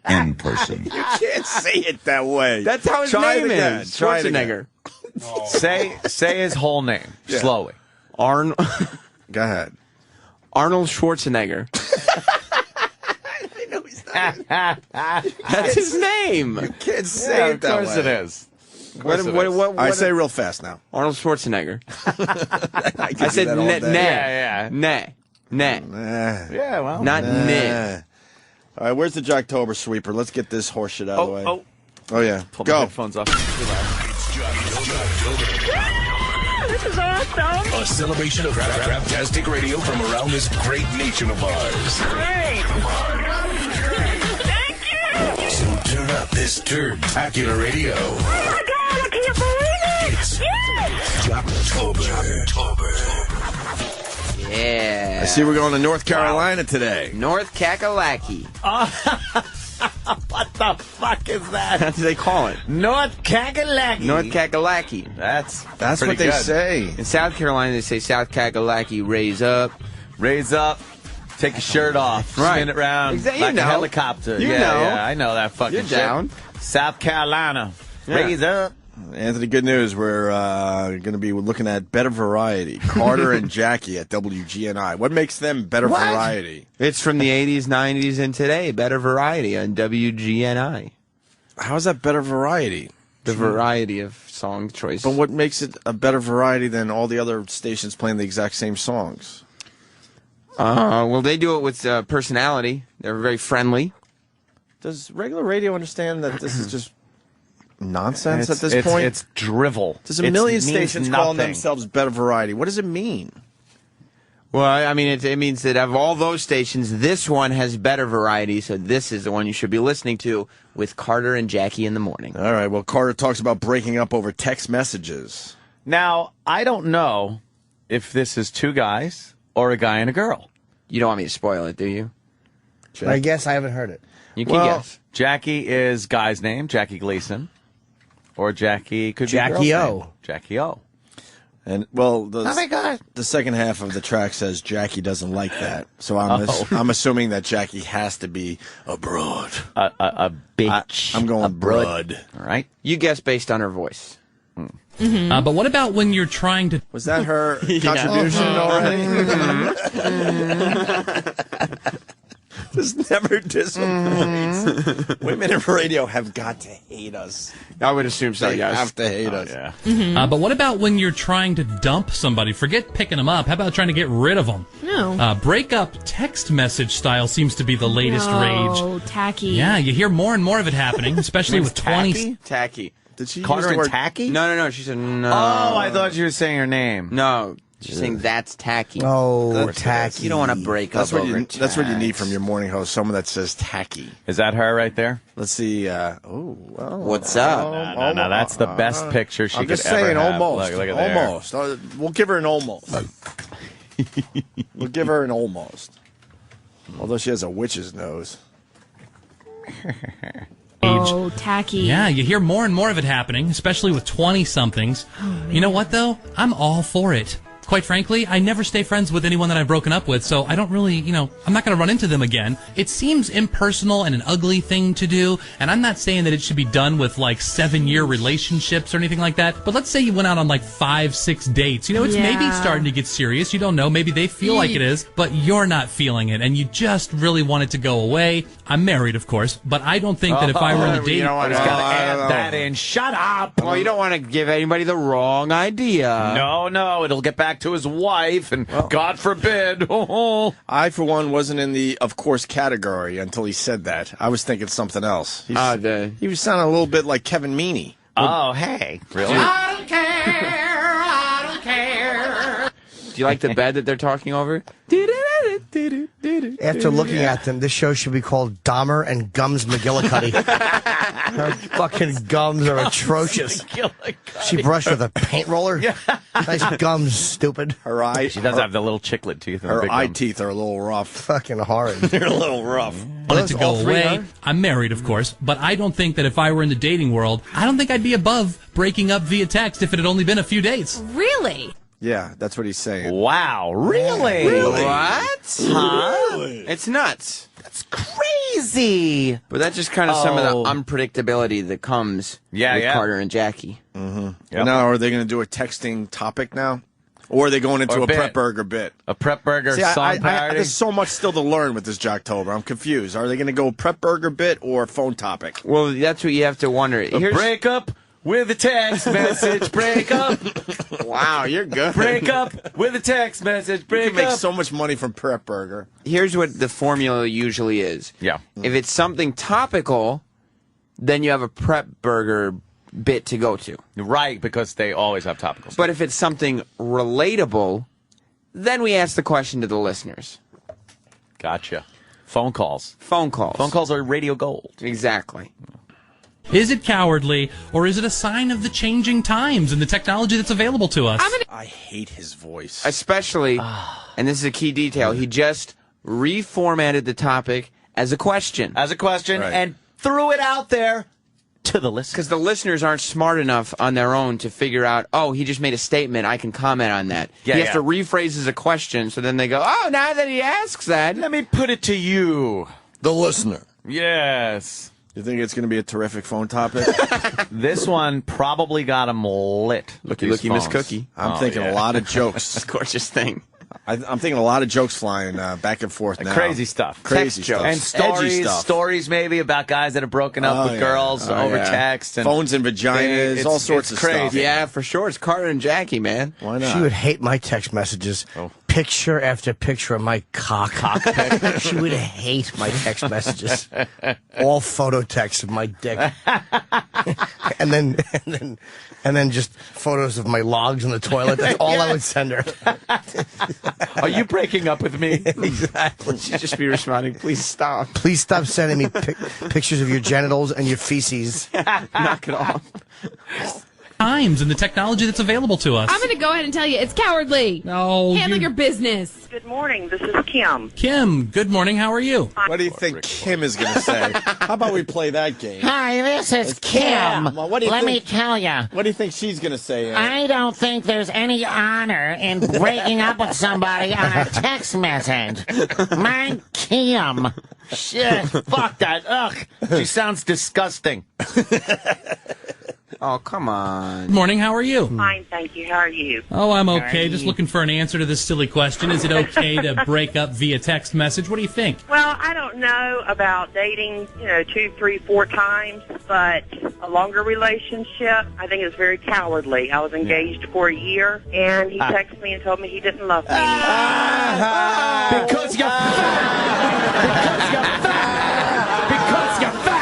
In person. You can't say it that way. That's how his name is. Schwarzenegger. Say his whole name slowly. Go ahead. Arnold Schwarzenegger. I know he's not. That's his name. You can't say it that way. Of course it is. I say real fast now. Arnold Schwarzenegger. I said Yeah. Yeah, well. Not nah. All right, where's the Jocktober sweeper? Let's get this horse shit out of the way. Oh, yeah. Pull Go. my headphones off. This is awesome. A celebration of craptastic radio from around this great nation of ours. Great. Thank you. So turn up this turn-tacular radio. Oh my God, I can't believe it. It's Yes. Jocktober. Yeah. I see we're going to North Carolina today. North Kakalaki. What the fuck is that? That's what they call it. North Kakalaki. North Kakalaki. That's what they good. say. In South Carolina, they say South Kakalaki, raise up. Raise up. Take your shirt off. Right. Spin it around Exactly. like You know. a helicopter. You yeah, know. Yeah, I know that fucking You're shit. down. South Carolina. Yeah. Raise up. Anthony, good news. We're going to be looking at Better Variety. Carter and Jackie at WGNI. What makes them Better Variety? It's from the 80s, 90s, and today. Better Variety on WGNI. How is that Better Variety? The variety of song choices. But what makes it a better variety than all the other stations playing the exact same songs? Well, they do it with personality. They're very friendly. Does regular radio understand that this is just nonsense at this point? It's drivel. There's a million means stations calling nothing. themselves Better Variety. What does it mean? Well, I mean, it means that of all those stations, this one has better variety, so this is the one you should be listening to with Carter and Jackie in the morning. All right, well, Carter talks about breaking up over text messages. Now, I don't know if this is two guys or a guy and a girl. You don't want me to spoil it, do you? I guess I haven't heard it. You can guess. Jackie is guy's name, Jackie Gleason. Or Jackie could be Jackie girl's O. name. Jackie O. And, well, Oh, my God. the second half of the track says Jackie doesn't like that. So I'm assuming that Jackie has to be a broad. A bitch. I'm going broad. All right. You guess based on her voice. But what about when you're trying to... Was that her contribution already? This never disappoints. Women in radio have got to hate us. I would assume so, They yes. have to hate us. Yeah. But what about when you're trying to dump somebody? Forget picking them up. How about trying to get rid of them? No. Breakup text message style seems to be the latest rage. Oh, tacky. Yeah, you hear more and more of it happening, especially with 20... Tacky. Did she Call use her the in word tacky? No, she said no. Oh, I thought you were saying her name. No, she's saying that's tacky. Oh, tacky. You don't want to break up over text. That's what you need from your morning host, someone that says tacky. Is that her right there? Let's see. What's up? No, that's the best picture she I'm could just ever saying, have. almost. Look at there. Almost. We'll give her an almost. We'll give her an almost. Although she has a witch's nose. Oh, tacky. Yeah, you hear more and more of it happening, especially with 20-somethings. You know what, though? I'm all for it. Quite frankly, I never stay friends with anyone that I've broken up with, so I don't really, I'm not going to run into them again. It seems impersonal and an ugly thing to do, and I'm not saying that it should be done with, 7-year relationships or anything like that, but let's say you went out on, 5-6 dates. It's maybe starting to get serious. You don't know. Maybe they feel like it is, but you're not feeling it, and you just really want it to go away. I'm married, of course, but I don't think that if I were in the dating... You don't want to add that in. Shut up! Well, you don't want to give anybody the wrong idea. No, it'll get back to his wife, and God forbid. I, for one, wasn't in the of course category until he said that. I was thinking something else. He was sounding a little bit like Kevin Meaney. Oh, hey. Really? I don't care. Do you like the bed that they're talking over? After looking at them, this show should be called Dahmer and Gums McGillicuddy. Her fucking gums are atrocious. She brushed with a paint roller. Nice gums, stupid. Her eye. She does have the little chiclet teeth. And Her big eye gums. teeth are a little rough. Fucking horrid. They're a little rough. Want it to go away. I'm married, of course, but I don't think that if I were in the dating world, I don't think I'd be above breaking up via text if it had only been a few dates. Really? Yeah, that's what he's saying. Wow, really? What? Huh? It's nuts. That's crazy. But that's just kind of some of the unpredictability that comes with Carter and Jackie. Mm-hmm. Now, are they going to do a texting topic now? Or are they going into a prep burger bit? A prep burger song parody? There's so much still to learn with this Jocktober. I'm confused. Are they going to go prep burger bit or phone topic? Well, that's what you have to wonder. A breakup with a text message. Break up. Wow, you're good. Break up with a text message. Break You can make up. so much money from prep burger. Here's what the formula usually is. Yeah. If it's something topical, then you have a prep burger bit to go to. Right, because they always have topicals. But if it's something relatable, then we ask the question to the listeners. Gotcha. Phone calls. Phone calls. Phone calls are radio gold. Exactly. Is it cowardly, or is it a sign of the changing times and the technology that's available to us? I hate his voice. Especially, and this is a key detail, he just reformatted the topic as a question. And threw it out there to the listeners. Because the listeners aren't smart enough on their own to figure out, oh, he just made a statement, I can comment on that. Yeah, he has to rephrase as a question, so then they go, oh, now that he asks that. Let me put it to you. The listener. Yes. You think it's going to be a terrific phone topic? This one probably got him lit. Looky, Miss Cookie. I'm thinking a lot of jokes. That's a gorgeous thing. I'm thinking a lot of jokes flying back and forth now. Crazy stuff. Crazy Text stuff. jokes. And Edgy stuff. stories maybe about guys that have broken up with girls over text. And phones and vaginas, all sorts of crazy. stuff. Yeah, for sure. It's Carter and Jackie, man. Why not? She would hate my text messages. Picture after picture of my cock. She would hate my text messages. All photo texts of my dick. and then just photos of my logs in the toilet. That's all I would send her. Are you breaking up with me? Exactly. She'd just be responding, please stop. Please stop sending me pictures of your genitals and your feces. Knock it off. Times and the technology that's available to us. I'm going to go ahead and tell you, it's cowardly. No. Handle your business. Good morning. This is Kim. Kim, good morning. How are you? What do you think Kim is going to say? How about we play that game? Hi, this is Kim. Well, what do you Let think? me tell you. What do you think she's going to say? I don't think there's any honor in breaking up with somebody on a text message. My Kim. Shit. Fuck that. Ugh. She sounds disgusting. Oh, come on. Good morning. How are you? Fine, thank you. How are you? Oh, I'm okay. Just looking for an answer to this silly question. Is it okay to break up via text message? What do you think? Well, I don't know about dating, 2, 3, 4 times, but a longer relationship, I think is very cowardly. I was engaged for a year, and he texted me and told me he didn't love me anymore. Because you're fat! Because you're fat! Because you're fat!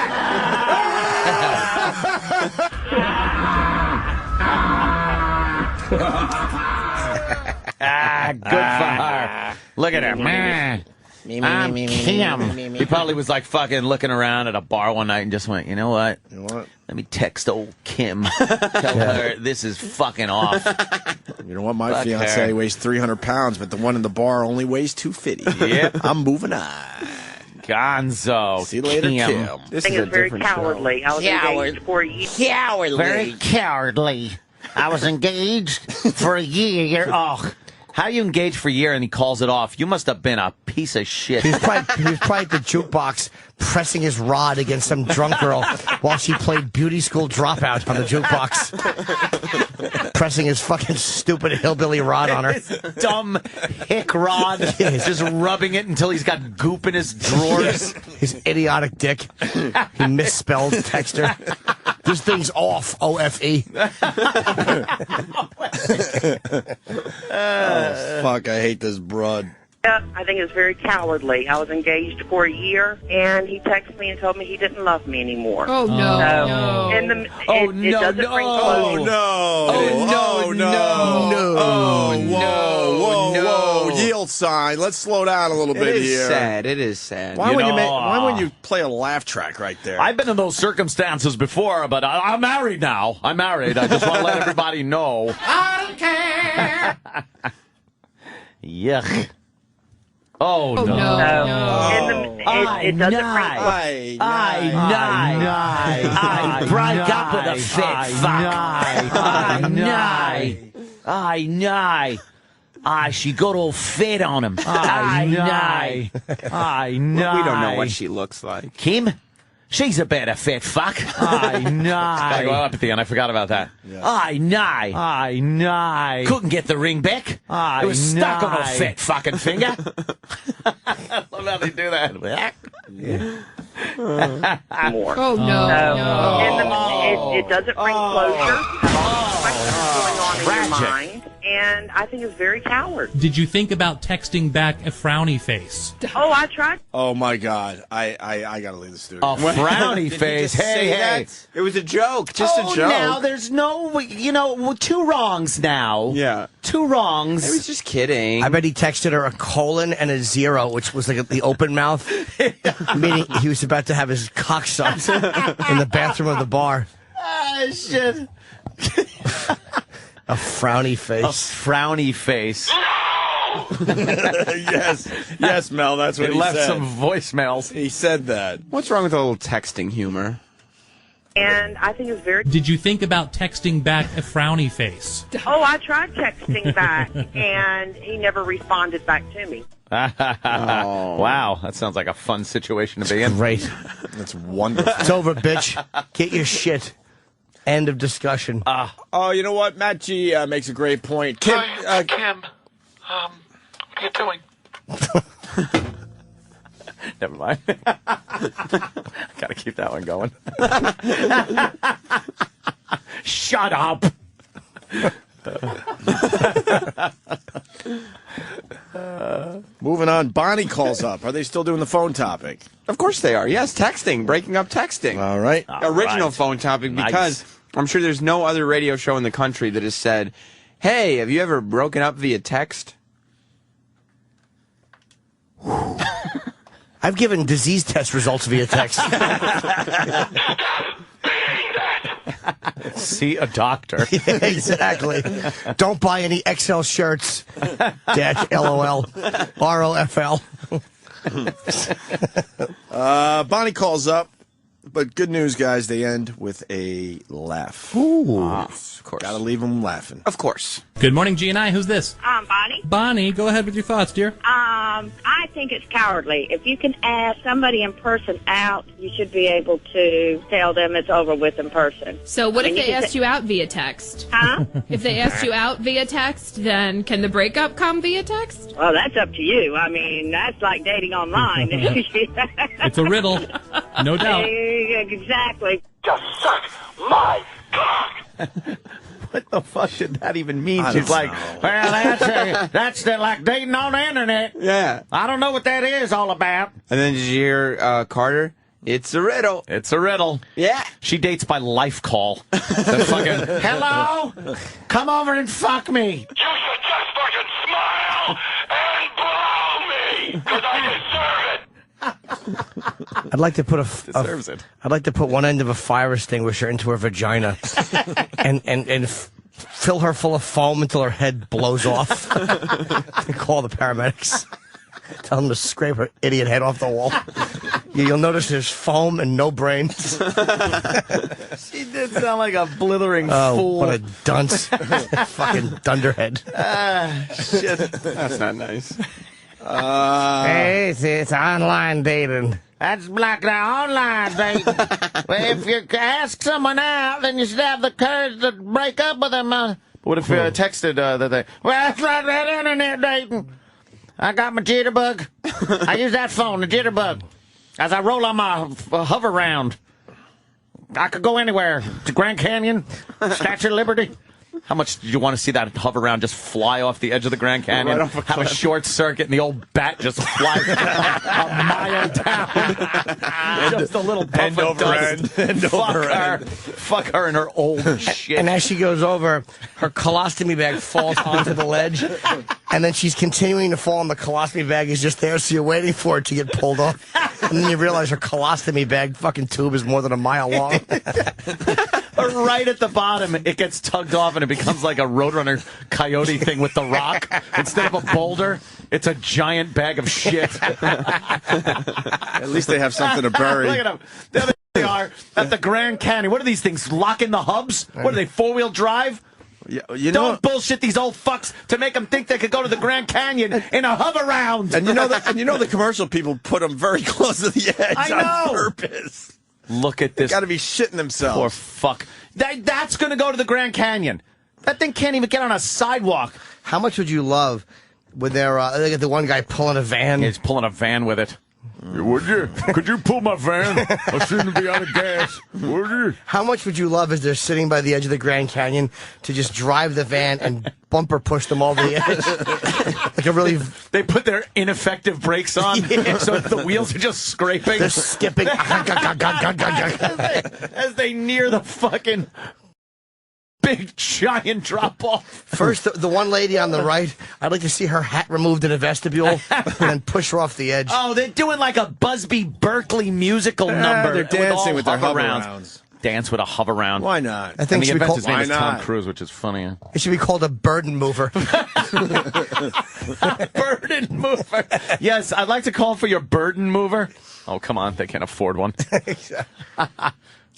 Good for her. Look at her. Man. I'm Kim. He probably was like fucking looking around at a bar one night and just went, you know what? Let me text old Kim. Tell her this is fucking off. You know what? My fiance weighs 300 pounds, but the one in the bar only weighs 250. Yep. I'm moving on. Gonzo. See you later, Kim. This is very cowardly. I was engaged for a year. Cowardly. Very cowardly. I was engaged for a year. Oh. How you engaged for a year and he calls it off? You must have been a piece of shit. He was probably at the jukebox pressing his rod against some drunk girl while she played Beauty School Dropout on the jukebox. Pressing his fucking stupid hillbilly rod on her. His dumb hick rod. Just rubbing it until he's got goop in his drawers. His idiotic dick. He misspelled texter. This thing's off, O-F-E. Oh, fuck, I hate this broad. Yeah, I think it's very cowardly. I was engaged for a year, and he texted me and told me he didn't love me anymore. Oh, no. So, it doesn't bring closure. Whoa, yield sign. Let's slow down a little bit here. It is sad. Why wouldn't you play a laugh track right there? I've been in those circumstances before, but I'm married now. I'm married. I just want to let everybody know. I don't care. Yuck. Oh, no. It doesn't bring closure. I broke up with a fit fuck. She got all fed on him. I know. We don't know what she looks like. Kim? She's a better fat fuck. I know. Gotta go up at the end. I forgot about that. Yeah. I know. Couldn't get the ring back. It was stuck on her fat fucking finger. I love how they do that. More. Oh, no. It doesn't bring closure. Questions going on in your mind, and I think it's very coward. Did you think about texting back a frowny face? Oh, I tried. Oh my God, I gotta leave the studio. A frowny face. Hey. It was a joke. Just a joke. Now there's no, two wrongs now. Yeah. Two wrongs. I was just kidding. I bet he texted her a colon and a 0, which was like the open mouth, meaning he was about to have his cock sucked in the bathroom of the bar. Ah, shit. A frowny face. A frowny face. Yes, Mel, that's what he left said. some voicemails. He said that. What's wrong with a little texting humor? And I think it's very... Did you think about texting back a frowny face? Oh, I tried texting back, and he never responded back to me. Wow, that sounds like a fun situation to be in. Great. That's wonderful. It's over, bitch. Get your shit. End of discussion. Oh, you know what? Matt G makes a great point. Kim, Hi, Kim. What are you doing? Never mind. Gotta keep that one going. Shut up. Moving on, Bonnie calls up. Are they still doing the phone topic? Of course they are. Yes, texting, breaking up texting. All right. Original phone topic, because I'm sure there's no other radio show in the country that has said, hey, have you ever broken up via text? I've given disease test results via text. See a doctor. Yeah, exactly. Don't buy any XL shirts. Dash LOL. ROFL. Bonnie calls up, but good news, guys. They end with a laugh. Ooh. Of course. Gotta leave them laughing. Of course. Good morning, G&I. Who's this? Bonnie. Bonnie, go ahead with your thoughts, dear. I think it's cowardly. If you can ask somebody in person out, you should be able to tell them it's over with in person. So what if you they can asked you out via text? Huh? If they asked you out via text, then can the breakup come via text? Well, that's up to you. I mean, that's like dating online. It's a riddle, no doubt. Exactly. Just suck my cock. What the fuck did that even mean? I She's don't like, know. Well, that's like dating on the internet. Yeah. I don't know what that is all about. And then did you hear Carter? It's a riddle. It's a riddle. Yeah. She dates by life call. The fucking, Hello? Come over and fuck me. You should just fucking smile and blow me, because I deserve it. I'd like to put deserves it. I'd like to put one end of a fire extinguisher into her vagina, and fill her full of foam until her head blows off. And call the paramedics. Tell them to scrape her idiot head off the wall. You'll notice there's foam and no brains. She did sound like a blithering Oh, fool. what a dunce. Fucking dunderhead. Shit. That's not nice. Hey, it's online dating. That's like the online dating. Well, if you ask someone out, then you should have the courage to break up with them. What if you texted that they... Well, it's like that internet dating. I got my jitterbug. I use that phone, the jitterbug. As I roll on my hover round, I could go anywhere. To Grand Canyon, Statue of Liberty. How much do you want to see that hover round just fly off the edge of the Grand Canyon? Right off a have a cliff. short circuit and the old bat just flies a mile down. Just a little puff End of over dust. end. End Fuck over her. end. Fuck her and her old shit. And as she goes over, her colostomy bag falls onto the ledge, and then she's continuing to fall, and the colostomy bag is just there, so you're waiting for it to get pulled off. And then you realize her colostomy bag fucking tube is more than a mile long. Right at the bottom, it gets tugged off and it becomes like a Roadrunner Coyote thing with the rock. Instead of a boulder, it's a giant bag of shit. At least they have something to bury. Look at them. There they are at the Grand Canyon. What are these things? Lock in the hubs? What are they, four-wheel drive? Yeah, you know, Don't bullshit these old fucks to make them think they could go to the Grand Canyon in a hover round. and you know the commercial people put them very close to the edge I know. on purpose. Look at this. Got to be shitting themselves. Poor fuck. That's going to go to the Grand Canyon. That thing can't even get on a sidewalk. How much would you love when they're look at the one guy pulling a van? He's pulling a van with it. Would you? Could you pull my van? I seem to be out of gas. Would you? How much would you love as they're sitting by the edge of the Grand Canyon to just drive the van and bumper push them over the edge? Like a really... They put their ineffective brakes on, so the wheels are just scraping. They're skipping. as they near the fucking big giant drop off. First, the one lady on the right, I'd like to see her hat removed in a vestibule and then push her off the edge. Oh, they're doing like a Busby Berkeley musical number. They're dancing with their hover rounds. rounds. Dance with a hover round. Why not? I think And the should be inventor's called, name is Why Tom not? Cruise, which is funny. it should be called a burden mover. Burden mover. Yes, I'd like to call for your burden mover. Oh, come on. They can't afford one.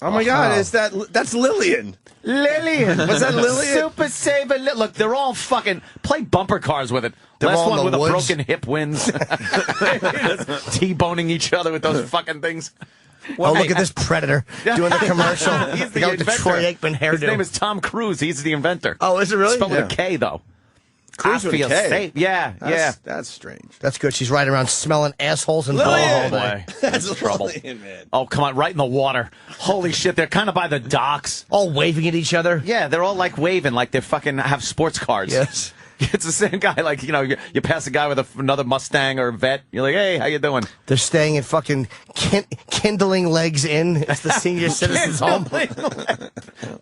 Oh my God! That's Lillian? Lillian. Was that Lillian? Super Saver. Look, they're all fucking play bumper cars with it. They're Last all in one the with a woods. broken hip wins. Just T-boning each other with those fucking things. Oh, look at this predator doing the commercial. He's the guy with the inventor. Troy Aikman hairdo. His name is Tom Cruise. He's the inventor. Oh, is it really? Spelled with a K, though. Cruise I with a feel K. safe. Yeah, That's strange. That's good. She's riding around smelling assholes and Lillian! balls. Oh, boy. That's trouble. Lillian, man. Oh, come on, right in the water. Holy shit, they're kind of by the docks. All waving at each other. Yeah, they're all like waving, like they fucking have sports cars. Yes. It's the same guy, like, you know, you pass a guy with another Mustang or a vet, you're like, hey, how you doing? They're staying at fucking Kindling Legs Inn. It's the senior citizens home.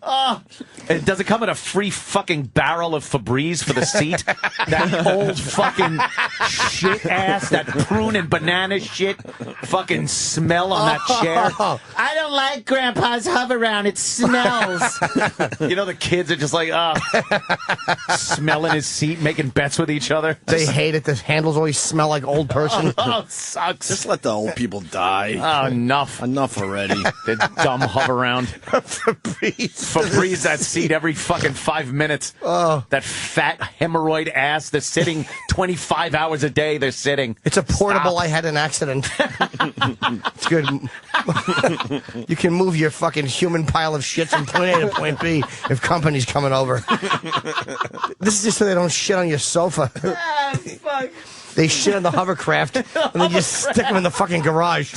Oh, and does it come in a free fucking barrel of Febreze for the seat? That old fucking shit ass, that prune and banana shit fucking smell on that chair. I don't like Grandpa's hover round. It smells. You know, the kids are just like, smelling his seat, making bets with each other. They hate it. The handles always smell like old person. Oh, it sucks. Just let the old people die. Oh, enough. Enough already. The dumb hover round. Febreze. Febreze that seat every fucking 5 minutes. Oh. That fat hemorrhoid ass. They're sitting 25 hours a day. They're sitting. It's a portable. Stop. I had an accident. It's good. You can move your fucking human pile of shit from point A to point B if company's coming over. This is just so they don't shit on your sofa. Fuck. They shit on the hovercraft and then just stick them in the fucking garage.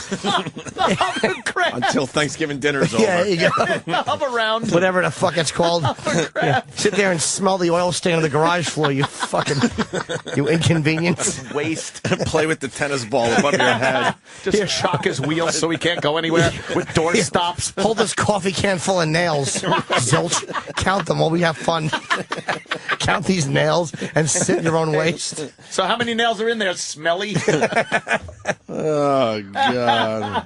Until Thanksgiving dinner's over. Yeah, there you go. Hover round. Whatever the fuck it's called. Yeah. Sit there and smell the oil stain on the garage floor, you fucking, you inconvenience. Waste. Play with the tennis ball above your head. Just shock his wheels so he can't go anywhere with door stops. Hold this coffee can full of nails. Zilch. Count them while we have fun. Count these nails and sit in your own waste. So how many nails are in there, Smelly? Oh, God.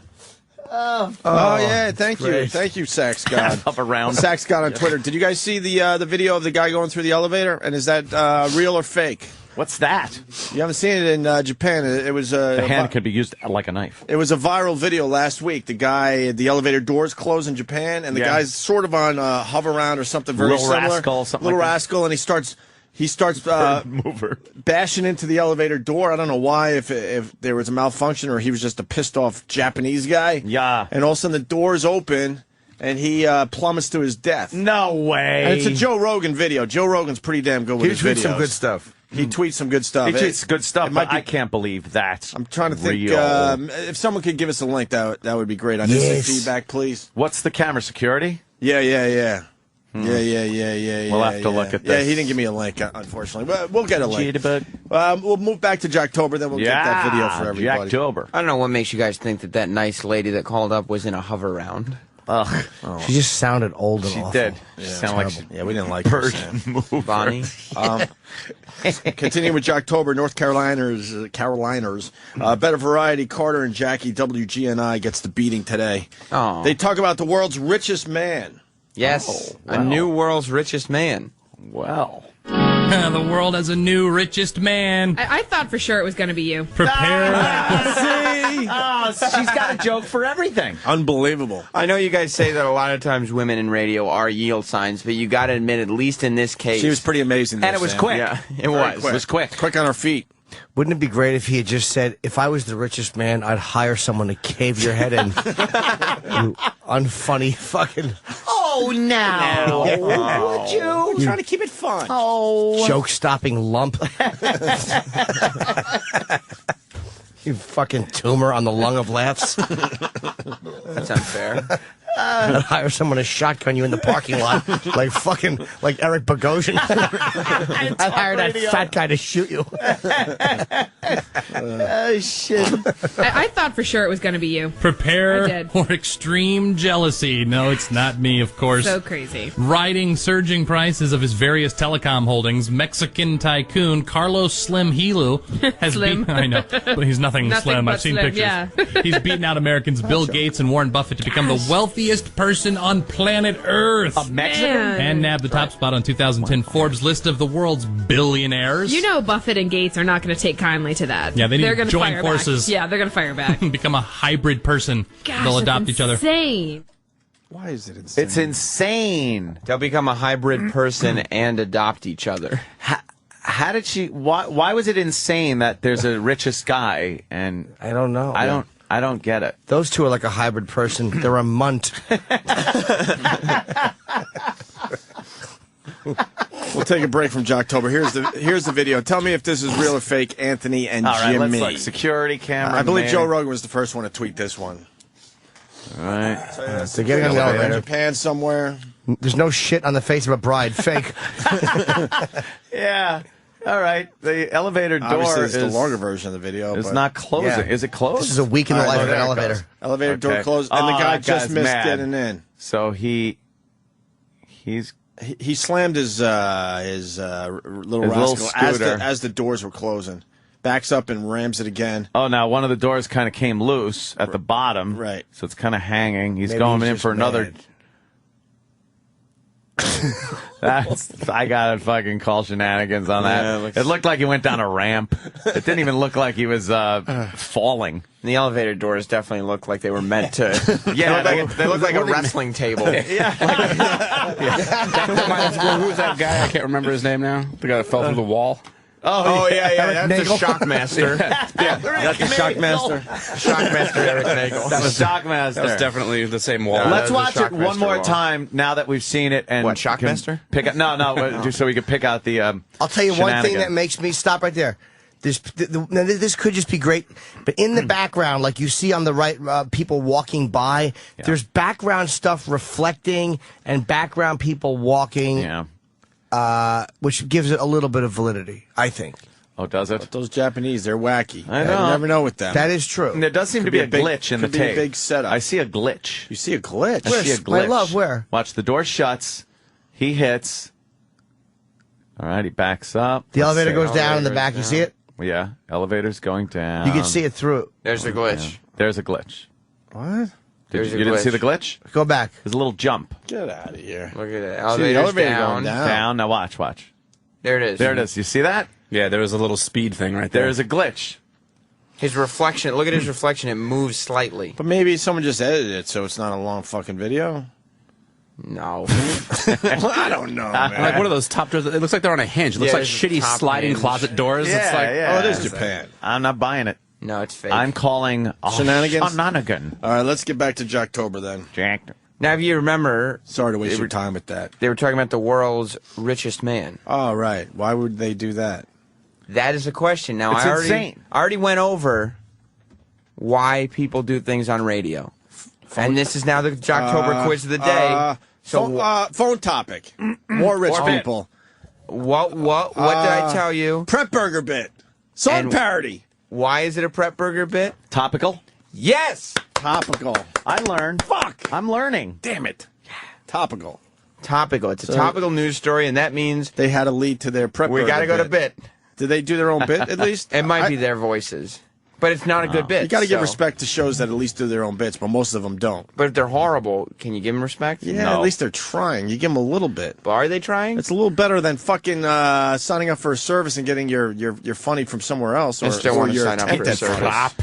Oh, yeah, thank you, Sax God. Up around. Sax God on Twitter. Did you guys see the video of the guy going through the elevator? And is that real or fake? What's that? You haven't seen it in Japan. It was the hand could be used like a knife. It was a viral video last week. The guy, the elevator doors close in Japan, and the guy's sort of on hover round or something very Little similar. Rascal, something Little like that. Rascal, and he starts mover. bashing into the elevator door. I don't know why, if there was a malfunction or he was just a pissed off Japanese guy. Yeah. And all of a sudden the doors open and he plummets to his death. No way. And it's a Joe Rogan video. Joe Rogan's pretty damn good with his videos. He tweets some good stuff. He tweets some good stuff. He tweets good stuff, but I can't believe that. I'm trying to think. Real. If someone could give us a link, that would be great. I need some feedback, please. What's the camera security? Yeah. Hmm. Yeah. We'll have to look at this. Yeah, he didn't give me a link, unfortunately. But we'll get a link. Jitterbug. We'll move back to Jocktober, then we'll get that video for everybody. Jocktober. I don't know what makes you guys think that nice lady that called up was in a hover round. Ugh. She just sounded old and She awful. did. Yeah, She sounded like yeah, we didn't like her. Bonnie. Continuing with Jocktober, North Caroliners. Better Variety, Carter and Jackie WGNI gets the beating today. Oh. They talk about the world's richest man. Yes, wow. a new world's richest man. Well. The world has a new richest man. I thought for sure it was going to be you. Prepare. See? Oh, she's got a joke for everything. Unbelievable. I know you guys say that a lot of times women in radio are yield signs, but you got to admit, at least in this case, She was pretty amazing. And it was quick. Yeah, it Very was. quick. It was quick. Quick on her feet. Wouldn't it be great if he had just said, if I was the richest man, I'd hire someone to cave your head in? You unfunny fucking Oh, now. Would you? Trying to keep it fun. Oh. joke-stopping lump. You fucking tumor on the lung of laughs. That's unfair. I'd hire someone to shotgun you in the parking lot like Eric Bogosian. I'd hire that fat guy to shoot you. Oh, shit. I thought for sure it was going to be you. I Prepare did. for extreme jealousy. No, it's not me, of course. So crazy. Riding surging prices of his various telecom holdings, Mexican tycoon Carlos Slim Helu has Slim. beaten. I know, but he's nothing slim. but I've seen slim, pictures. yeah. He's beaten out Americans Bill Gates and Warren Buffett to become the wealthiest person on planet Earth. A Mexican? Man. And nabbed the top spot on 2010 Forbes list of the world's billionaires. You know Buffett and Gates are not going to take kindly to that. Yeah, they need they're to gonna join fire forces. Back. Yeah, they're going to fire back. become a hybrid person. Gosh, They'll that's adopt each other. insane. Why is it insane? It's insane. They'll become a hybrid person and adopt each other. How did she? Why was it insane that there's a richest guy? And I don't know. I don't get it. Those two are like a hybrid person. They're a munt. We'll take a break from Jocktober. Here's the video. Tell me if this is real or fake, Anthony and All right, Jimmy. let's look. Security camera. I believe man. Joe Rogan was the first one to tweet this one. All right. They're getting on the In elevator. Japan somewhere. There's no shit on the face of a bride. Fake. Yeah. All right. The elevator door Obviously, it's is the longer version of the video. It's but- not closing. Yeah. Is it closed? This is a week in the All right, life of an there it elevator. goes. Elevator door Okay. closed, and the Oh, guy that just guy's missed mad. getting in. So he's He slammed his little His rascal little scooter. as the doors were closing. Backs up and rams it again. Oh, now one of the doors kind of came loose at the bottom. Right. So it's kind of hanging. He's Maybe going he's in just for another. mad. I gotta fucking call shenanigans on that. Yeah, it looked like he went down a ramp. It didn't even look like he was falling. The elevator doors definitely look like they were meant to. Yeah, they look like a wrestling table. Who was that guy? I can't remember his name now. The guy that fell through the wall. Oh yeah. That's the Shockmaster. That's the Shockmaster. Shockmaster Eric Nagel. That was Shockmaster. That was definitely the same wall. Let's watch it one more time now that we've seen it. And what, Shockmaster? Pick up, no, so we can pick out the. I'll tell you one thing that makes me stop right there. This could just be great, but in the background, like you see on the right, people walking by, there's background stuff reflecting and background people walking. Yeah. Which gives it a little bit of validity, I think. Oh, does it? But those Japanese, they're wacky. I know. You never know with them. That is true. And there does seem to be a glitch in the tape. Could be a big setup. I see a glitch. You see a glitch? I see a glitch. My love, where? Watch, the door shuts. He hits. All right, he backs up. The elevator goes down in the back. You see it? Yeah, elevator's going down. You can see it through. There's a glitch. Yeah. There's a glitch. What? You didn't see the glitch? Go back. There's a little jump. Get out of here. Look at that. See the elevator down. going down. Now watch. There it is. There it is. You see that? Yeah, there was a little speed thing right there. There's a glitch. His reflection. Look at his reflection. It moves slightly. But maybe someone just edited it so it's not a long fucking video. No. I don't know, man. Like one of those top doors. It looks like they're on a hinge. It looks like shitty sliding closet doors. Yeah, it's like, oh, it is Japan. I'm not buying it. No, it's fake. I'm calling Shenanigans? shenanigan. All right, let's get back to Jocktober then. Jack. Now, if you remember, Sorry to waste your time with that. they were talking about the world's richest man. Oh, right. Why would they do that? That is a question. Now, It's insane. I already went over why people do things on radio. And this is now the Jocktober quiz of the day. Phone topic. More rich people. What did I tell you? Prep burger bit. Song parody. Why is it a prep burger bit? Topical? Yes! Topical. I learned. Fuck. I'm learning. Damn it. Topical. Topical. It's a topical news story, and that means they had a lead to their prep burger we got to go to bit. Did they do their own bit at least? It might be their voices. But it's not a good bit. You got to give respect to shows that at least do their own bits, but most of them don't. But if they're horrible, can you give them respect? Yeah, No. at least they're trying. You give them a little bit. But are they trying? It's a little better than fucking signing up for a service and getting your funny from somewhere else. I Or, still or want to your sign up for a service.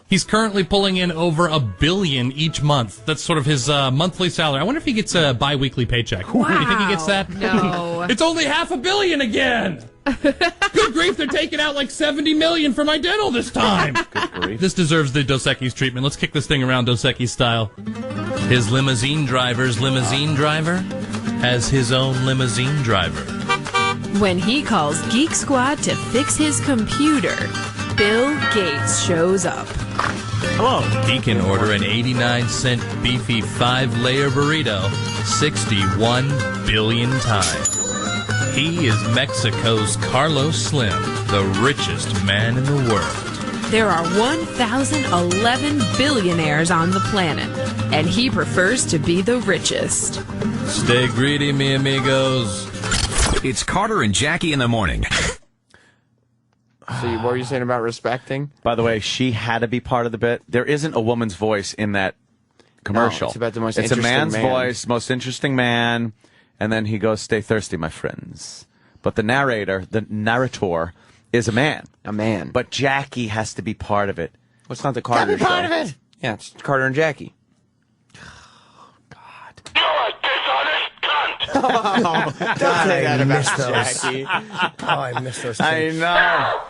He's currently pulling in over $1 billion each month. That's sort of his monthly salary. I wonder if he gets a bi-weekly paycheck. Wow. Do you think he gets that? No. It's only $500 million again. Good grief, they're taking out like $70 million for my dental this time. Good grief. This deserves the Dos Equis treatment. Let's kick this thing around Dos Equis style. His limousine driver's limousine driver has his own limousine driver. When he calls Geek Squad to fix his computer, Bill Gates shows up. Hello. He can order an 89-cent beefy 5-layer burrito 61 billion times. He is Mexico's Carlos Slim, the richest man in the world. There are 1,011 billionaires on the planet, and he prefers to be the richest. Stay greedy, mi amigos. It's Carter and Jackie in the morning. So what were you saying about respecting? By the way, she had to be part of the bit. There isn't a woman's voice in that commercial. No, it's about the most It's a interesting man's man. voice, most interesting man, and then he goes, "Stay thirsty, my friends." But the narrator, is a man. A man. But Jackie has to be part of it. Well, it's not the Carter show. part of it. Yeah, it's Carter and Jackie. God, I missed those. Jackie. Oh, I missed those. I know.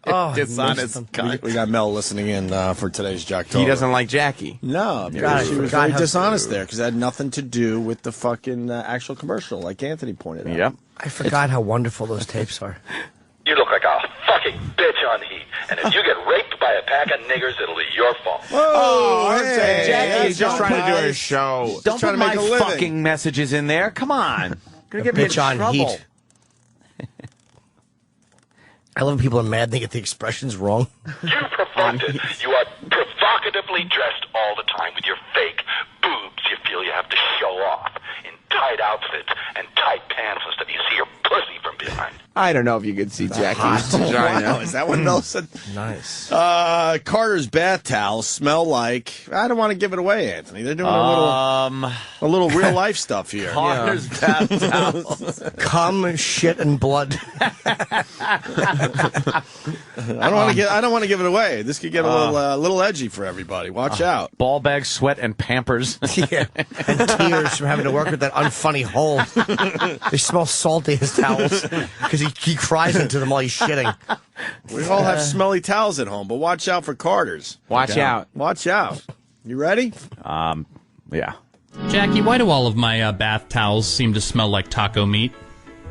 Oh, Dishonest cunt. We got Mel listening in for today's Jocktober. He doesn't like Jackie. No, God, she was God, very how- dishonest there because it had nothing to do with the fucking actual commercial, like Anthony pointed out. Yep. I forgot how wonderful those tapes are. You look like a fucking bitch on heat. And if you get raped by a pack of niggers, it'll be your fault. Oh, hey, Jackie is just don't trying to do guys. his show. Don't trying put to make my a living. fucking messages in there. Come on. Gonna get me in Bitch on trouble. heat. I love when people are mad they get the expressions wrong. You provoked. You are provocatively dressed all the time with your fake boobs you feel you have to show off in tight outfits and tight pants and stuff. You see your pussy from behind. I don't know if you could see Jackie's vagina. Wow, is that what Nelson? Nice. Carter's bath towels smell like. I don't want to give it away, Anthony. They're doing a little real life stuff here. Carter's bath towels. Cum, shit, and blood. I don't want to give it away. This could get a little edgy for everybody. Watch out. Ball bag, sweat, and Pampers. Yeah, and tears from having to work with that unfunny hole. They smell salty, his towels, because he cries into them while he's shitting. We all have smelly towels at home, but watch out for Carter's. Watch out. Watch out. You ready? Yeah. Jackie, why do all of my bath towels seem to smell like taco meat?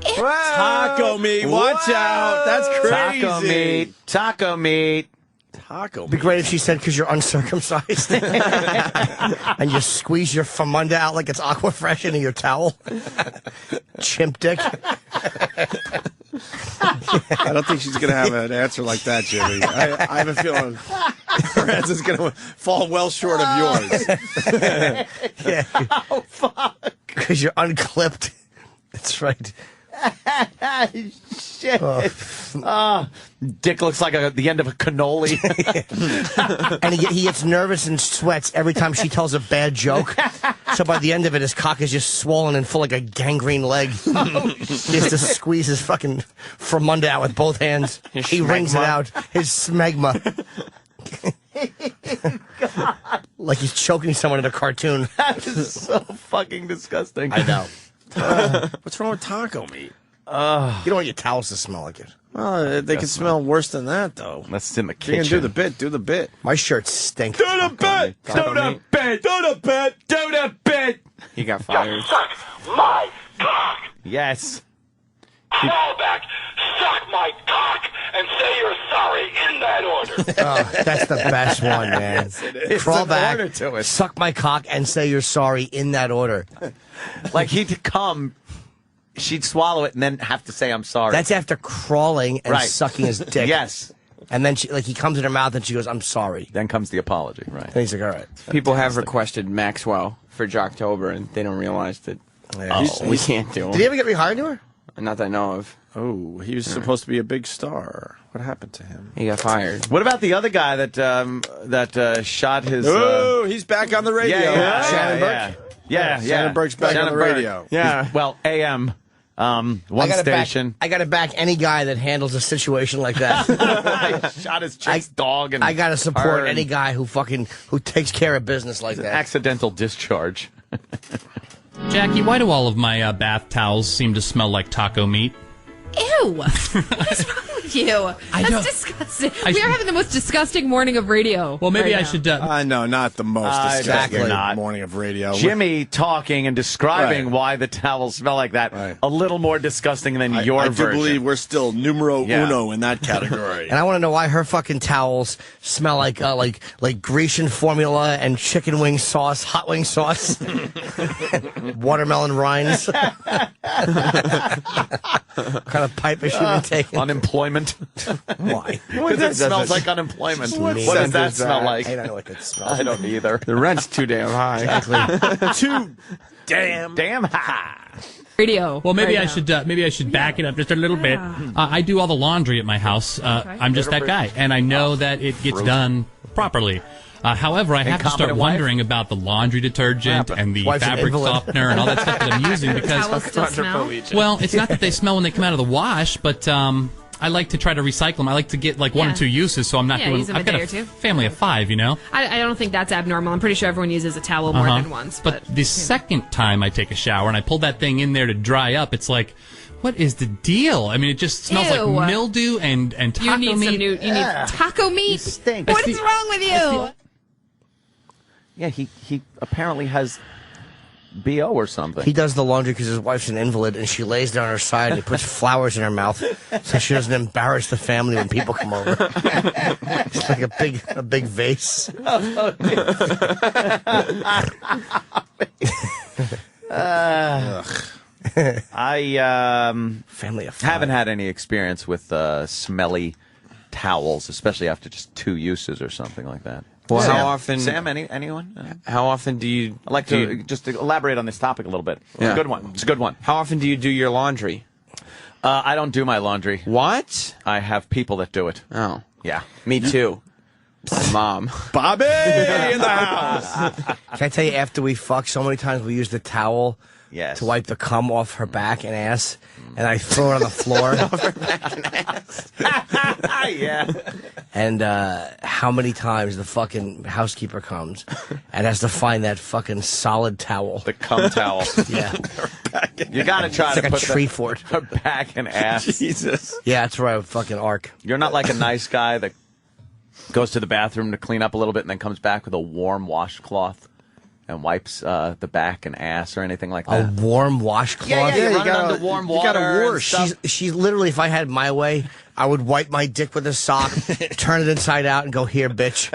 Taco meat. Watch out. That's crazy. Taco meat. Taco It'd be great if she said because you're uncircumcised. And you squeeze your famunda out like it's Aquafresh into your towel. Chimp dick. I don't think she's going to have an answer like that, Jimmy. I have a feeling her answer is going to fall well short of yours. Yeah. Oh, fuck. Because you're unclipped. That's right. Shit. Dick looks like the end of a cannoli. And he gets nervous and sweats every time she tells a bad joke. So by the end of it, his cock is just swollen and full like a gangrene leg. He has to squeeze his fucking famunda out with both hands. He wrings it out. His smegma. Like he's choking someone in a cartoon. That is so fucking disgusting. I know. What's wrong with taco meat? You don't want your towels to smell like it. Well, they can smell worse than that, though. That's in the You can kitchen. do the bit. Do the bit. My shirts stink. Do the bit. Do the bit. Do the bit. Do the bit. He got fired. Suck my cock. Yes. Crawl back, suck my cock, and say you're sorry in that order. Oh, that's the best one, man. Crawl an back, order to it. suck my cock, and say you're sorry in that order. Like he'd come, she'd swallow it, and then have to say, I'm sorry. That's after crawling and Right. sucking his dick. Yes. And then he comes in her mouth and she goes, I'm sorry. Then comes the apology, right? And he's like, all right. People have requested Maxwell for Jocktober, and they don't realize that we can't do him. Did he ever get rehired to her? Not that I know of. Oh, he was supposed to be a big star. What happened to him? He got fired. What about the other guy that shot his... Oh, he's back on the radio. Yeah. Shannon Burke. Yeah. Shannon Burke's back on the radio. Yeah. Well, AM, one station. I got to back any guy that handles a situation like that. Shot his chick's dog and I got to support any guy who takes care of business like that. accidental discharge. Jackie, why do all of my bath towels seem to smell like taco meat? Ew! What is wrong with you? That's disgusting. We are having the most disgusting morning of radio. Well, maybe right I now. should... I know, not the most disgusting morning of radio. Jimmy talking and describing why the towels smell like that. A little more disgusting than your I version. do believe we're still numero uno in that category. And I want to know why her fucking towels smell like Grecian formula and chicken wing sauce, hot wing sauce, watermelon rinds. What kind of pipe has she been taking? Unemployment. Why? Because it smells like unemployment. What does that smell like? I don't know what that smells. I don't either. The rent's too damn high. Exactly. Too damn high. Radio. Well, maybe right I should back it up just a little bit. I do all the laundry at my house. I'm just that guy, and I know that it gets done properly. However, I have to start wondering about the laundry detergent and the fabric softener and all that stuff that I'm using because Towels still smell? well, it's not that they smell when they come out of the wash, but I like to try to recycle them. I like to get like one or two uses, so I'm not doing. Use them I've got day a or two. family of 5, you know. I don't think that's abnormal. I'm pretty sure everyone uses a towel more than once. But the second time I take a shower and I pull that thing in there to dry up, it's like, what is the deal? I mean, it just smells Ew. like mildew and taco you need meat. some new. You need taco meat. stink. What is wrong with you? Yeah, he apparently has BO or something. He does the laundry because his wife's an invalid, and she lays down on her side and he puts flowers in her mouth so she doesn't embarrass the family when people come over. It's like a big vase. I family of 5. haven't had any experience with smelly towels, especially after just 2 uses or something like that. Well, Sam, how often? Sam, anyone? How often do you? I'd like to just to elaborate on this topic a little bit. It's a good one. It's a good one. How often do you do your laundry? I don't do my laundry. What? I have people that do it. Oh. Yeah. Me too. My mom. Bobby in the house. Can I tell you, after we fuck, so many times we use the towel to wipe the cum off her back and ass, and I throw it on the floor. Yeah. And how many times the fucking housekeeper comes and has to find that fucking solid towel. The cum towel. Yeah. You got to try It's to like a put tree fort. her back and ass. Jesus. Yeah, that's right, fucking arc. You're not like a nice guy that goes to the bathroom to clean up a little bit and then comes back with a warm washcloth and wipes the back and ass or anything like that. A warm washcloth? Yeah, you run it gotta- under warm you water. gotta and stuff. She's literally, if I had my way, I would wipe my dick with a sock, turn it inside out, and go, here, bitch.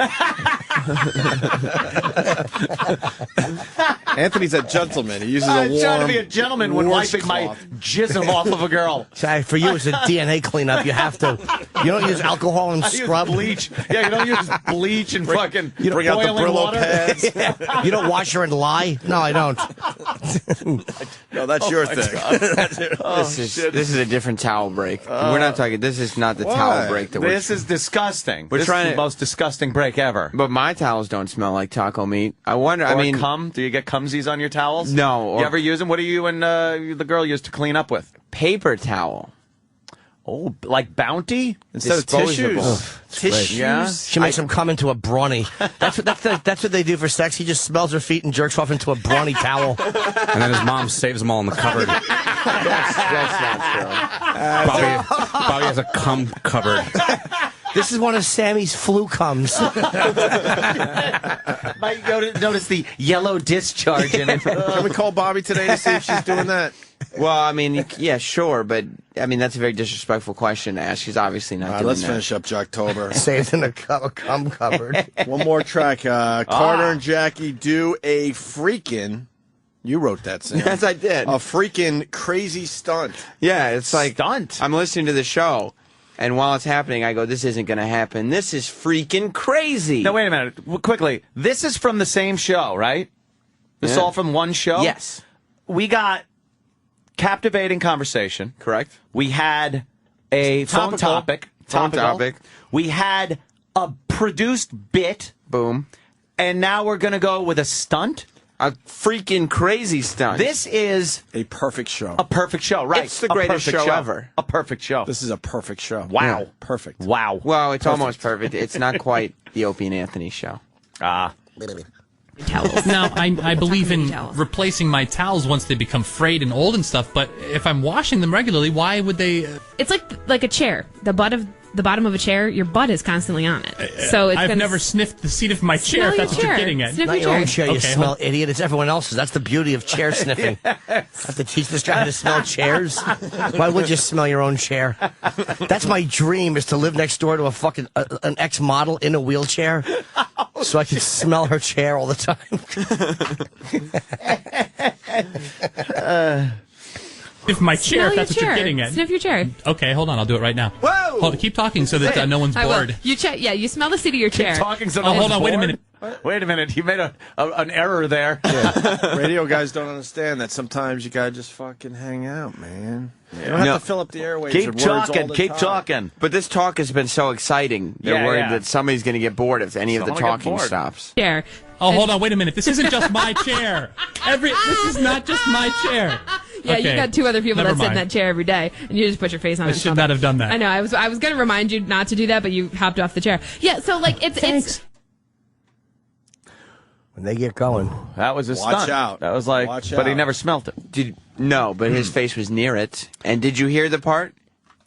Anthony's a gentleman. He uses a I'm warm. trying to be a gentleman when wiping my washcloth. jism off of a girl. Sorry, for you, it's a DNA cleanup. You have to. You don't use alcohol and I use scrub. bleach. Yeah, you don't use bleach and fucking You don't Bring out the boiling Brillo water. pads. You don't wash her and lie? No, I don't. No, that's your thing. This is a different towel break. We're not talking. This is not the towel break that This is disgusting. We're This trying is to- the most disgusting break ever. But my towels don't smell like taco meat. I wonder. Or I mean, cum? Do you get cumsies on your towels? No, or- You ever use them? What do you and the girl use to clean up with? paper towel. Oh, like Bounty instead of Disposable. tissues. Tissues? Yeah. She makes him come into a brawny. That's what they do for sex. He just smells her feet and jerks off into a brawny towel. And then his mom saves them all in the cupboard. That's not true. Bobby has a cum cupboard. This is one of Sammy's flu comes. Might notice the yellow discharge in it. Can we call Bobby today to see if she's doing that? Well, I mean, yeah, sure, but I mean that's a very disrespectful question to ask. She's obviously not All right, doing let's that. finish up Jocktober. Saved in a cum cupboard. One more track. Carter and Jackie do a freaking. You wrote that, Sam. Yes, I did. A freaking crazy stunt. Yeah, it's like Stunt. I'm listening to the show, and while it's happening, I go, "This isn't going to happen. This is freaking crazy." Now, wait a minute. Quickly. This is from the same show, right? This is Yeah. all from one show? Yes, We got captivating conversation. correct. We had a phone Topical. topic. Phone Topical. topic. We had a produced bit. Boom. And now we're going to go with a stunt. A freaking crazy stunt. This is A perfect show. a perfect show, right? It's the A greatest perfect show ever. A perfect show. This is a perfect show. Wow. Yeah, perfect. Wow. Well, it's almost perfect. It's not quite the Opie and Anthony show. Ah. Towels. Now, I believe in Towels. replacing my towels once they become frayed and old and stuff, but if I'm washing them regularly, why would they... It's like a chair. The bottom of a chair, your butt is constantly on it. So it's I've gonna never sniffed the seat of my Smell chair, if that's your what you're chair. getting at. Sniff Not your your own chair. chair, you Okay, smell idiot. It's everyone else's. That's the beauty of chair sniffing. I have to teach this guy how to smell chairs. Why would you smell your own chair? That's my dream, is to live next door to a fucking an ex-model in a wheelchair, so I can smell her chair all the time. If my chair, Smell if that's your what you're chair. getting at. Sniff your chair. Okay, hold on, I'll do it right now. Whoa! Hold, keep talking so that no one's I will. bored. You check. Yeah, you smell the seat of your chair. Talking so Oh, hold on, wait a bored? minute. Wait a minute. You made an error there. Radio guys don't understand that sometimes you gotta just fucking hang out, man. You don't have No. to fill up the airwaves Keep with words all talking. the Keep time. talking. But this talk has been so exciting. They're Yeah, worried yeah. that somebody's going to get bored if any of the Someone will get talking bored. stops. Chair. Oh, hold on, wait a minute. This isn't just my chair. This is not just my chair. Yeah, Okay, you got two other people never that sit in mind. that chair every day, and you just put your face on I it. and should talk. not have done that. I know. I was going to remind you not to do that, but you hopped off the chair. Yeah. So like it's When they get going. That was a Watch stunt. out. That was like, Watch but he out. never smelt it. No, but his face was near it. And did you hear the part?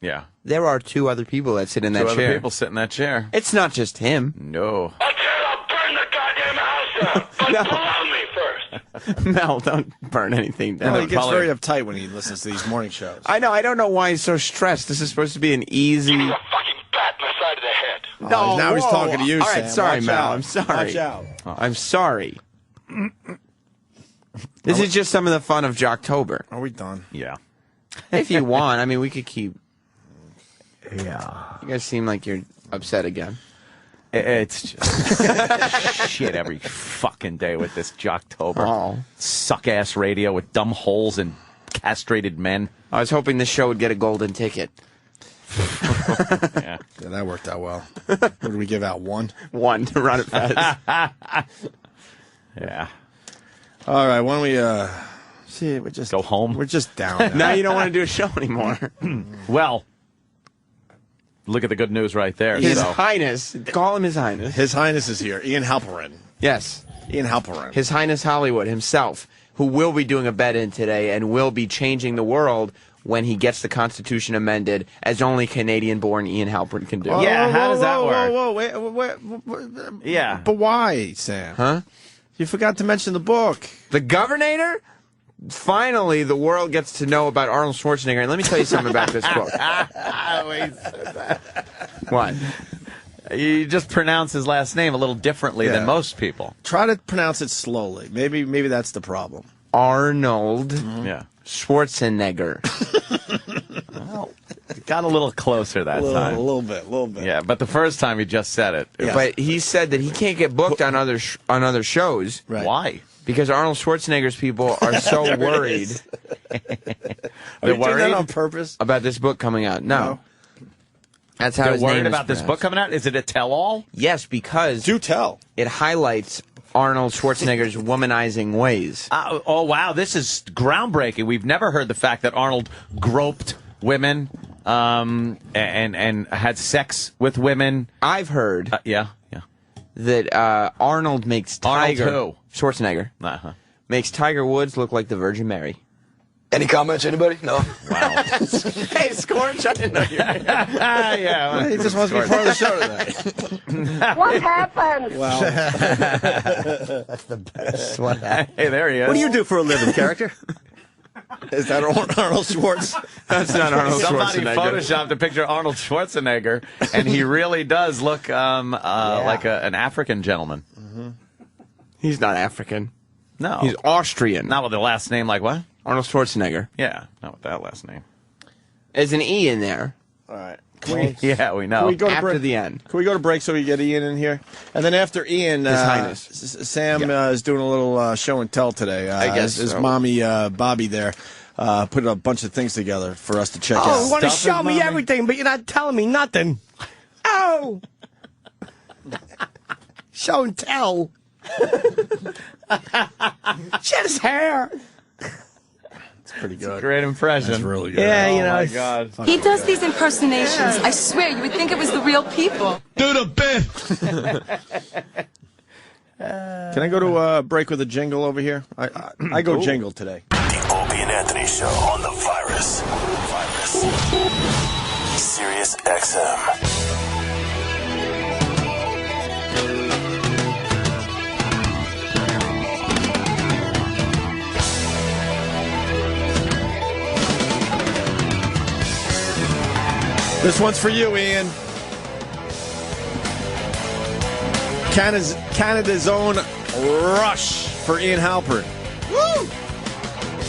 Yeah. There are two other people that sit in that Two other chair. people sit in that chair. It's not just him. No. I said I'll burn the goddamn house down. But blow me first. Mel, don't burn anything down. Well, he gets very uptight when he listens to these morning shows. I know. I don't know why he's so stressed. This is supposed to be an easy. Give me a fucking bat in the side of the head. Oh, now he's whoa. talking to you, All right, Sam. sorry, Watch Mel. out. I'm sorry. Watch out. I'm sorry. This is just some of the fun of Jocktober. Are we done? Yeah. If you want, I mean, we could keep. Yeah. You guys seem like you're upset again. It's just shit every fucking day with this Jocktober. Oh. Suck-ass radio with dumb holes and castrated men. I was hoping this show would get a golden ticket. Yeah, that worked out well. What did we give out? One to run it fast. Yeah. All right, why don't we see? We just go home. We're just down. Now you don't want to do a show anymore. Well, look at the good news right there. His Highness. Call him His Highness. His Highness is here. Ian Halperin. Yes. Ian Halperin. His Highness Hollywood himself, who will be doing a bet-in today and will be changing the world when he gets the Constitution amended, as only Canadian-born Ian Halperin can do. Whoa, Yeah, how does that work? Whoa, wait, Yeah. But why, Sam? Huh? You forgot to mention the book. The Governator? Finally, the world gets to know about Arnold Schwarzenegger. And let me tell you something about this book. What? You just pronounce his last name a little differently than most people. Try to pronounce it slowly. Maybe that's the problem. Arnold Yeah. Schwarzenegger. Well, got a little closer that time. A little bit. Yeah, but the first time he just said it. Yeah. But he said that he can't get booked on other shows. Right. Why? Because Arnold Schwarzenegger's people are so worried. Are They're you doing that worried on purpose? about this book coming out. No. That's how They're his name worried is about this book pronounced. coming out? Is it a tell-all? Yes, because Do tell. it highlights Arnold Schwarzenegger's womanizing ways. Oh, wow, this is groundbreaking. We've never heard the fact that Arnold groped women and had sex with women. I've heard Yeah. that Arnold makes Tiger... Arnold Schwarzenegger. Uh-huh. Makes Tiger Woods look like the Virgin Mary. Any comments, anybody? No. Wow. Hey, Scorch, I didn't know you were here. Yeah. He just wants to be part of the show tonight. What happened? Well, That's the best. What happened? Hey, there he is. What do you do for a living, character? is that Arnold Schwartz? That's not Arnold Somebody Schwarzenegger. photoshopped a picture of Arnold Schwarzenegger, and he really does look like an African gentleman. Mm-hmm. He's not African. No. He's Austrian. Not with the last name like what? Arnold Schwarzenegger. Yeah, not with that last name. There's an E in there. All right. Yeah, we know. Can we go to After break? the end. Can we go to break so we get Ian in here? And then after Ian, His Highness. Sam is doing a little show and tell today. I guess his so. mommy, Bobby there, put a bunch of things together for us to check Oh, you out. want to Stuff show his me mommy- everything, but you're not telling me nothing. Oh! Show and tell. Shit his hair. It's pretty good. Great impression. That's really good. Yeah, you Oh, know. my it's- God. He does these impersonations. I swear, you would think it was the real people. Do the bit. Can I go to a break with a jingle over here? I go jingle today. The Opie and Anthony Show on the virus. Sirius XM. This one's for you, Ian. Canada's own Rush for Ian Halpern. Woo!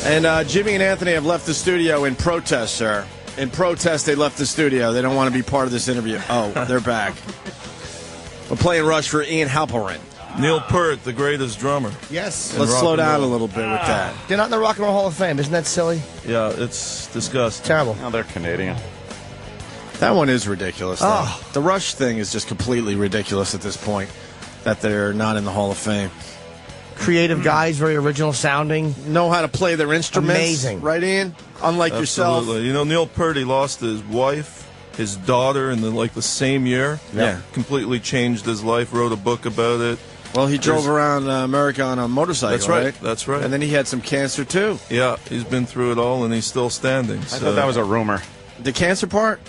And Jimmy and Anthony have left the studio in protest, sir. In protest, they left the studio. They don't want to be part of this interview. Oh, they're back. We're playing Rush for Ian Halperin. Neil Peart, the greatest drummer. Yes. Let's slow down a little bit with that. They're not in the Rock and Roll Hall of Fame. Isn't that silly? Yeah, it's disgusting. Terrible. Oh, they're Canadian. That one is ridiculous, though. The Rush thing is just completely ridiculous at this point, that they're not in the Hall of Fame. Creative guys, very original sounding. Know how to play their instruments. Amazing. Right, Ian? Unlike yourself. Absolutely. You know, Neil Peart, he lost his wife, his daughter in the same year. Yeah. Completely changed his life, wrote a book about it. Well, he drove around America on a motorcycle, That's right. That's right. And then he had some cancer, too. Yeah, he's been through it all, and he's still standing. I thought that was a rumor. The cancer part?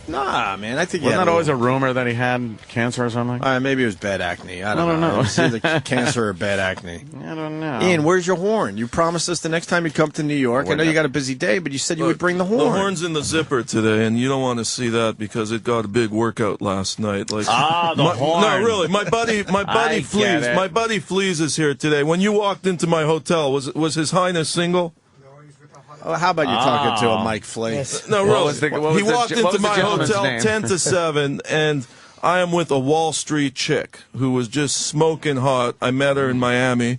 Nah, man. I think Wasn't that always a rumor that he had cancer or something? Maybe it was bad acne. I don't know. It was either cancer or bad acne. I don't know. Ian, where's your horn? You promised us the next time you come to New York. I know you got a busy day, but you said you would bring the horn. The horn's in the zipper today, and you don't want to see that because it got a big workout last night. Like, the horn. No, really. My buddy Fleas. My buddy Fleas is here today. When you walked into my hotel, was His Highness single? How about you talking to a Mike Flake? No, really. He walked into my hotel name? 10 to 7, and I am with a Wall Street chick who was just smoking hot. I met her in Miami,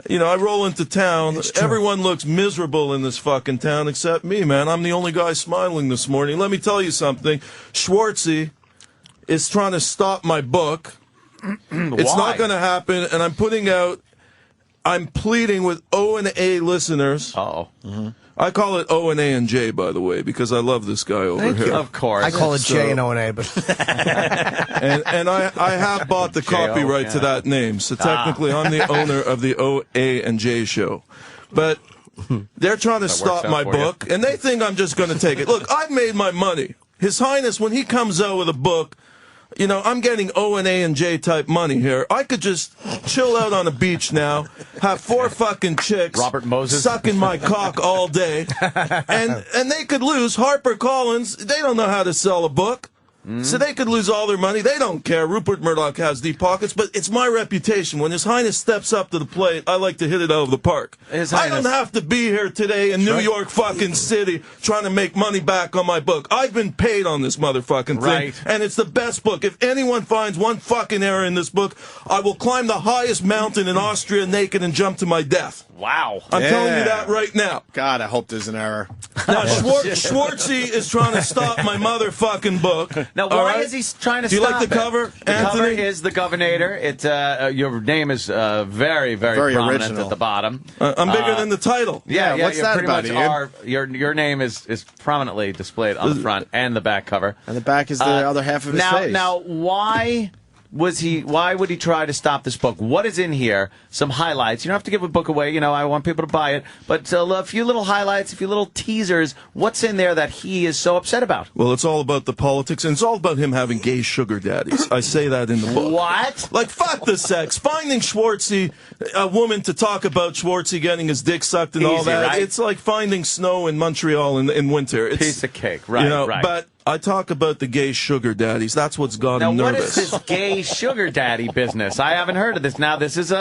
You know, I roll into town. Everyone looks miserable in this fucking town except me, man. I'm the only guy smiling this morning. Let me tell you something. Schwartzy is trying to stop my book. It's not going to happen, and I'm pleading with O and A listeners. I call it O and A and J, by the way, because I love this guy over here. Of course. I call it J and O and A, but and I have bought the copyright to that name, so technically I'm the owner of the O, A, and J show. But they're trying to stop my book, and they think I'm just going to take it. Look, I've made my money. His Highness, when he comes out with a book, you know, I'm getting O and A and J type money here. I could just chill out on a beach now, have 4 fucking chicks Robert Moses sucking my cock all day, and they could lose. HarperCollins, they don't know how to sell a book. So they could lose all their money. They don't care. Rupert Murdoch has deep pockets, but it's my reputation. When His Highness steps up to the plate, I like to hit it out of the park. I don't have to be here today in New York fucking City trying to make money back on my book. I've been paid on this motherfucking thing, and it's the best book. If anyone finds one fucking error in this book, I will climb the highest mountain in Austria naked and jump to my death. Wow. I'm telling you that right now. God, I hope there's an error. Now, Schwartzy is trying to stop my motherfucking book. Now, why is he trying to stop it? Do you like the cover, The cover Anthony? is the Governator. It's your name is very, very prominent original. at the bottom. I'm bigger than the title. Yeah, what's that pretty about, much your name is prominently displayed on the front and the back cover. And the back is the other half of his face. Now, why would he try to stop this book? What is in here? Some highlights. You don't have to give a book away. You know, I want people to buy it. But a few little highlights, a few little teasers. What's in there that he is so upset about? Well, it's all about the politics, and it's all about him having gay sugar daddies. I say that in the book. What? Like, fuck the sex. Finding Schwartzy, a woman to talk about Schwartzy getting his dick sucked and all Easy, that. right? It's like finding snow in Montreal in winter. It's, Piece of cake, right, you know, right. But I talk about the gay sugar daddies. That's what's got Now, him what nervous. is this gay sugar daddy business? I haven't heard of this. Now, this is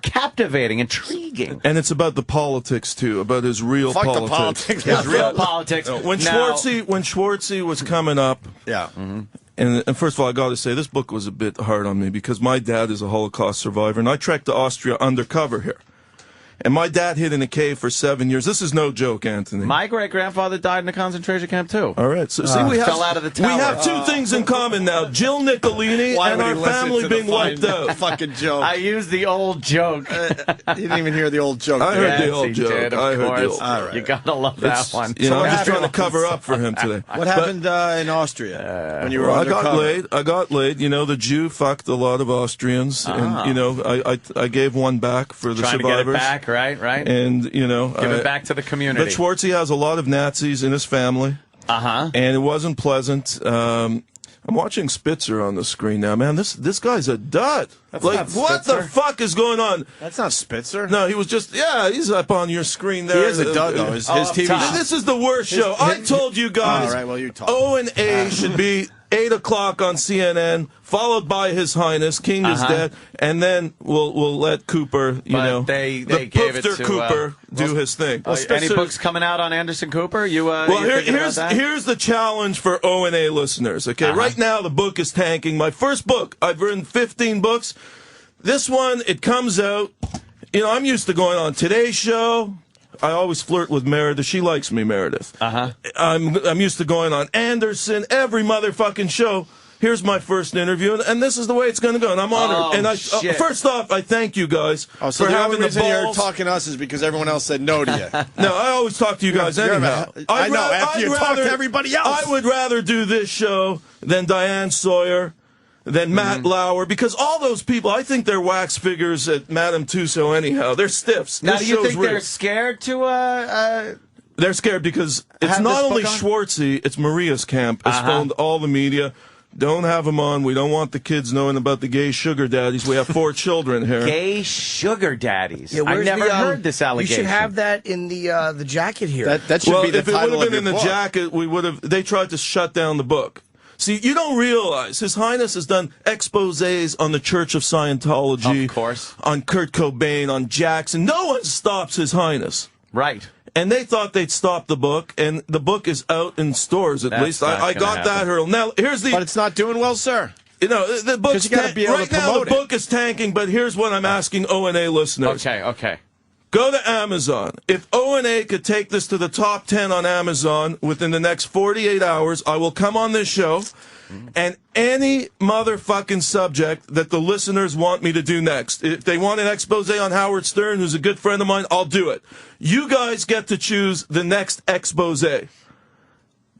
captivating, intriguing. And it's about the politics, too, about his real Fuck politics. the politics. His real politics. When Now- Schwartzy was coming up, and first of all, I got to say, this book was a bit hard on me because my dad is a Holocaust survivor, and I trekked to Austria undercover here. And my dad hid in a cave for 7 years. This is no joke, Anthony. My great-grandfather died in a concentration camp, too. All right. So, see, we fell out of the tower. We have two things in common now. Jill Nicolini Why and would he our listen family to the being wiped out. Fucking joke. I used the old joke. You didn't even hear the old joke. I heard Yes, the old he joke. did, of I heard course. the old All right. You gotta love that one. You know, So I'm just what trying to happened- cover up for him today. What happened in Austria when you were Well, undercover? I got laid. You know, the Jew fucked a lot of Austrians, and you know, I gave one back for the Trying survivors. to get it back, right? And you know, Give it back to the community. But Schwartzy has a lot of Nazis in his family. And it wasn't pleasant. I'm watching Spitzer on the screen now, man. This guy's a dud. That's like, not what Spitzer. the fuck is going on? That's not Spitzer. No, he was just, he's up on your screen there. He is a dud, though. His TV show. This is the worst show. I told you guys. All right, well, you talk. O and A should be 8 o'clock on CNN, followed by His Highness. King is dead, and then we'll let Cooper, they the gave it Poofter to Cooper do his thing. Any books coming out on Anderson Cooper? Well, here's the challenge for O and A listeners. Okay, right now the book is tanking. My first book, I've written 15 books. This one, it comes out. You know, I'm used to going on Today's Show. I always flirt with Meredith. She likes me, Meredith. I'm used to going on Anderson, every motherfucking show. Here's my first interview, and this is the way it's going to go, and I'm honored. First off, I thank you guys So for the having only reason the you're balls. talking to us is because everyone else said no to you. No, I always talk to you guys anyhow. I know, after you talk to everybody else. I would rather do this show than Diane Sawyer, than Matt Lauer, because all those people, I think they're wax figures at Madame Tussauds anyhow. They're stiffs. Now, This do you show's think real. they're scared to They're scared because it's have not this only book on? Schwartzy, it's Maria's camp has phoned all the media. Don't have them on. We don't want the kids knowing about the gay sugar daddies. We have 4 children here. gay sugar daddies? Yeah, I where's never the, heard this allegation. You should have that in the jacket here. That should Well, be the if it would title have of been your in the book. jacket, we would have. They tried to shut down the book. See, you don't realize His Highness has done exposés on the Church of Scientology, Of course. on Kurt Cobain, on Jackson. No one stops His Highness. Right. And they thought they'd stop the book, and the book is out in stores at That's least. not I gonna got that happen. hurdle. Now, here's the. But it's not doing well, sir. You know, the book's you gotta be able right to now. promote The it. book is tanking, but here's what I'm asking O&A listeners. Okay. Go to Amazon. If O&A could take this to the top 10 on Amazon within the next 48 hours, I will come on this show, and any motherfucking subject that the listeners want me to do next. If they want an expose on Howard Stern, who's a good friend of mine, I'll do it. You guys get to choose the next expose.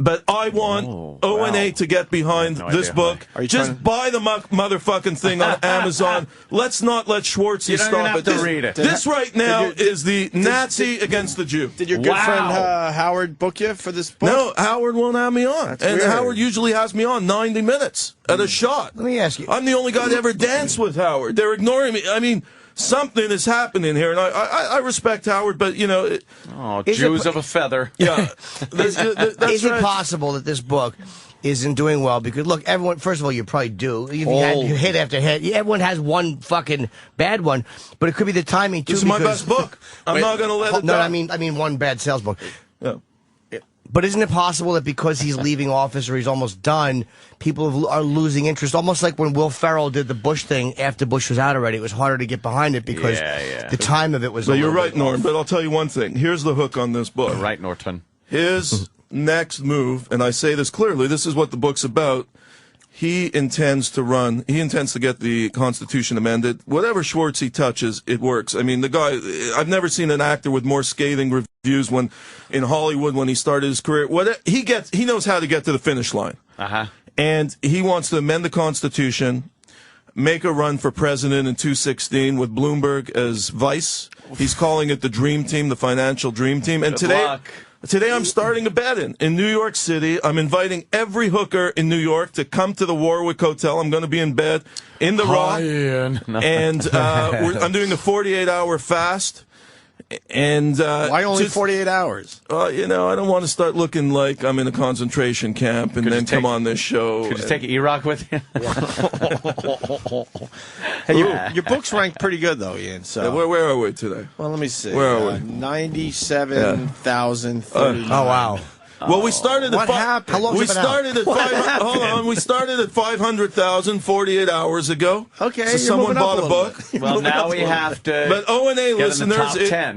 But I want O&A to get behind this book. Just buy the motherfucking thing on Amazon. Let's not let Schwartzy stop it. Read it. This right now is the Nazi against the Jew. Did your good friend Howard book you for this book? No, Howard won't have me on. That's and weird. Howard usually has me on 90 minutes at a shot. Let me ask you. I'm the only guy to ever dance with Howard. They're ignoring me. I mean, something is happening here, and I respect Howard, but, you know... Jews of a feather. Yeah. Is it possible that this book isn't doing well? Because, look, everyone, first of all, you probably do. You've had hit after hit. Everyone has one fucking bad one, but it could be the timing, too. This is my best book. I'm not going to let it No, die. I mean one bad sales book. Yeah. But isn't it possible that because he's leaving office or he's almost done, people are losing interest? Almost like when Will Ferrell did the Bush thing after Bush was out already. It was harder to get behind it because the time of it was So you're right, Norton, but I'll tell you one thing. Here's the hook on this book. Right, Norton. His next move, and I say this clearly, this is what the book's about. He intends to get the Constitution amended. Whatever Schwartzy touches, it works. I mean, the guy, I've never seen an actor with more scathing reviews in Hollywood when he started his career. He knows how to get to the finish line. And he wants to amend the Constitution, make a run for president in 2016 with Bloomberg as vice. He's calling it the Dream Team, the financial Dream Team. And Today I'm starting a bet in New York City. I'm inviting every hooker in New York to come to the Warwick Hotel. I'm going to be in bed in the Raw. And I'm doing a 48-hour fast. And why only 48 hours? You know, I don't want to start looking like I'm in a concentration camp and then come on this show. Could you take E-Rock with you? Hey, your book's ranked pretty good, though, Ian. So where are we today? Well, let me see. Where are we? 97,039. Oh, wow. Well, we started what happened? How long we has it been started out? at 500. Hold on, we started at 500,000 48 hours ago. Okay, so someone bought a book. Well, now we have to. But O&A listeners,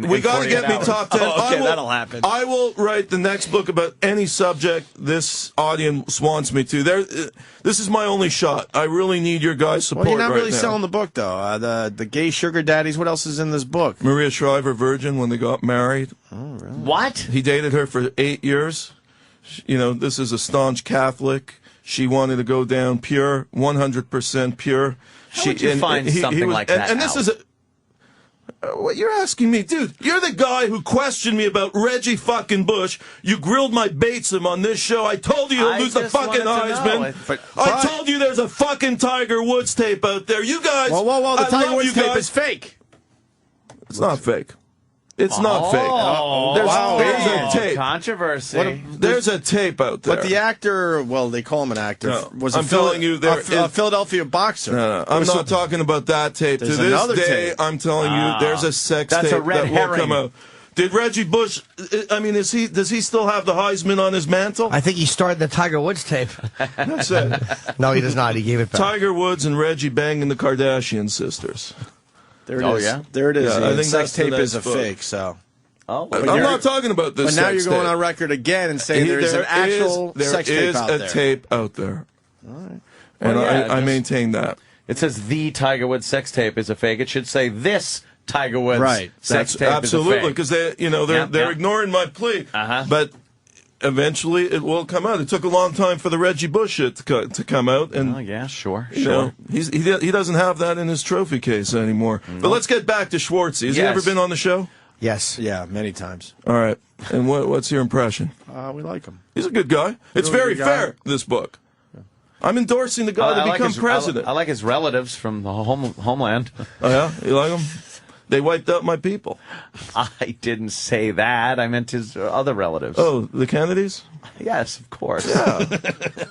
we got to get me top 10. Okay, that'll happen. I will write the next book about any subject this audience wants me to. This is my only shot. I really need your guys' support. Well, you're not really now. selling the book, though. The gay sugar daddies. What else is in this book? Maria Shriver, virgin when they got married. Oh, really? What? He dated her for 8 years. You know, this is a staunch Catholic. She wanted to go down pure, 100% pure. How would you find something like that and this is what you're asking me, dude. You're the guy who questioned me about Reggie fucking Bush. You grilled my Batesum on this show. I told you he'll lose the fucking Heisman. I told you there's a fucking Tiger Woods tape out there. You guys, whoa, the Tiger Woods tape is fake. It's not fake. It's not fake. There's a tape. Controversy. There's a tape out there. But the actor, well, they call him an actor, was I'm telling you, a Philadelphia boxer. No, I'm not talking about that tape. To this day, tape. I'm telling you, there's a sex tape that will come out. Did Reggie Bush? I mean, does he still have the Heisman on his mantle? I think he started the Tiger Woods tape. That's it. No, he does not. He gave it back. Tiger Woods and Reggie banging the Kardashian sisters. There it is. There it is. Yeah, I think sex tape is a book. fake. So. I'm not talking about this. But now you're going tape. on record again and saying there's an actual sex tape out there. There is a tape out there. All right. And I maintain that. It says the Tiger Woods sex tape is a fake. It should say this Tiger Woods sex tape absolutely, is a fake. because they're ignoring my plea. But eventually it will come out. It took a long time for the Reggie Bush shit to come out, and sure. You know, he doesn't have that in his trophy case anymore. But let's get back to Schwartzy. Has he ever been on the show? Yes. Yeah, many times. All right. And what's your impression? We like him. He's a good guy. It's very fair, this book. I'm endorsing the guy to become president. I like his relatives from the homeland. Oh, yeah? You like them? They wiped out my people. I didn't say that. I meant his other relatives. Oh, the Kennedys? Yes, of course. Yeah.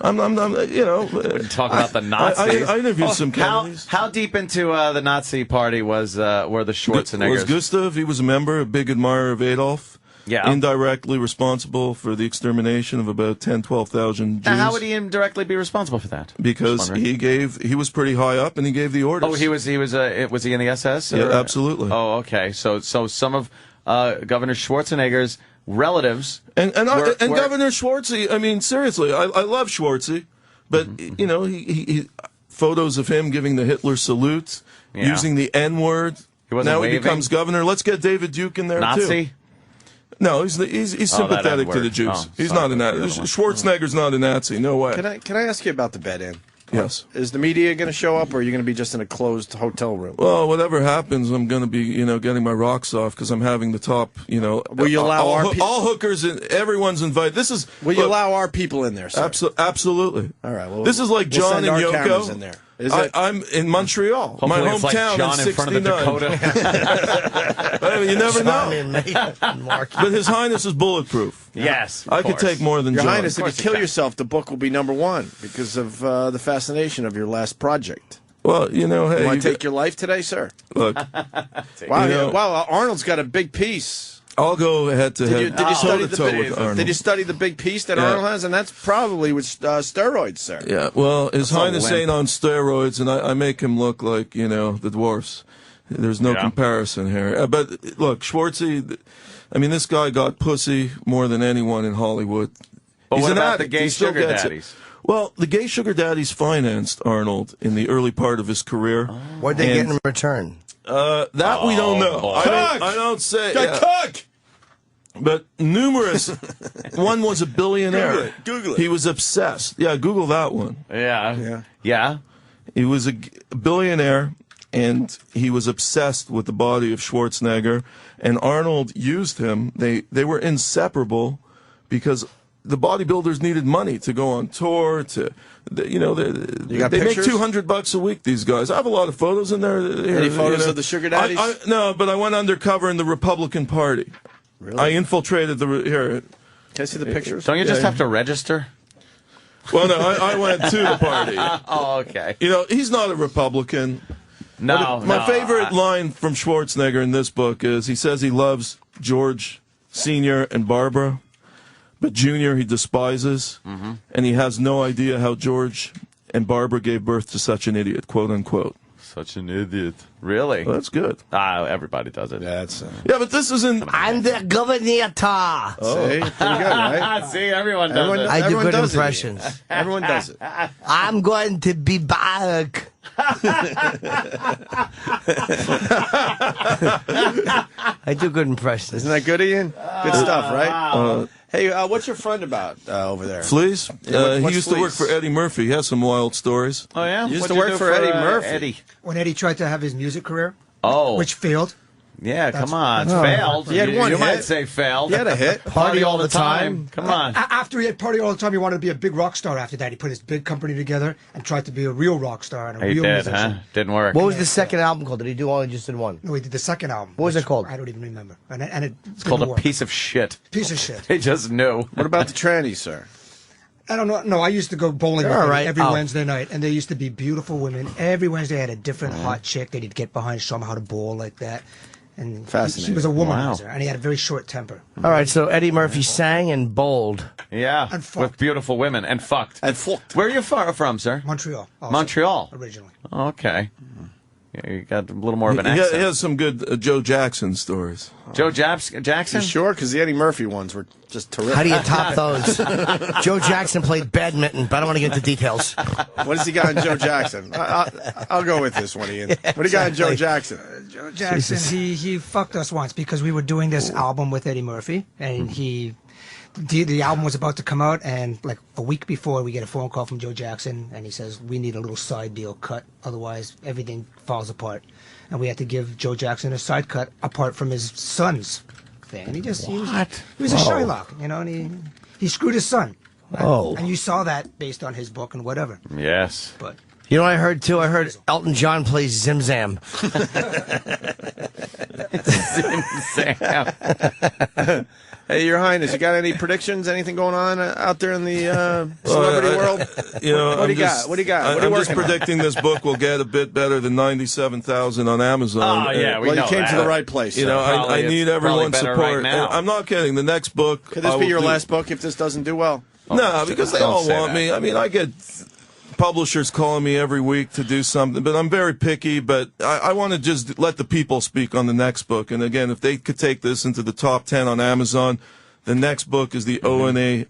I'm you know. Talk about the Nazis. I interviewed some Kennedys. How deep into the Nazi party were the Schwarzeneggers? Was Gustav, he was a member, a big admirer of Adolf. indirectly responsible for the extermination of about 12,000 Jews. Now, how would he indirectly be responsible for that? Because he was pretty high up and he gave the orders. Oh, was he in the SS? Yeah, absolutely. Oh, okay. So some of Governor Schwarzenegger's relatives and Governor Schwartzy. I mean, seriously, I love Schwartzy, but you know, he photos of him giving the Hitler salute, using the N-word. Now he becomes governor. Let's get David Duke in there Nazi? too. No, he's sympathetic to the Jews. He's not a Nazi. Schwarzenegger's not a Nazi. No way. Can I ask you about the bed-in? Yes. Is the media going to show up, or are you going to be just in a closed hotel room? Well, whatever happens, I'm going to be, getting my rocks off because I'm having the top, Will you allow all hookers and everyone's invited. Will you allow our people in there, sir? Absolutely. All right. Well, this is like we'll John send and our Yoko. cameras in there. I'm in Montreal, my Hopefully hometown. It's like John in front of the Dakota. You never know. But His Highness is bulletproof. Yes, I could take more than Your John. Highness, if you kill yourself, the book will be #1 because of the fascination of your last project. Well, hey, you want to take your life today, sir? Look, wow, Arnold's got a big piece. I'll go head to head. Did you study the big piece that Arnold has? And that's probably with steroids, sir. Yeah, well, His Highness ain't on steroids, and I make him look like, the dwarfs. There's no comparison here. But look, Schwartzy, I mean, this guy got pussy more than anyone in Hollywood. But He's what an about addict. the gay He still sugar gets it. daddies? Well, the gay sugar daddies financed Arnold in the early part of his career. What'd they get in return? That we don't know. I don't say. Cook! But numerous. One was a billionaire. Google it. He was obsessed. Yeah, Google that one. Yeah. He was a billionaire, and he was obsessed with the body of Schwarzenegger. And Arnold used him. They were inseparable because the bodybuilders needed money to go on tour. They make $200 a week. These guys. I have a lot of photos in there. Any photos of the sugar daddies? No, but I went undercover in the Republican Party. Really? I infiltrated here. Can I see the pictures? Don't you just have to register? Well, no, I went to the party. Oh, okay. He's not a Republican. My favorite line from Schwarzenegger in this book is he says he loves George Sr. and Barbara, but Jr. he despises, and he has no idea how George and Barbara gave birth to such an idiot, quote unquote. Such an idiot. Really? Well, that's good. Everybody does it. Yeah, but this isn't. I'm the governor. Oh, see? Pretty good, right? See, everyone does it. I do good impressions. Everyone does it. I'm going to be back. I do good impressions. Isn't that good, Ian? Good stuff, right? Hey, what's your friend about over there? Fleas? Yeah, he used to work for Eddie Murphy. He has some wild stories. Oh, yeah? He used to work for Eddie Murphy. Eddie. When Eddie tried to have his music career, which failed. Yeah, come on. Failed. He had one You hit. might say failed. He had a hit. Party all the time. Come on. After he had Party All the Time, he wanted to be a big rock star after that. He put his big company together and tried to be a real rock star and a He real did, musician. huh? Didn't work. What was the second album called? Did he do only just did one? No, he did the second album. What was it called? I don't even remember. And It's called A Piece of Shit. Piece of shit. They just knew. What about the trannies, sir? I don't know. No, I used to go bowling with All Eddie right. every Wednesday night, and there used to be beautiful women. Every Wednesday, I had a different hot chick that he'd get behind, show him how to bowl like that. And he was a womanizer, and he had a very short temper. All right, so Eddie Murphy sang and bowled. Yeah, And fucked. with beautiful women and fucked. And fucked. Where are you from, sir? Montreal. Also, Montreal. Originally. Okay. Yeah, you got a little more of an He accent. has some good Joe Jackson stories. Joe Jackson? You sure? Because the Eddie Murphy ones were just terrific. How do you top those? Joe Jackson played badminton, but I don't want to get into details. What does he got in Joe Jackson? I'll go with this one, Ian. What do you got in Joe Jackson? Joe Jackson, he fucked us once because we were doing this album with Eddie Murphy, and the album was about to come out, and like a week before, we get a phone call from Joe Jackson, and he says, we need a little side deal cut, otherwise everything falls apart. And we had to give Joe Jackson a side cut apart from his son's thing. And he was a Shylock, and he screwed his son. Oh. And you saw that based on his book and whatever. Yes. But you know what I heard, too? I heard Elton John plays Zim Zam. Zim Zam. Hey, Your Highness, you got any predictions? Anything going on out there in the celebrity world? What do you got? What do you got? I'm just predicting this book will get a bit better than 97,000 on Amazon. Oh, yeah, you came to the right place. You know, I need everyone's support. Right, I'm not kidding. The next book. Could this be your last book if this doesn't do well? No, because they all want me. I mean, I get publishers calling me every week to do something, but I'm very picky, but I want to just let the people speak on the next book. And again, if they could take this into the top 10 on Amazon, the next book is the O&A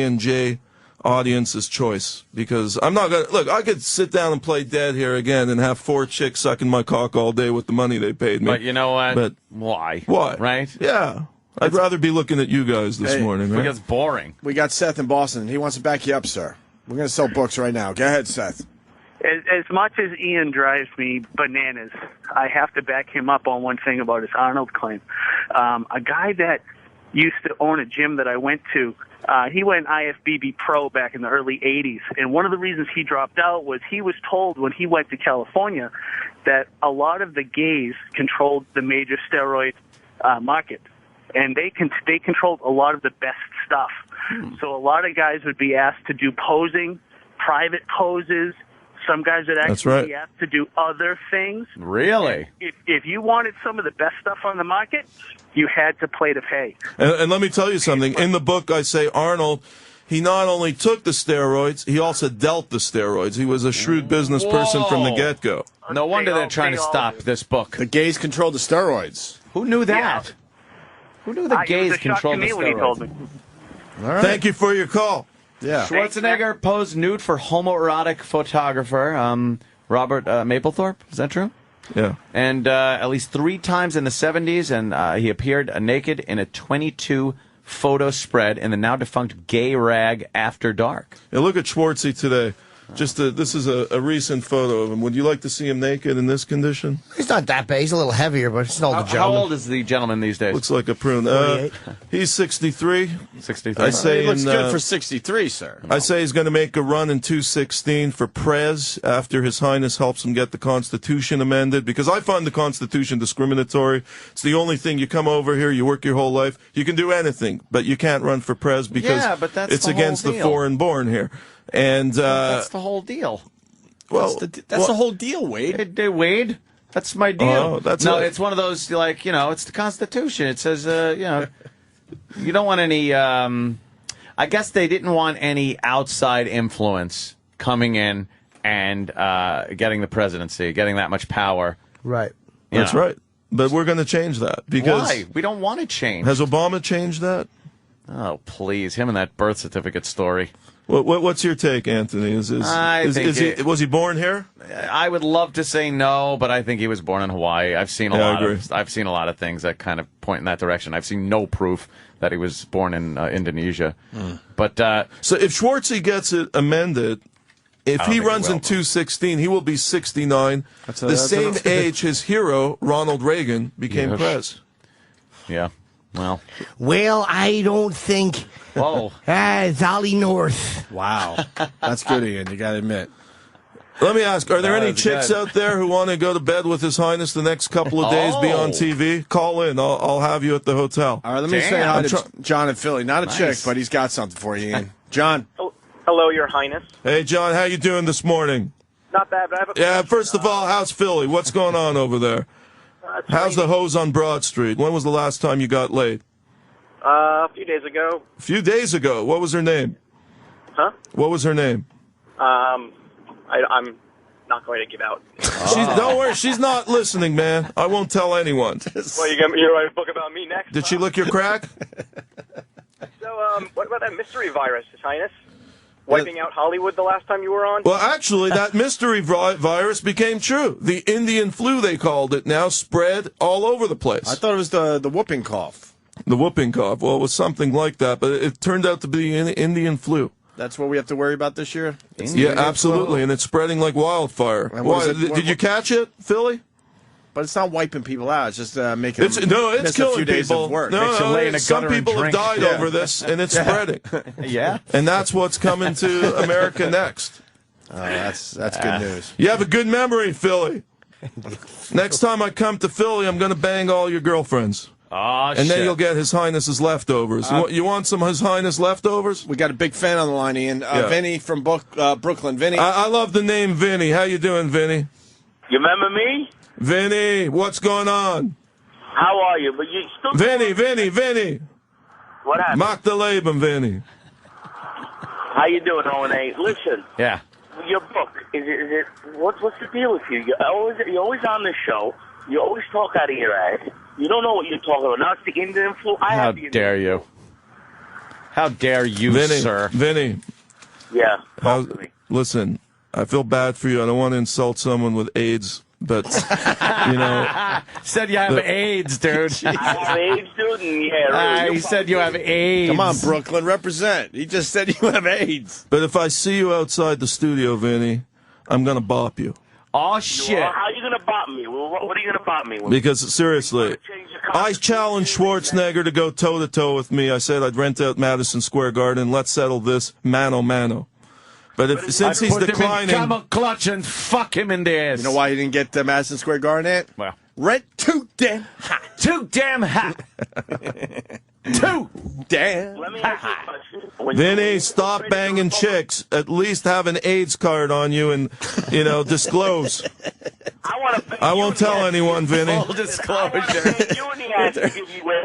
and J audience's choice. Because I'm not going to, look, I could sit down and play dead here again and have 4 chicks sucking my cock all day with the money they paid me. But you know what? But why? Why? Right? Yeah. I'd rather be looking at you guys this morning, right? Because it's boring. We got Seth in Boston. He wants to back you up, sir. We're going to sell books right now. Go ahead, Seth. As much as Ian drives me bananas, I have to back him up on one thing about his Arnold claim. A guy that used to own a gym that I went to, he went IFBB Pro back in the early 80s, and one of the reasons he dropped out was he was told when he went to California that a lot of the gays controlled the major steroid market, and they controlled a lot of the best stuff. So a lot of guys would be asked to do posing, private poses. Some guys would actually be asked to do other things. Really? If you wanted some of the best stuff on the market, you had to play to pay. And let me tell you something. In the book, I say Arnold, he not only took the steroids, he also dealt the steroids. He was a shrewd business person from the get-go. No wonder they're trying to stop this book. The gays control the steroids. Who knew that? Yeah. Who knew the gays controlled the steroids? When he told me. All right. Thank you for your call. Yeah. Schwarzenegger posed nude for homoerotic photographer Robert Mapplethorpe. Is that true? Yeah. And at least 3 times in the 70s, and he appeared naked in a 22-photo spread in the now-defunct gay rag After Dark. Yeah, look at Schwartzy today. This is a recent photo of him. Would you like to see him naked in this condition? He's not that bad. He's a little heavier, but he's an older gentleman. How old is the gentleman these days? Looks like a prune. He's 63. 63. I say he looks good for 63, sir. I say he's going to make a run in 216 for Prez after His Highness helps him get the Constitution amended, because I find the Constitution discriminatory. It's the only thing. You come over here, you work your whole life, you can do anything, but you can't run for Prez because it's against the foreign born here. And that's the whole deal. Well, that's the whole deal, Wade. Hey, Wade, that's my deal. Oh, that's it's one of those, like, it's the Constitution. It says, you don't want any. I guess they didn't want any outside influence coming in and getting the presidency, getting that much power. Right. That's right. But we're going to change that because why? We don't want to change. Has Obama changed that? Oh, please, him and that birth certificate story. What's your take, Anthony? Was he born here? I would love to say no, but I think he was born in Hawaii. I've seen a lot of things that kind of point in that direction. I've seen no proof that he was born in Indonesia. But so if Schwartzy gets it amended, if he runs in 216, he will be 69. The same age his hero Ronald Reagan became pres. Yeah. Well, I don't think. Whoa. It's Ollie North. Wow. That's good, Ian. You got to admit. Let me ask, are there any chicks out there who want to go to bed with His Highness the next couple of days, be on TV? Call in. I'll have you at the hotel. All right, let me say hi to John in Philly. Not a chick, but he's got something for you, Ian. John. Hello, Your Highness. Hey, John, how you doing this morning? Not bad, but I have a first of all, how's Philly? What's going on over there? How's the hose on Broad Street? When was the last time you got laid? A few days ago. A few days ago. What was her name? Huh? What was her name? I'm not going to give out. Don't worry, she's not listening, man. I won't tell anyone. Well, you're writing a book about me next. Did she lick your crack? So, what about that mystery virus, His Highness? Wiping out Hollywood the last time you were on? Well, actually, that mystery virus became true. The Indian flu, they called it, now spread all over the place. I thought it was the whooping cough. The whooping cough. Well, it was something like that, but it turned out to be Indian flu. That's what we have to worry about this year? Yeah, absolutely, flu. And it's spreading like wildfire. Did you catch it, Philly? But it's not wiping people out. It's just making it's miss killing a few days people. of work. Some people have died over this, and it's spreading. Yeah. And that's what's coming to America next. That's good news. You have a good memory, Philly. Next time I come to Philly, I'm going to bang all your girlfriends. Oh, and shit. then you'll get His Highness's leftovers. You want some His Highness leftovers? We got a big fan on the line, Ian. Vinny from Brooklyn. Vinny. I love the name Vinny. How you doing, Vinny? You remember me? Vinny, what's going on? How are you? But you still. Vinny. What happened? Mach the Leben, Vinny. How you doing, O&A? Listen. Yeah. Your book, is it? What's the deal with you? You're always on the show. You always talk out of your ass. You don't know what you're talking about. Now it's the Indian flu. How dare you? How dare you, Vinny, sir? Vinny. Yeah. Listen, I feel bad for you. I don't want to insult someone with AIDS, but you know. Said you have AIDS, dude. I have AIDS, dude. And yeah, really, he said you have AIDS. Come on, Brooklyn, represent. He just said you have AIDS. But if I see you outside the studio, Vinny, I'm gonna bop you. Oh shit! Well, how are you gonna bop me? What are you gonna bop me with? Because seriously, I challenged Schwarzenegger to go toe to toe with me. I said I'd rent out Madison Square Garden. Let's settle this mano mano. But since he's declining, him in camel clutch and fuck him in the ass. You know why he didn't get Madison Square Garden? Well, rent too damn hot. Too damn hot. Too damn Let me ask you a question. Vinny, stop banging chicks. At least have an AIDS card on you and, you know, disclose. I won't tell anyone, Vinny. Full disclosure.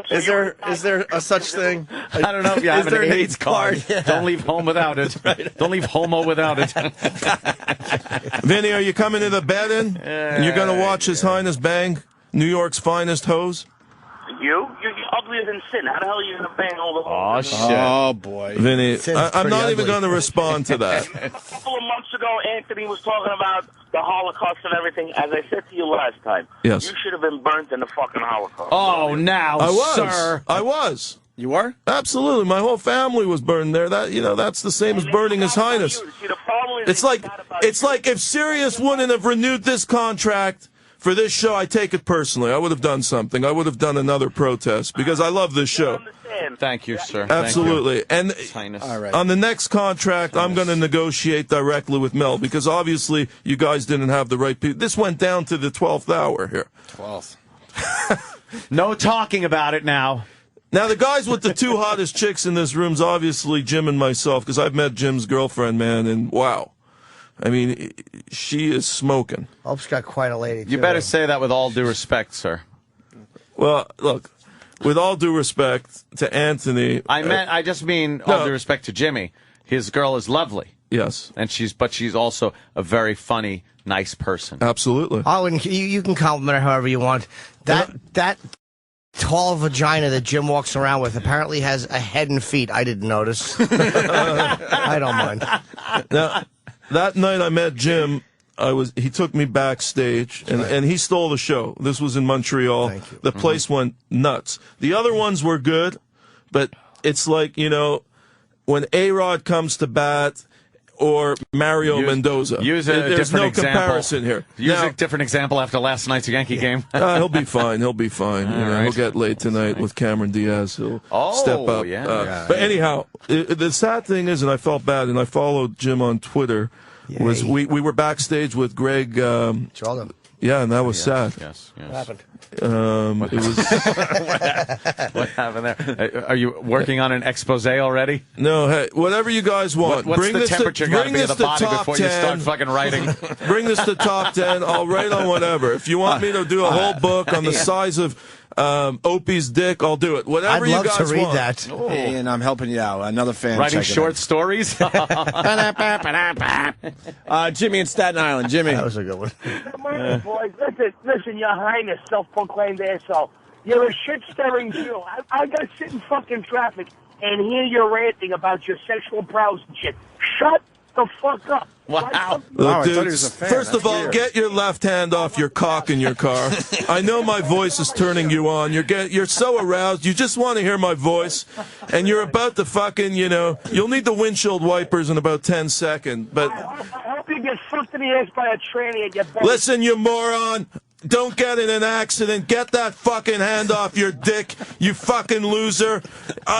Is there a such thing? I don't know if you have an AIDS card. Yeah. Don't leave home without it. Don't leave homo without it. Vinny, are you coming to the bed-in? And you're going to watch His Highness bang New York's finest hose? You're uglier than sin. How the hell are you going to bang all the Oh, shit. Oh, boy. Vinny, I'm not even going to respond to that. A couple of months ago, Anthony was talking about the Holocaust and everything. As I said to you last time, yes. You should have been burnt in the fucking Holocaust. Oh, now, I was. sir. I was. You were? Absolutely. My whole family was burned there. That's the same as burning His Highness. It's like if Sirius wouldn't have renewed this contract for this show, I take it personally. I would have done something. I would have done another protest because I love this show. Thank you, sir. Absolutely. And right. on the next contract, I'm going to negotiate directly with Mel because obviously you guys didn't have the right people. This went down to the 12th hour here. 12th. No talking about it now. Now, the guys with the two hottest chicks in this room's obviously Jim and myself because I've met Jim's girlfriend, man, and wow. I mean, she is smoking. Hope's got quite a lady, too. You better say that with all due respect, sir. Well, look, with all due respect to Anthony... I just mean all due respect to Jimmy. His girl is lovely. Yes. But she's also a very funny, nice person. Absolutely. Oh, and you can compliment her however you want. That tall vagina that Jim walks around with apparently has a head and feet. I didn't notice. I don't mind. Now, that night I met Jim, he took me backstage, and he stole the show. This was in Montreal. Thank you. The place went nuts. The other ones were good, but it's like, you know, when A-Rod comes to bat or Mario Mendoza. There's no comparison here. Use a different example after last night's Yankee game. He'll be fine. He'll be fine. He'll get laid tonight with Cameron Diaz. He'll step up. Yeah. But anyhow, the sad thing is, and I felt bad, and I followed Jim on Twitter, was we were backstage with Greg. Geraldo. Yeah, and that was sad. Yes. What happened? It was. What happened there? Are you working on an expose already? No, hey, whatever you guys want. What's bring the this temperature to, got to bring be of this the to body top before 10. you start fucking writing? Bring this to top 10. I'll write on whatever. If you want me to do a whole book on the size of Opie's dick, I'll do it. Whatever I'd you love guys to read want. that. And I'm helping you out. Another fan Writing checking short in. stories? Jimmy in Staten Island. Jimmy. That was a good one. Come on, boys. Listen, Your Highness, self-proclaimed asshole. You're a shit-stirring Jew. I got to sit in fucking traffic and hear you ranting about your sexual prowess and shit. Shut the fuck up. Wow. Look, dude, I thought he was a fan. first That's of all, weird. get your left hand off your cock in your car. I know my voice is turning you on. You're so aroused. You just want to hear my voice, and you're about to fucking, you'll need the windshield wipers in about 10 seconds. But I hope you get fucked in the ass by a tranny and get better. listen, you moron. don't get in an accident. Get that fucking hand off your dick, you fucking loser.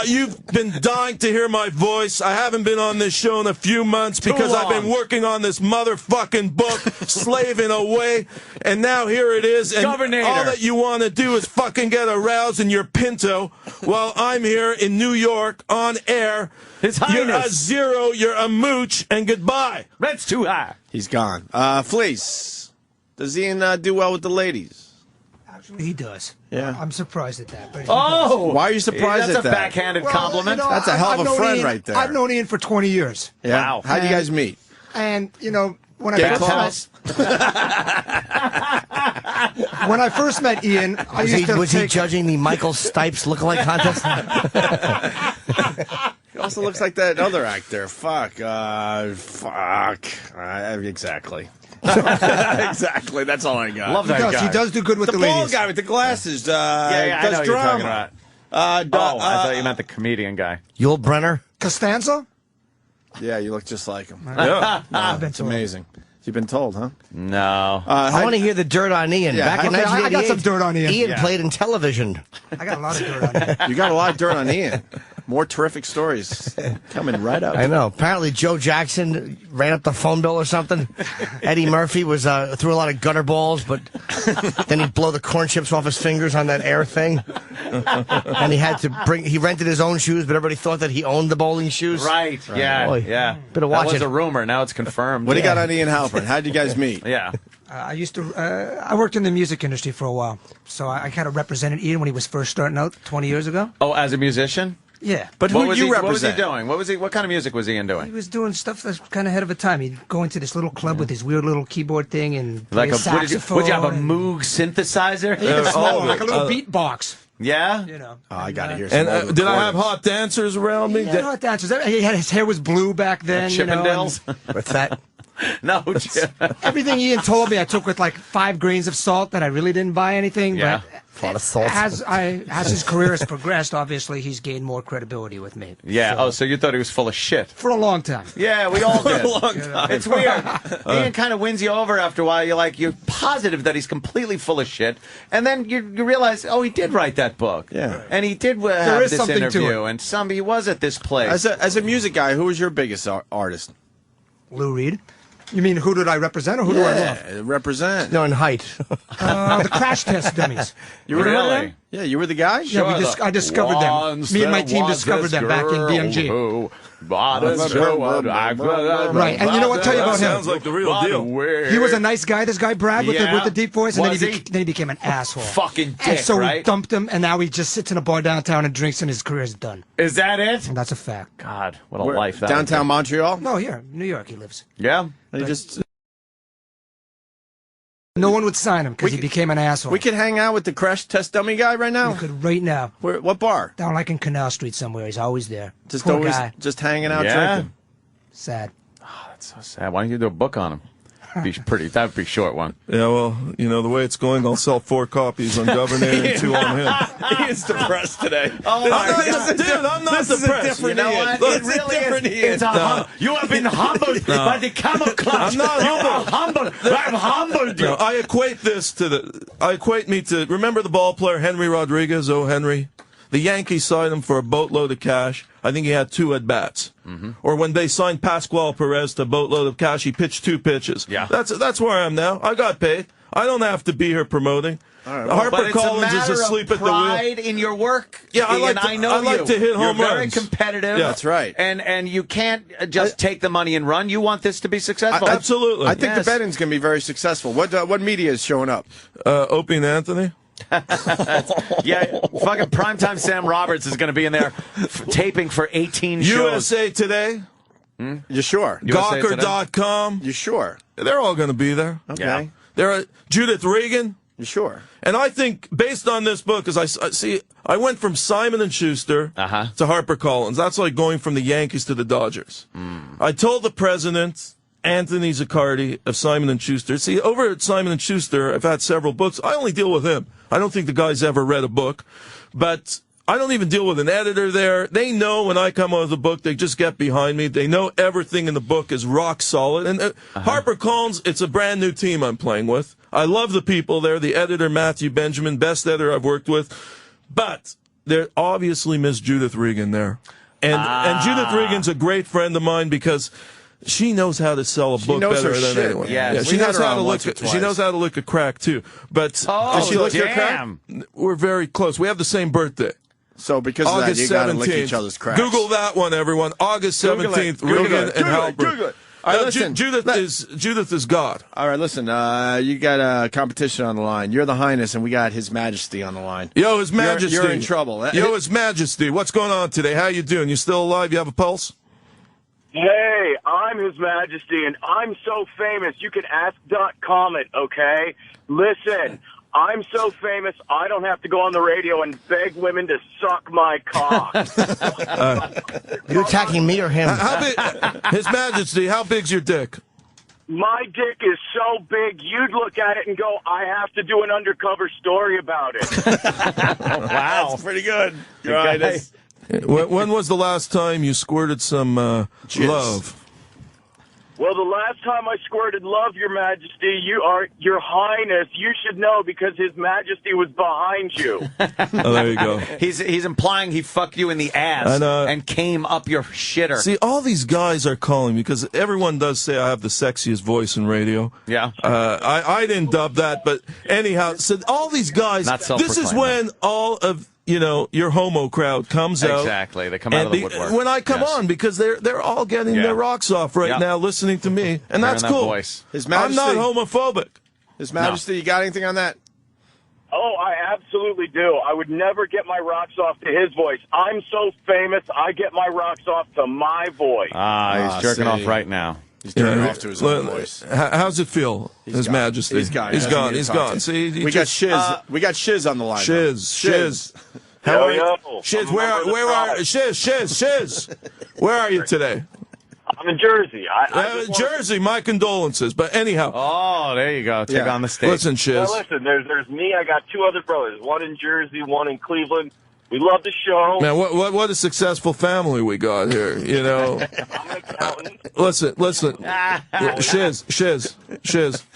You've been dying to hear my voice. I haven't been on this show in a few months because I've been working on this motherfucking book, slaving away, and now here it is. And all that you want to do is fucking get aroused in your Pinto while I'm here in New York on air. His Highness. You're a zero, you're a mooch, and goodbye. That's too high. He's gone. Fleece, does Ian do well with the ladies? Actually, he does. Yeah. I'm surprised at that. But he Oh! does. Why are you surprised at that? That's a backhanded compliment. That's a hell of a friend Ian, right there. I've known Ian for 20 years. Yeah. Wow. How'd you guys meet? And, when Gay I clubs? when I first met Ian, I used to Was he judging the Michael Stipes lookalike contest? He also looks like that other actor. Exactly. Exactly. That's all I got. Love that guy. He does do good with the bald ladies. guy with the glasses. I know does what you're talking drama. about. I thought you meant the comedian guy. Yul Brenner? Costanza? Yeah, you look just like him. Yeah. No, it's amazing. You've been told, huh? No. I want to hear the dirt on Ian. Yeah, Back in okay, 1988, I got some dirt on Ian. Ian Yeah. played in television. I got a lot of dirt on Ian. You got a lot of dirt on Ian. More terrific stories coming right up. I know. Apparently, Joe Jackson ran up the phone bill or something. Eddie Murphy was threw a lot of gutter balls, but then he'd blow the corn chips off his fingers on that air thing. And he rented his own shoes, but everybody thought that he owned the bowling shoes. Right. Yeah. Boy, Yeah. better watch that was it. a rumor. Now it's confirmed. What do you got on Ian Halpern? How'd you guys meet? Yeah. I worked in the music industry for a while, so I kind of represented Ian when he was first starting out 20 years ago. Oh, as a musician? Yeah. But What who was you he, represent? What was he doing? What kind of music was Ian He doing? was doing stuff that's kind of ahead of a time. He'd go into this little club with his weird little keyboard thing and play Like a saxophone. would you have a Moog synthesizer? Even smaller, like a little beatbox. Yeah. Oh, I got to hear some And old did I have recordings. hot dancers around me? He had hot dancers. His hair was blue back then. Chippendales? What's that? No, Jim. Everything Ian told me, I took with like 5 grains of salt. That I really didn't buy anything. Yeah. A lot of salt. As his career has progressed, obviously he's gained more credibility with me. Yeah. So you thought he was full of shit? For a long time. Yeah, we all did. a long time. It's weird. Ian kind of wins you over after a while. You're positive that he's completely full of shit, and then you realize, oh, he did write that book. Yeah. And he did have is this something to interview, it. and he was at this place. As a music guy, who was your biggest artist? Lou Reed. You mean who did I represent or who do I love? Represent. No, in height. The Crash Test Dummies. You were Really? Yeah, you were the guy? Yeah, I discovered them. Me and my team discovered them back in BMG. Right, and you know what? Tell you about him. Sounds like the real deal. He was a nice guy, this guy Brad, with Yeah. the deep voice, and Was then he? then he became an asshole. Fucking dick, And so right? we dumped him, and now he just sits in a bar downtown and drinks, and his career's done. Is that it? And that's a fact. God, what a life that Downtown would Montreal? No, here, New York, he lives. be. Yeah. He just... No one would sign him because he became an asshole. We could hang out with the Crash Test Dummy guy right now? We could right now. What bar? Down like in Canal Street somewhere. He's always there. Just Poor always guy. just hanging out Yeah. drinking. Sad. That's so sad. Why don't you do a book on him? That would be a short one. Yeah, well, the way it's going, I'll sell 4 copies on Governor and 2 on him. He's depressed today. I'm not depressed. You know what? It really is. You have been humbled by the camel clutch. I'm not You are humbled. I've humbled you. No, I equate me to, remember the ball player Henry Rodriguez, Henry? The Yankees signed him for a boatload of cash. I think he had 2 at-bats. Mm-hmm. Or when they signed Pascual Perez to a boatload of cash, he pitched 2 pitches. Yeah. That's where I am now. I got paid. I don't have to be here promoting. Harper Collins is asleep at the wheel. Pride in your work. Yeah, I like to hit home You're very runs. competitive. Yeah. That's right. And you can't just take the money and run. You want this to be successful. Absolutely. I think the betting's going to be very successful. What media is showing up? Opie and Anthony. Yeah, fucking primetime Sam Roberts is going to be in there taping for 18 shows. USA Today. You sure? Gawker.com. You sure? They're all going to be there. Okay. Yeah. There are Judith Regan. You sure? And I think, based on this book, because I went from Simon & Schuster to HarperCollins. That's like going from the Yankees to the Dodgers. I told the president, Anthony Zaccardi of Simon & Schuster. See, over at Simon & Schuster, I've had several books. I only deal with him. I don't think the guy's ever read a book. But I don't even deal with an editor there. They know when I come out with a book, they just get behind me. They know everything in the book is rock solid. And HarperCollins, it's a brand new team I'm playing with. I love the people there. The editor, Matthew Benjamin, best editor I've worked with. But there obviously Miss Judith Regan there. And Judith Regan's a great friend of mine because she knows how to sell a book better than anyone. Yeah, she knows how to look. She knows how to look at crack too. But does she look at crack? We're very close. We have the same birthday. So because of that, you got to lick each other's cracks. Google that one, everyone. August 17th. Regan and Halpern. Google it. All right, listen, Judith is God. All right, listen. You got a competition on the line. You're the Highness, and we got His Majesty on the line. Yo, His Majesty. You're in trouble. Yo, His Majesty. What's going on today? How you doing? You still alive? You have a pulse? Hey, I'm His Majesty, and I'm so famous. You can ask Comet, okay? Listen, I'm so famous, I don't have to go on the radio and beg women to suck my cock. You attacking me or him? How big, His Majesty, how big's your dick? My dick is so big, you'd look at it and go, I have to do an undercover story about it. Wow. That's pretty good. Your Highness. When was the last time you squirted some love? Well, the last time I squirted love, Your Majesty, Your Highness, you should know because His Majesty was behind you. Oh, there you go. He's implying he fucked you in the ass and came up your shitter. See, all these guys are calling me because everyone does say I have the sexiest voice in radio. Yeah. I didn't dub that, but anyhow, so all these guys, this is when all of your homo crowd comes out. Exactly. They come out of the woodwork. When I come on, because they're all getting their rocks off right now listening to me, and that's cool. Voice. His Majesty, I'm not homophobic. His Majesty, you got anything on that? Oh, I absolutely do. I would never get my rocks off to his voice. I'm so famous, I get my rocks off to my voice. He's jerking off right now. He's turning off to his own voice. How's it feel, His Majesty? He's gone. He's gone. See, we got Shiz on the line. Shiz. How are you? Shiz, where are Shiz? Where are you today? I'm in Jersey. Jersey, my condolences. But anyhow. Oh, there you go. Take on the stage. Listen, Shiz. Well, listen, there's me. I got two other brothers. One in Jersey, one in Cleveland. We love the show. Man, what a successful family we got here, I'm an accountant. Listen. Shiz,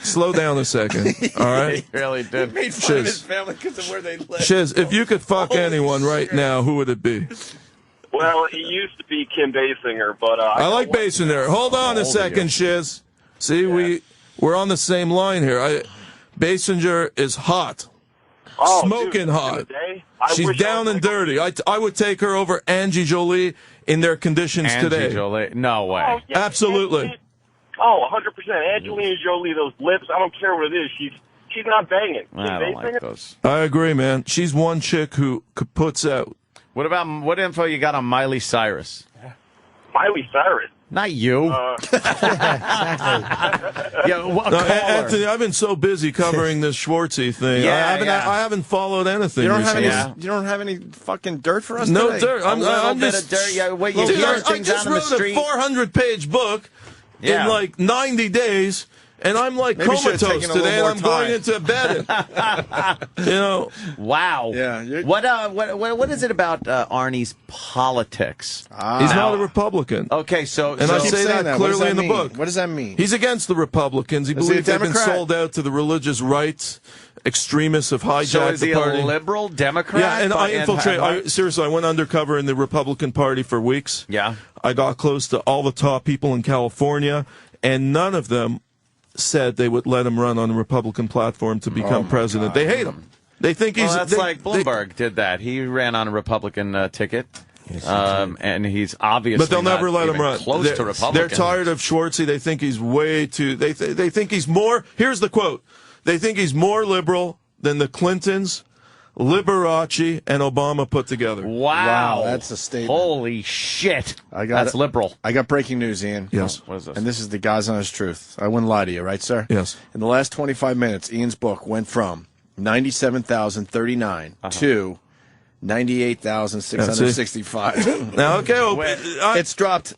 slow down a second, all right? He really did. He made fun of his family because of where they live. Shiz, if you could fuck anyone right now, who would it be? Well, he used to be Kim Basinger, but... I like Basinger. Hold on a second, Shiz. See, we're on the same line here. Basinger is hot. Oh, smoking dude, hot. She's down and dirty. I would take her over Angie Jolie in their conditions today. Angie Jolie? No way. Oh, yeah, absolutely. 100%. Angelina Jolie, those lips, I don't care what it is. She's not banging. I don't like those. I agree, man. She's one chick who puts out. What info you got on Miley Cyrus? Miley Cyrus? Not you. Anthony, I've been so busy covering this Schwartzy thing. I haven't followed anything. You don't recently. have any fucking dirt for us No today? dirt. I'm just bit of dirt. Yeah, wait, you hear things I just out on the wrote street. a 400-page book in like 90 days. And I'm like comatose today, and I'm going into bed. Wow. Yeah. What is it about Arnie's politics? He's not a Republican. Okay, I say that clearly in the book. What does that mean? He's against the Republicans. He believes they've been sold out to the religious right extremists have hijacked the party. So is he a liberal Democrat? Yeah, and I infiltrated. Seriously, I went undercover in the Republican Party for weeks. Yeah. I got close to all the top people in California, and none of them said they would let him run on a Republican platform to become president. They hate him. They think he's... Well, that's like Bloomberg did that. He ran on a Republican ticket, and he's obviously but they'll never let him run. Close to Republican. They're tired of Schwartzy. They think he's way too... They think he's more... Here's the quote. They think he's more liberal than the Clintons, Liberace, and Obama put together. Wow. That's a statement. Holy shit. That's liberal. I got breaking news, Ian. Yes. What is this? And this is the God's honest truth. I wouldn't lie to you, right, sir? Yes. In the last 25 minutes, Ian's book went from 97,039 to 98,665. Now, okay. It's dropped...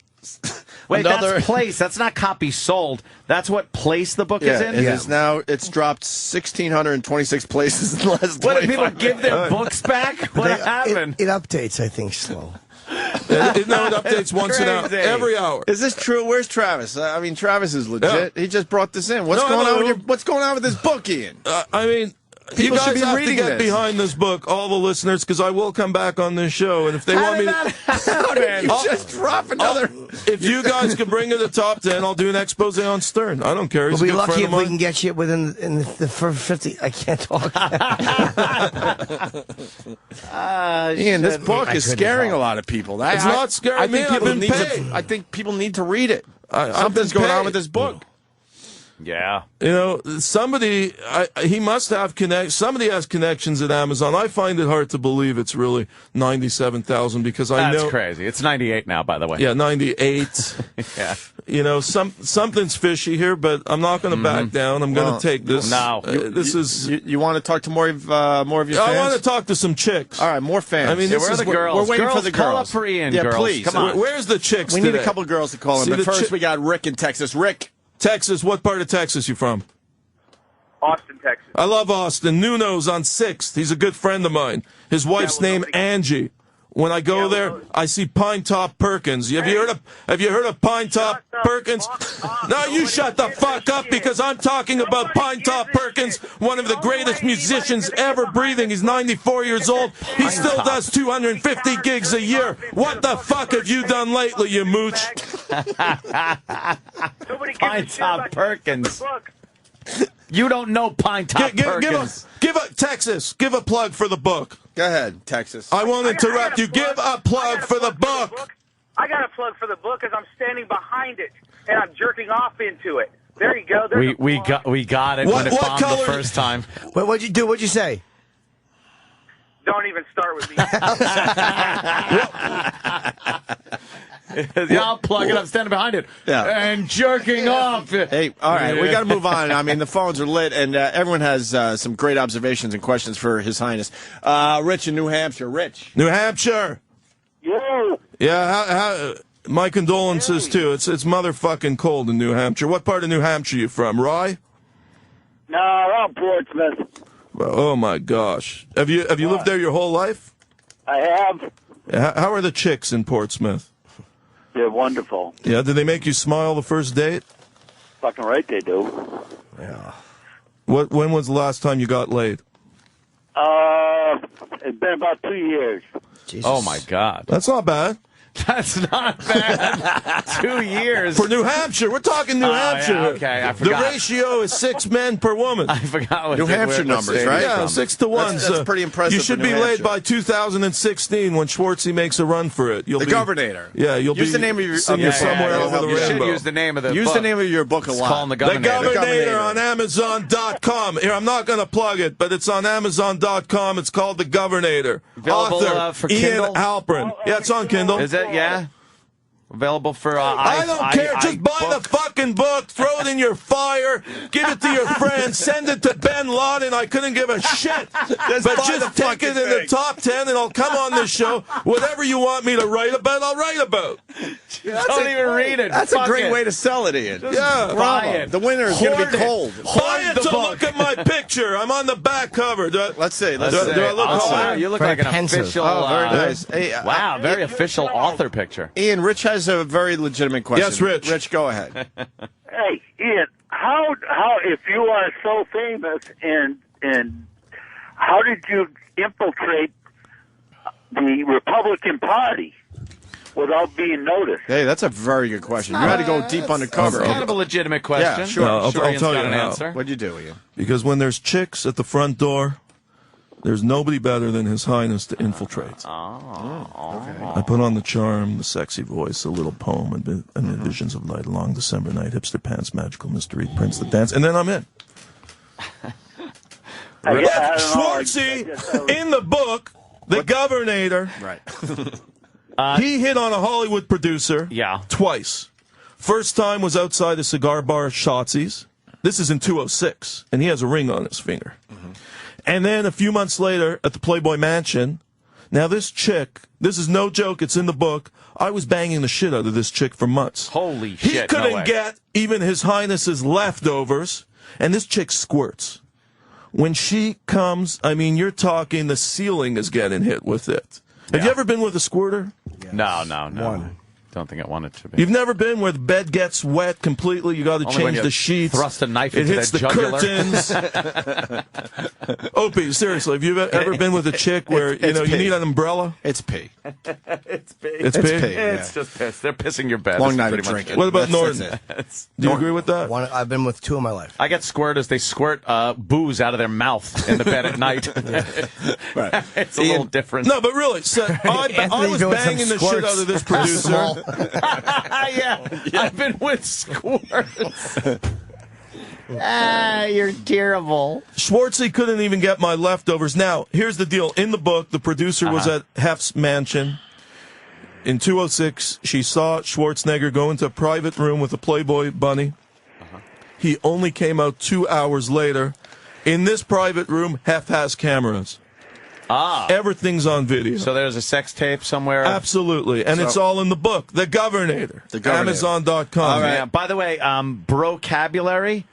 Wait, that's place. That's not copy sold. That's what place the book is in? It is now. It's dropped 1,626 places in the last 25 What, did people give their minutes. books back? What happened? It updates, I think, slow. It updates once an hour, every hour. Is this true? Where's Travis? I mean, Travis is legit. Yeah. He just brought this in. What's going on with this book, Ian? I mean, people you guys should be have reading to get this. behind this book, all the listeners, because I will come back on this show, and if they want me to, just drop another. If you guys can bring it to the top 10, I'll do an expose on Stern. I don't care. He's We'll be a good lucky friend if of we mine. can get you within the first 50. I can't talk. Ian, this book is scaring a lot of people. It's not scaring me. I think people need to read it. Something's going on with this book. Yeah. You know, somebody, he must have somebody has connections at Amazon. I find it hard to believe it's really 97,000 because I know. That's crazy. It's 98 now, by the way. Yeah, 98. Yeah. You know, something's fishy here, but I'm not going to back down. I'm going to take this. No. You want to talk to more of your fans? I want to talk to some chicks. All right, more fans. I mean, where are the girls? We're waiting for the girls. Call up for Ian, yeah, girls. please. Come on. Where's the chicks We today? need a couple of girls to call in, but first we got Rick in Texas. Rick. Texas, what part of Texas you from? Austin, Texas. I love Austin. Nuno's on 6th. He's a good friend of mine. His wife's name Angie. When I go there, I see Pine Top Perkins. Have you heard of Pine Top Perkins? No, you shut the fuck up because I'm talking about Pine Top Perkins, one of the greatest musicians ever breathing. He's 94 years old. He still does 250 gigs a year. What the fuck have you done lately, you mooch? Pine Top Perkins. You don't know Pine Top Perkins. Give a plug for the book. Go ahead, Texas. I won't interrupt you. Give a plug for the book. I got a plug for the book because I'm standing behind it and I'm jerking off into it. There you go. We got it when it bombed the first time. Wait, what'd you do? What'd you say? Don't even start with me. Yeah, I'll plug it up, standing behind it, and jerking off. Hey, all right, we got to move on. I mean, the phones are lit, and everyone has some great observations and questions for His Highness. Rich in New Hampshire. Rich. New Hampshire. Yo. Yeah, my condolences, too. It's motherfucking cold in New Hampshire. What part of New Hampshire you from, Rye? No, I'm Portsmouth. Oh, my gosh. Have you lived there your whole life? I have. How are the chicks in Portsmouth? They're wonderful. Yeah, did they make you smile the first date? Fucking right they do. Yeah. When was the last time you got laid? It's been about 2 years. Jesus. Oh, my God. That's not bad. That's not bad. 2 years. For New Hampshire. We're talking New Hampshire. Yeah, okay, I forgot. The ratio is 6 men per woman. I forgot what New Hampshire numbers, right? Yeah, 6 to 1. That's pretty impressive. You should be laid by 2016 when Schwartzy makes a run for it. The Governor. Yeah, you'll use be the name of your somewhere over the you rainbow. should use the name of the Use book. the name of your book a lot. Call him The Governor on Amazon.com. Here, I'm not going to plug it, but it's on Amazon.com. It's called The Governor. Available, Author for Ian Kindle? Halpern. Yeah, it's on Kindle. Is it? Yeah. Available for I don't care. Just buy the fucking book, throw it in your fire, give it to your friends, send it to Ben Laden. I couldn't give a shit. But just take it in the top 10 and I'll come on this show. Whatever you want me to write about, I'll write about. Don't even read it. That's a great way to sell it, Ian. Yeah. Buy it. The winner is going to be cold. Buy it to look at my picture. I'm on the back cover. Let's see. Do I look hard? You look like an official. Oh, very nice. Hey, wow, very official author picture. Ian, Rich has a very legitimate question. Yes, Rich. Rich, go ahead. Hey, Ian, how if you are so famous and how did you infiltrate the Republican Party without being noticed? Hey, that's a very good question. You had to go deep undercover. It's kind of a legitimate question. Yeah, sure. I'll Ian's tell you got an how. answer. What'd you do, Ian? Because when there's chicks at the front door, there's nobody better than His Highness to infiltrate. I put on the charm, the sexy voice, a little poem, and the visions of light, long December night, hipster pants, magical mystery, Prince the dance, and then I'm in. Schwartzy, in the book, the Governor, Right. he hit on a Hollywood producer twice. First time was outside a cigar bar, Shotzi's. This is in 2006, and he has a ring on his finger. And then a few months later, at the Playboy Mansion, now this chick, this is no joke, it's in the book, I was banging the shit out of this chick for months. Holy He shit, couldn't get even His Highness's leftovers, and this chick squirts. When she comes, I mean, you're talking the ceiling is getting hit with it. Have you ever been with a squirter? No. One. Don't think I want it to be. You've never been where the bed gets wet completely. You got to Only when change you the sheets. thrust a knife it into hits their the jugular. curtains. Opie, seriously, have you ever been with a chick where you need an umbrella? It's pee. It's pee. It's just piss. They're pissing your bed. Long That's night of pretty much drinking. it. What about Norton? That's Do you agree with that? I've been with 2 in my life. I get squirters. They squirt booze out of their mouth in the bed at night. Right. It's a little different. No, but really, so I was banging the shit out of this producer. Yeah. I've been with squirts. You're terrible. Schwartzy couldn't even get my leftovers. Now, here's the deal. In the book, the producer was at Hef's mansion. In 206, she saw Schwarzenegger go into a private room with a Playboy bunny. He only came out 2 hours later. In this private room, Hef has cameras. Everything's on video. So there's a sex tape somewhere? Absolutely. And it's all in the book. The Governator. Amazon.com. All right. Yeah. By the way, Brocabulary,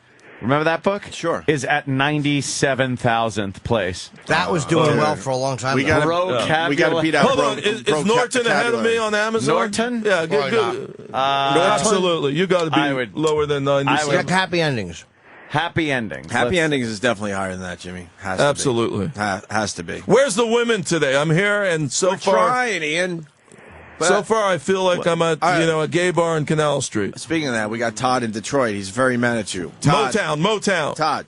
remember that book? Sure. Is at 97,000th place. That was doing well for a long time. We got to beat out. Hold on. Is Norton ahead of me on Amazon? Norton? Yeah. Good. Absolutely. You got to be lower than 97. Check happy endings. Happy endings. Happy endings is definitely higher than that, Jimmy. Absolutely. Has to be. Where's the women today? I'm here, and so far, trying, Ian. So far, I feel like I'm at a gay bar in Canal Street. Speaking of that, we got Todd in Detroit. He's very mad at you. Todd. Motown. Todd.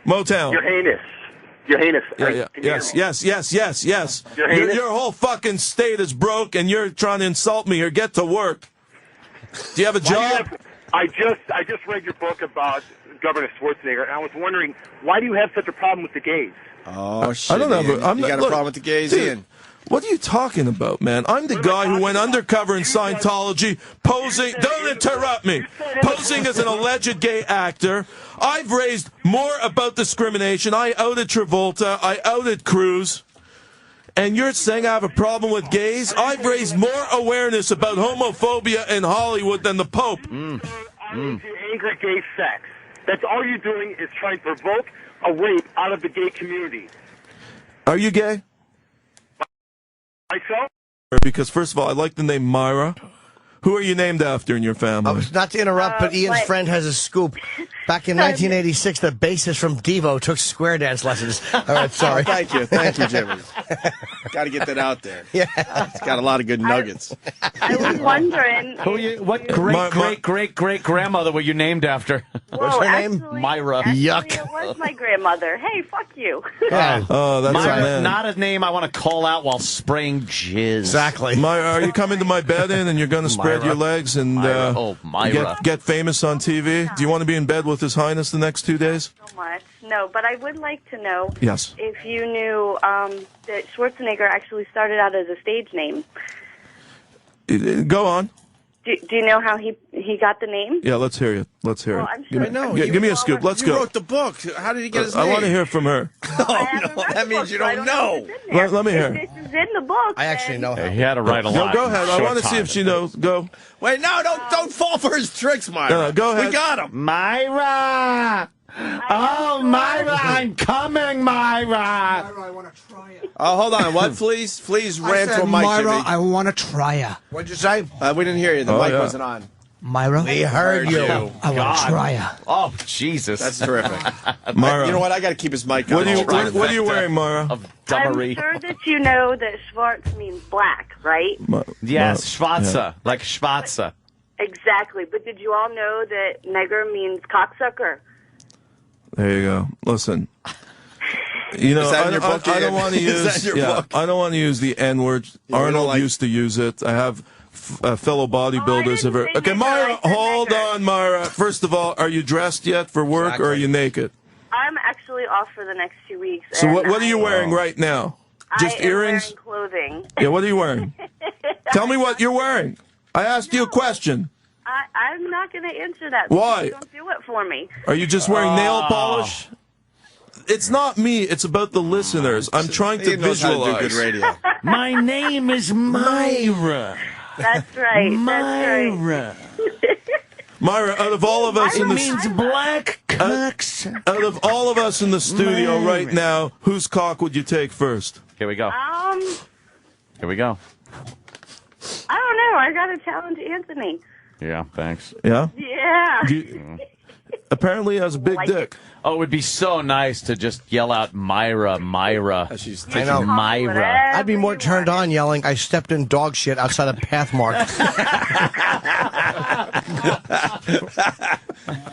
Motown. You're heinous. You're heinous. Yes. You're heinous? Your whole fucking state is broke, and you're trying to insult me here. Get to work. Do you have a job? I just read your book about Governor Schwarzenegger, and I was wondering, why do you have such a problem with the gays? Oh, shit. I don't know. Ian. You got a problem with the gays, dude, Ian? What are you talking about, man? I'm the guy who went undercover in Scientology, posing. Don't interrupt me. Posing as an alleged gay actor. I've raised more about discrimination. I outed Travolta. I outed Cruz. And you're saying I have a problem with gays? I've raised more awareness about homophobia in Hollywood than the Pope. Angry gay sex. That's all you're doing is trying to provoke a rape out of the gay community. Are you gay? Myself? Because, first of all, I like the name Myra. Who are you named after in your family? Not to interrupt, but Ian's friend has a scoop. Back in 1986, the bassist from Devo took square dance lessons. All right, sorry. Thank you, Jimmy. Got to get that out there. Yeah, it's got a lot of good nuggets. I was wondering. What great grandmother were you named after? What's her name? Myra. Yuck. It was my grandmother. Hey, fuck you. Oh, that's Myra, not a name I want to call out while spraying jizz. Exactly. Myra, are you coming to my bed in and you're going to spread your legs and Myra. Get famous on TV? Do you want to be in bed with His Highness the next 2 days? So much. No, but I would like to know if you knew that Schwarzenegger actually started out as a stage name. Go on. Do you know how he got the name? Yeah, let's hear it. I'm sure. Give me a scoop. Let's go. You wrote the book. How did he get his name? I want to hear from her. That means you don't know. Let me hear. This is in the book. I actually know how. He had to write a lot. Go ahead. I want to see if she knows. Go. Wait, no, don't fall for his tricks, Myra. No, go ahead. We got him. Myra! Oh, Myra, I'm coming, Myra! I want to try it. Oh, hold on. What? Please ran to a mic, Myra, Jimmy. I want to try it. What'd you say? We didn't hear you. The mic wasn't on. Myra? We heard you. I want to try it. Oh, Jesus. That's terrific. Myra. You know what? I got to keep his mic on. What are you wearing, Myra? I'm sure that you know that Schwartz means black, right? Yes, Schwarze, like Schwarze. Exactly. But did you all know that nigger means cocksucker? There you go. Listen. You know, I don't want to use. I don't want to use the N word. Arnold used to use it. I have fellow bodybuilders. Okay, Myra, hold on, Myra. First of all, are you dressed yet for work, or are you naked? I'm actually off for the next 2 weeks. So what are you wearing right now? Just earrings? I'm wearing clothing. Yeah, what are you wearing? Tell me what you're wearing. I asked you a question. I'm not going to answer that. Why? Don't do it for me. Are you just wearing nail polish? It's not me. It's about the listeners. I'm trying to visualize. Good radio. My name is Myra. That's right. Myra. Myra, out of all of us it means black cocks. Out of all of us in the studio right now, whose cock would you take first? Here we go. Here we go. I don't know. I got to challenge Anthony. Yeah, thanks. Yeah? Yeah. Apparently he has a big dick. Oh, it would be so nice to just yell out Myra. She's I know. Myra. I'd be more turned on yelling, I stepped in dog shit outside of Pathmark.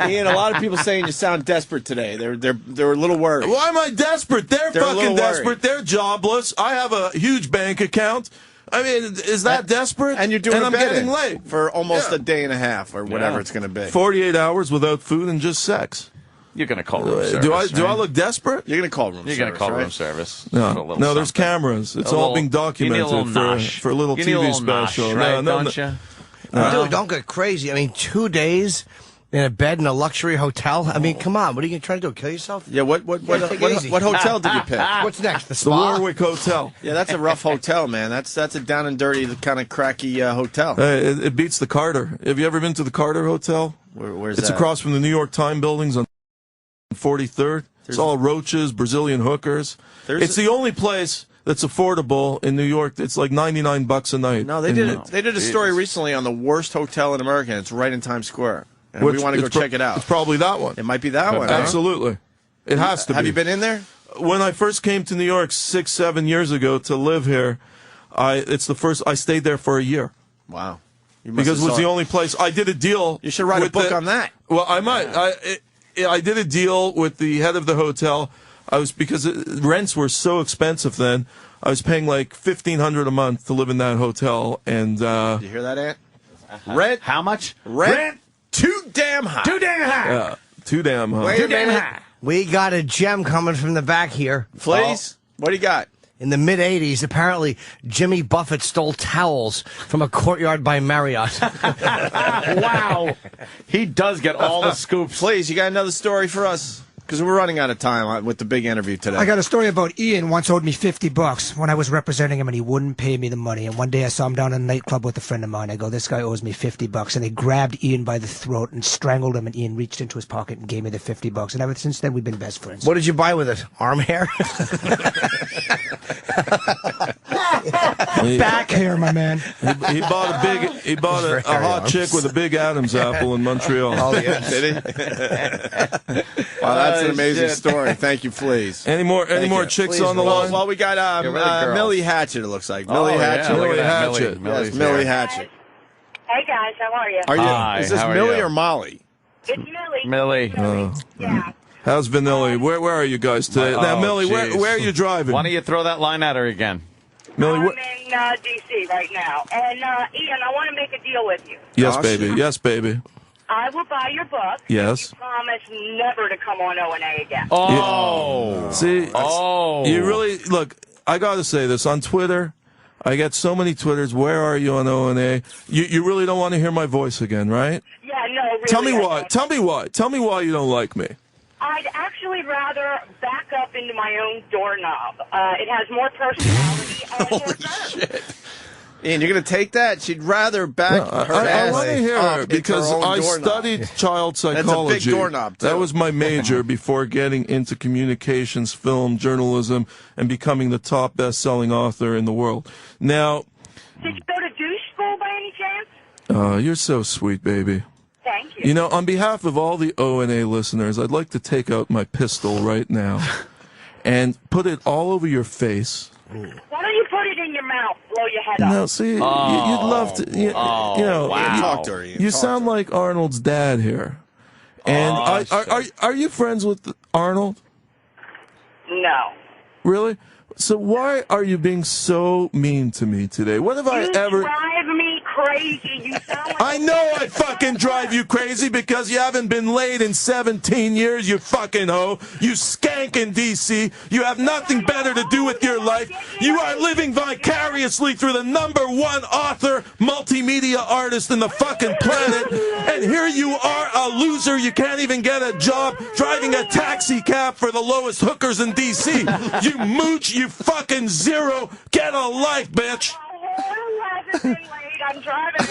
Ian, a lot of people saying you sound desperate today. They're a little worried. Why am I desperate? They're fucking desperate. They're jobless. I have a huge bank account. I mean, is that desperate? And you're doing I'm getting late for almost a day and a half or whatever it's going to be. 48 hours without food and just sex. You're going to call room service. Do I look desperate? You're going to call room service. You're going to call room service. No, there's cameras. It's all being documented for a little TV special. Don't you? Dude, don't get crazy. I mean, 2 days in a bed in a luxury hotel. I mean, come on. What are you trying to do? Kill yourself? Yeah. What hotel did you pick? What's next? The The spa? Warwick Hotel. Yeah, that's a rough hotel, man. That's a down and dirty kind of cracky hotel. It beats the Carter. Have you ever been to the Carter Hotel? Where's It's that? across from the New York Times buildings on 43rd. It's all roaches, Brazilian hookers. It's the only place that's affordable in New York. It's like $99 a night. No, they did a story recently on the worst hotel in America, and it's right in Times Square. And we want to go check it out. It's probably that one. It might be that one. Absolutely. It has to be. Have you been in there? When I first came to New York 6-7 years ago to live here, I stayed there for a year. Wow. Because it was the only place. I did a deal. You should write a book on that. Well, I might. I did a deal with the head of the hotel. Because rents were so expensive then. I was paying like $1,500 a month to live in that hotel. And you hear that, Ant? Rent? How much? Rent? Too damn high. Too damn high. Yeah, too damn high. Wait a minute. We got a gem coming from the back here. Please? What do you got? In the mid-'80s, apparently, Jimmy Buffett stole towels from a courtyard by Marriott. Wow. He does get all the scoops. Please, you got another story for us? Because we're running out of time with the big interview today. I got a story about Ian once owed me $50 when I was representing him and he wouldn't pay me the money. And one day I saw him down in a nightclub with a friend of mine. I go, this guy owes me $50. And they grabbed Ian by the throat and strangled him. And Ian reached into his pocket and gave me the $50. And ever since then, we've been best friends. What did you buy with it? Arm hair? Back hair, my man. He bought a hot chick with a big Adam's apple in Montreal. Oh, yeah. Did he? Wow, that's an amazing story. Thank you, please. Any more chicks on the line? Well, we got Millie Hatchet, it looks like. Millie Hatchet. Millie Hatchet. Yes, Millie Hatchet. Hey guys, how are you? Is this Millie or Molly? It's Millie. Millie. Yeah. How's Vanilli? Where are you guys today? Now, Millie, where are you driving? Why don't you throw that line at her again? Millie, I'm in D.C. right now. And, Ian, I want to make a deal with you. Yes, baby. Yes, baby. I will buy your book. Yes. You promise never to come on O&A again. Oh. See? Oh. You really, look, I got to say this. On Twitter, I get so many Twitters. Where are you on O&A? You really don't want to hear my voice again, right? Yeah, no, really. Tell me why. Tell me why. Tell me why you don't like me. I'd actually rather back up into my own doorknob. It has more personality and more Shit. Ian, you're going to take that? She'd rather back her ass. I want to hear her because I studied child psychology. That's a big doorknob, too. That was my major before getting into communications, film, journalism, and becoming the top best-selling author in the world. Now, Did you go to douche school by any chance? you're so sweet, baby. Thank you. You know, on behalf of all the O&A listeners, I'd like to take out my pistol right now and put it all over your face. Why don't you put it in your mouth, blow your head off? No, see, you'd love to. You know, wow. Talk to her, Ian. You Talk sound to her. like Arnold's dad here. And are you friends with Arnold? No. Really? So why are you being so mean to me today? What have I ever? You drive me crazy. You sound like I know I fucking drive you crazy because you haven't been laid in 17 years, you fucking hoe. You skank in D.C. You have nothing better to do with your life. You are living vicariously through the #1 author, multimedia artist in the fucking planet. And here you are, a loser. You can't even get a job driving a taxi cab for the lowest hookers in D.C. You mooch, you fucking zero. Get a life, bitch.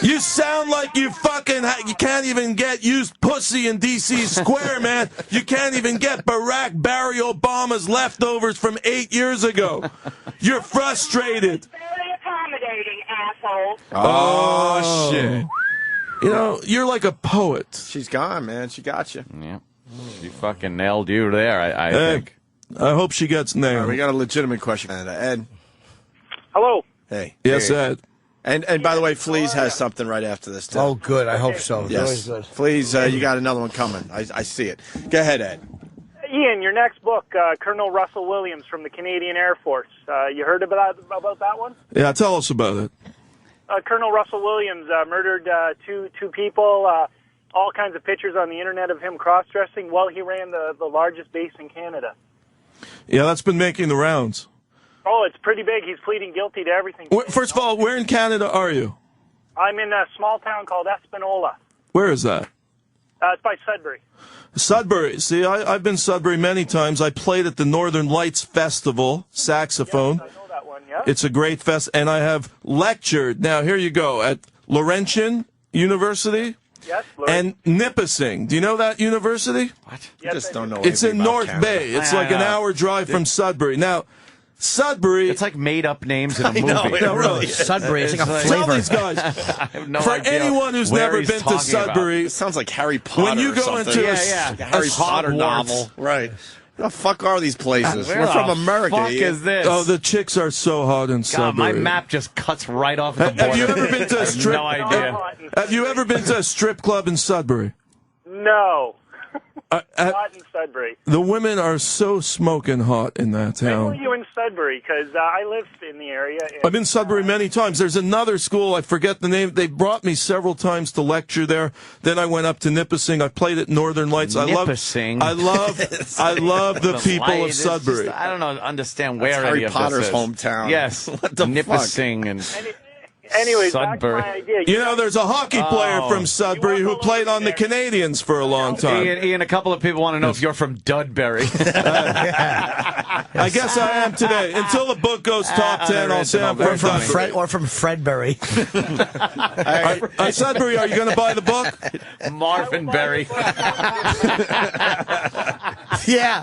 You sound like you fucking you can't even get used pussy in D.C. Square, man. You can't even get Barack Barry Obama's leftovers from 8 years ago. You're frustrated. asshole. Oh, shit. You know, you're like a poet. She's gone, man. She got you. Yeah. She fucking nailed you there, I Hey, think. I hope she gets nailed. All right, we got a legitimate question. Ed. Hello. Hey. Yes, Hey. Ed. And by the way, Fleas has something right after this, too. Oh, good. I hope so. Yes. Always good. Fleas, you got another one coming. I see it. Go ahead, Ed. Ian, your next book, Colonel Russell Williams from the Canadian Air Force. You heard about that one? Yeah, tell us about it. Colonel Russell Williams murdered two people. All kinds of pictures on the internet of him cross-dressing while he ran the largest base in Canada. Yeah, that's been making the rounds. Oh, it's pretty big. He's pleading guilty to everything. First of all, where in Canada are you? I'm in a small town called Espanola. Where is that? It's by Sudbury. Sudbury. See, I've been Sudbury many times. I played at the Northern Lights Festival, saxophone. Yes, I know that one, yeah. It's a great fest, and I have lectured. Now, here you go, at Laurentian University. Yes, and Nipissing. Do you know that university? What? You just don't know It's anything in about North Canada. Bay. It's like an hour drive from Sudbury. Now, Sudbury... It's like made-up names in a movie. No, really. Sudbury. It's like a Tell flavor. these guys, I have no for idea anyone who's where never he's been to talking Sudbury... It sounds like Harry Potter When you or go something. into Yeah. a Harry Potter Hogwarts. novel. Right. Where the fuck are these places? Where We're the from America. fuck Ian. is this? Oh, the chicks are so hot in God, Sudbury. my map just cuts right off at the border. Have you ever been to a I have strip? no idea. Have you ever been to a strip club in Sudbury? No. Not in Sudbury. The women are so smoking hot in that Where were town. you in Sudbury? Because I live in the area. And, I've been Sudbury many times. There's another school, I forget the name. They brought me several times to lecture there. Then I went up to Nipissing. I played at Northern Lights. Nipissing? I love the people of Light, it's Sudbury. just- I don't know, understand where That's any Harry of Potter's this is. hometown. Yes, What the Nipissing and Anyways, back to Sudbury. my idea. You know, there's a hockey player Oh. from Sudbury who played on the Canadians for a long time. Ian, a couple of people want to know if you're from Dudbury. I guess I am today. Until the book goes top 10, I'll say I'm from Sudbury. Or from Fredbury. Sudbury, are you going to buy the book? Marvinberry. Yeah.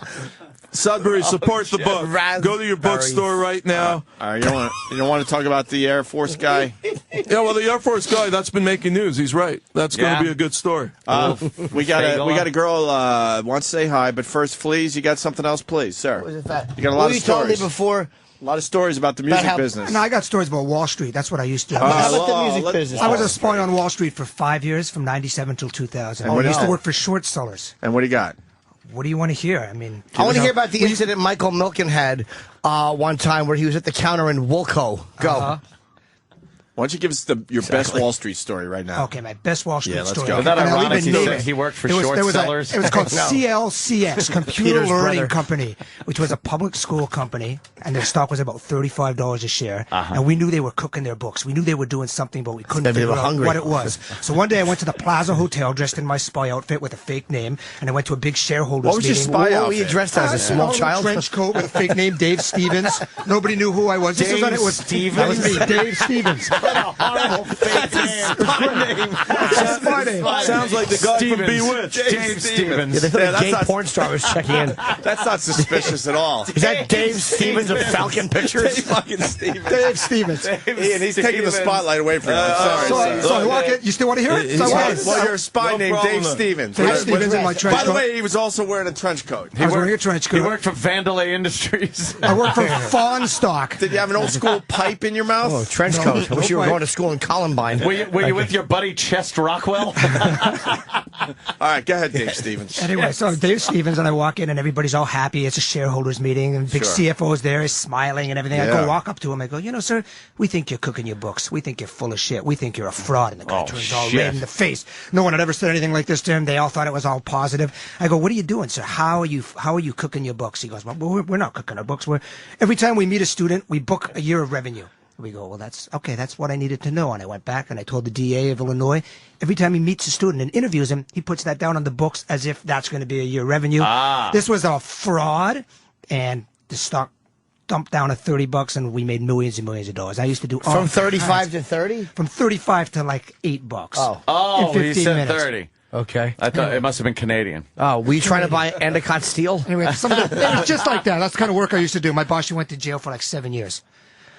Sudbury, support the book. Go to your bookstore right now. All right, you don't want to talk about the Air Force guy? Yeah, well, the Air Force guy, that's been making news. He's right. That's going to Yeah. be a good story. We got a girl wants to say hi, but first, Fleas, you got something else, please, sir? What is that? You got a lot What of you told me stories. before. A lot of stories about the music business. No, I got stories about Wall Street. That's what I used to do. How about the music business? I was a spy on Wall Street for 5 years, from 97 till 2000. And what I used is to it? work for short sellers. And what do you got? What do you want to hear? I mean, I want to hear about the incident Michael Milken had one time where he was at the counter in Woolco. Go. Why don't you give us your best Wall Street story right now? Okay, my best Wall Street let's story. go. Is that And I'll ironic? even He name said it. he worked for There was- short there was sellers? It was called No. CLCX, Computer Peter's Learning brother. Company, which was a public school company, and their stock was about $35 a share. Uh-huh. And we knew they were cooking their books. We knew they were doing something, but we couldn't Maybe they figure were out hungry. what it was. So one day I went to the Plaza Hotel dressed in my spy outfit with a fake name, and I went to a big shareholders What was your meeting. spy What were you outfit? Dressed as, a small child? Trench coat with a fake name, Dave Stevens. Nobody knew who I was. This was when it was Stevens? That was me, Dave Stevens. Horrible fake name. Spy name. Sounds like the guy from Bewitched. Dave Stevens. Yeah, they thought a that's gay not- porn star was checking in. That's not suspicious at all. Is that Dave Stevens of Falcon Pictures? Fucking Stevens. Dave Stevens. Ian, he's taking the spotlight away from you. I'm sorry. So I walk in. You still want to hear it? So I walk in. Well, you're a spy No named problem. Dave Stevens. Dave Stevens in my trench By the coat. way, he was also wearing a trench coat. I was wearing a trench He coat. worked for Vandalay Industries. I worked for Fawn Stock. Did you have an old school pipe in your mouth? Oh, trench coat. I wish you were going to school in Columbine. Were you with your buddy Chest Rockwell? All right, go ahead, Dave Stevens. Anyway, so Dave Stevens and I walk in and everybody's all happy. It's a shareholders meeting and big Sure. CFO's there, is smiling and everything. I Yeah. go walk up to him. I go, sir, we think you're cooking your books. We think you're full of shit. We think you're a fraud. And the guy turns all shit. red in the face. No one had ever said anything like this to him. They all thought it was all positive. I go, what are you doing, sir? How are you cooking your books? He goes, well, we're not cooking our books. Every time we meet a student, we book a year of revenue. We go, well, that's okay. That's what I needed to know. And I went back and I told the DA of Illinois, every time he meets a student and interviews him, he puts that down on the books as if that's going to be a year revenue. This was a fraud, and the stock dumped down to $30, and we made millions and millions of dollars. I used to do all From 35 kinds- to 30? from 35 to like $8. Oh. in he 15 said minutes. 30. Okay. I thought it must have been Canadian. Oh, were you trying to buy Endicott steel? Anyway, it was just like that. That's the kind of work I used to do. My boss, she went to jail for like 7 years.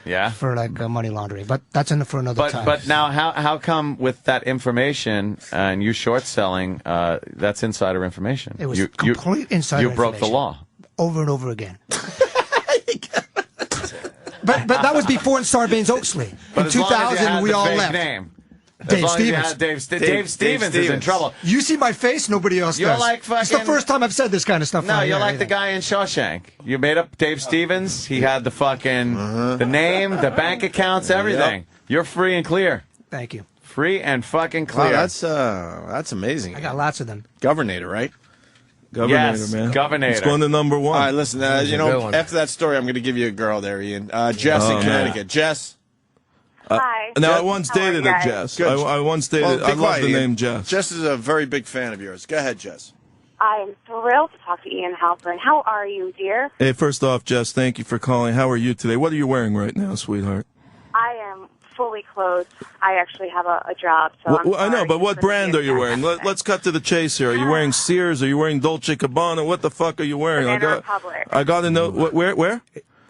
Yeah. For like money laundering, but that's for another time. But now, how come with that information and you short selling, that's insider information? It was complete insider You broke the information. law. Over and over again. But that was before in Sarbanes-Oxley. But In as long as you 2000, had we the all fake left. Name. As Dave long as you Stevens. had Dave Stevens is in trouble. You see my face, nobody else You're does. like It's the fucking- first time I've said this kind of stuff. No, on you're air, like the guy in Shawshank. You made up Dave Stevens. He had the fucking the name, the bank accounts, everything. You're free and clear. Thank you. Free and fucking clear. Wow, that's amazing. I got lots of them. Governator, right? Governator, Yes, man. Governator. It's going to number one. All right, listen. After that story, I'm going to give you a girl there, Ian. Jess in Connecticut. Jess. Hi. Now, I How once are dated you a guys? Jess. Good. I once dated. Well, I be love quiet, the Ian. name Jess. Jess is a very big fan of yours. Go ahead, Jess. I'm thrilled to talk to Ian Halpern. How are you, dear? Hey, first off, Jess, thank you for calling. How are you today? What are you wearing right now, sweetheart? I am fully clothed. I actually have a job, so I'm I know, sorry but what for the brand are you wearing? Let's cut to the chase here. Are you wearing Sears? Are you wearing Dolce & Gabbana? What the fuck are you wearing? Banana Republic. I got to know. Where?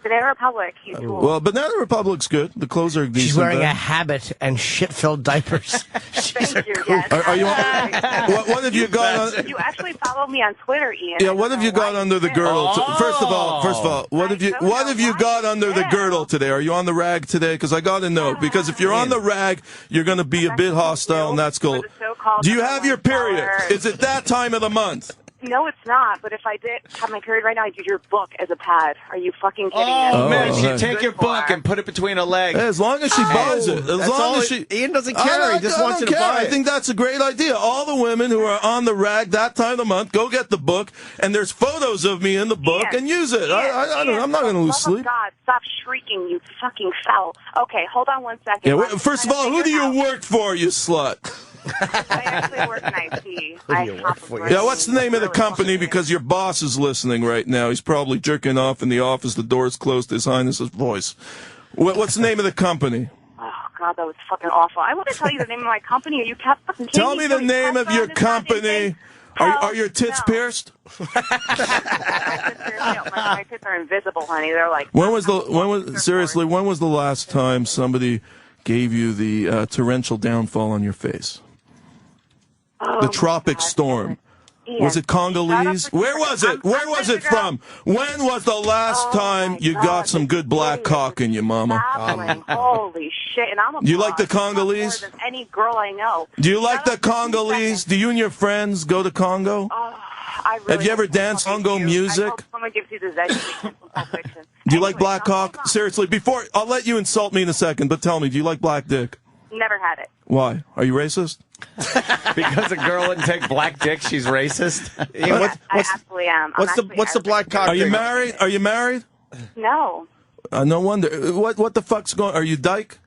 Banana Republic, you tool. Well, Banana Republic's good. The clothes are decent. She's wearing there. a habit and shit-filled diapers. Thank you, yes. Are you what have you got on? You actually follow me on Twitter, Ian. Yeah, what have you got under the girdle? First of all, what have you got under the girdle today? Are you on the rag today? Because I got to know. Because if you're on the rag, you're going to be a bit hostile, and that's cool. Do you have your period? Is it that time of the month? No, it's not. But if I did have my period right now, I'd use your book as a pad. Are you fucking kidding me? Oh, man, you take your book and put it between her legs. Hey, as long as she buys it. As That's long all as she. Ian doesn't care. He just wants you to buy I it. think that's a great idea. All the women who are on the rag that time of the month, go get the book, and there's photos of me in the book, and use it. I'm not going to lose sleep. God, stop shrieking, you fucking foul. Okay, hold on 1 second. Yeah, first of all, who do you work for, you slut? I actually work in IT. Yeah, what's the name of the company? Because your boss is listening right now. He's probably jerking off in the office. The door's closed. His Highness's voice. What's the name of the company? Oh, God, that was fucking awful. I want to tell you the name of my company. Are you fucking kidding Tell me the name of your company. Are your tits pierced? My tits are invisible, honey. They're like... When was the last time somebody gave you the torrential downfall on your face? The tropic storm. Ian, Was it Congolese? Where was it? Where was it from? When was the last time you got some good black cock in you, mama? Holy shit. And I'm a Do you like the boss. I'm Congolese? more than any girl I know. Do you like the Congolese? Do you and your friends go to Congo? I really Have you ever hope danced Congo music? I hope someone gives you the Zedgy fiction. Do you like black cock? Seriously, I'll let you insult me in a second, but tell me, do you like black dick? Never had it. Why? Are you racist? Because a girl wouldn't take black dick, she's racist? I absolutely am. What's the black cock? Are you thing? married? Are you married? No. No wonder. What the fuck's going? Are you dyke?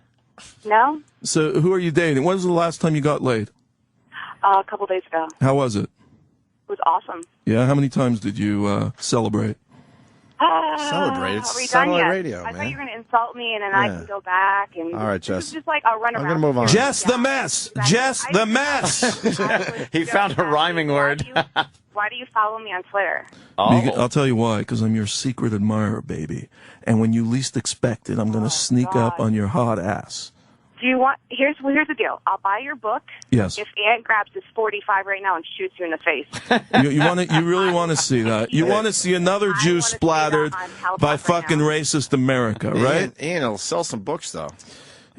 No? So who are you dating? When was the last time you got laid? A couple days ago. How was it? It was awesome. Yeah. How many times did you celebrate? Celebrate. It's Are we done satellite yet? radio, I man. thought you were going to insult me, and then I Yeah. can go back. And All right, this is Jess. just like a runaround. I'm gonna move on. Jess the mess. Jess the mess. He found a rhyming word. Why do you follow me on Twitter? I'll tell you why. Because I'm your secret admirer, baby. And when you least expect it, I'm going to sneak up on your hot ass. Do you want? Here's the deal. I'll buy your book. Yes. If Aunt grabs this 45 right now and shoots you in the face. You really want to see that? You want to see another Jew splattered by fucking racist America, right? Ian will sell some books, though.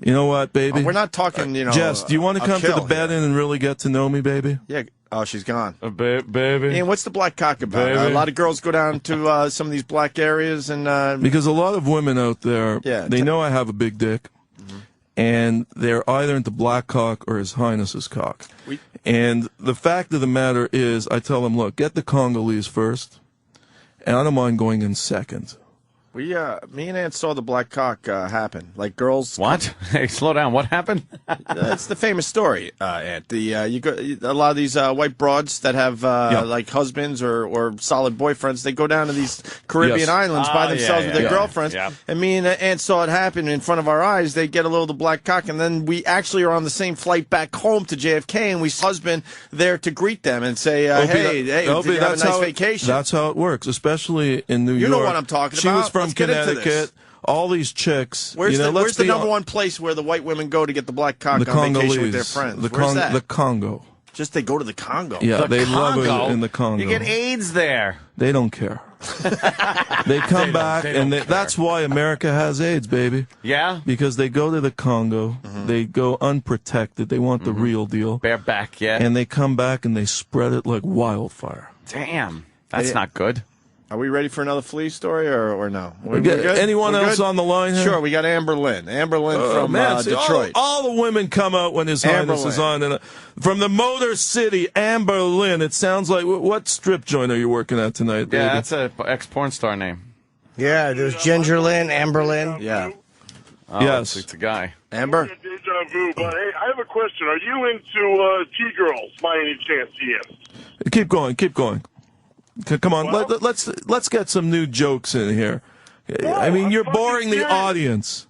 You know what, baby? We're not talking, Jess, do you want to a come to the kill bed in and really get to know me, baby? Yeah. Oh, she's gone. Baby. Ian, what's the black cock about? Baby. A lot of girls go down to some of these black areas and... Because a lot of women out there, they know I have a big dick. And they're either into black cock or His Highness's cock. And the fact of the matter is, I tell them, look, get the Congolese first, and I don't mind going in second. Me and Aunt saw the black cock happen. Like girls. What? Hey, slow down. What happened? That's the famous story, Aunt. You got a lot of these white broads that have like husbands or solid boyfriends. They go down to these Caribbean islands by themselves with their girlfriends. Yeah. And me and Aunt saw it happen in front of our eyes. They get a little of the black cock, and then we actually are on the same flight back home to JFK, and we see husband there to greet them and say, "Hey, did you have a nice vacation?" That's how it works, especially in New York. You know what I'm talking about. She was from Let's get into Connecticut. all these chicks. Where's you know, where's the be number hon- one place where the white women go to get the black cock the on vacation Congolese, with their friends? the Where's that? The Congo. Just they go to the Congo. Yeah, The they love Congo? it in the Congo. You get AIDS there. They don't care. They come back, and that's why America has AIDS, baby. Yeah? Because they go to the Congo, Mm-hmm. they go unprotected, they want the real deal. Bareback, yeah. And they come back and they spread it like wildfire. Damn. That's Hey, not good. Are we ready for another flea story or no? We got- good? anyone We're else good? on the line here? Sure, we got Amber Lynn. Amber Lynn from See, Detroit. All the women come out when His Amber Highness is Lynn. on. And, from the Motor City, Amber Lynn. It sounds like, what strip joint are you working at tonight, baby? Yeah, that's a ex-porn star name. Yeah, there's Ginger Lynn, Amber Lynn. Yeah. Oh, Yes. It's a guy. Amber? Deja vu, but hey, I have a question. Are you into T-girls by any chance? Yes. Keep going, keep going. Come on, let's get some new jokes in here. I mean, you're boring the audience.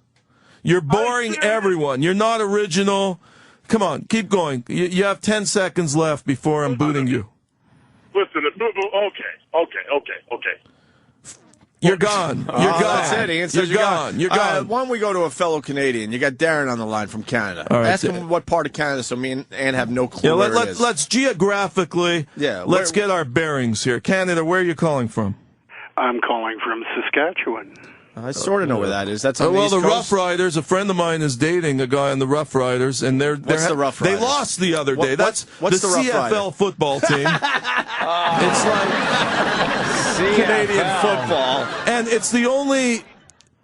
You're boring everyone. You're not original. Come on, keep going. You have 10 seconds left before I'm booting you. Listen, okay. You're gone. You're gone. That's it. Ian says You're gone. You're gone. Why don't we go to a fellow Canadian? You got Darren on the line from Canada. All right, Ask him what part of Canada, so me and Ann have no clue Yeah, where it is. let's geographically. Yeah, let's get our bearings here. Canada, where are you calling from? I'm calling from Saskatchewan. I sort of know where that is. That's on well, the East the Coast? Rough Riders. A friend of mine is dating a guy on the Rough Riders, and What's the Rough They Riders? lost the other day. That's what's the the Rough CFL Rider? football team. It's like Canadian football. And it's the only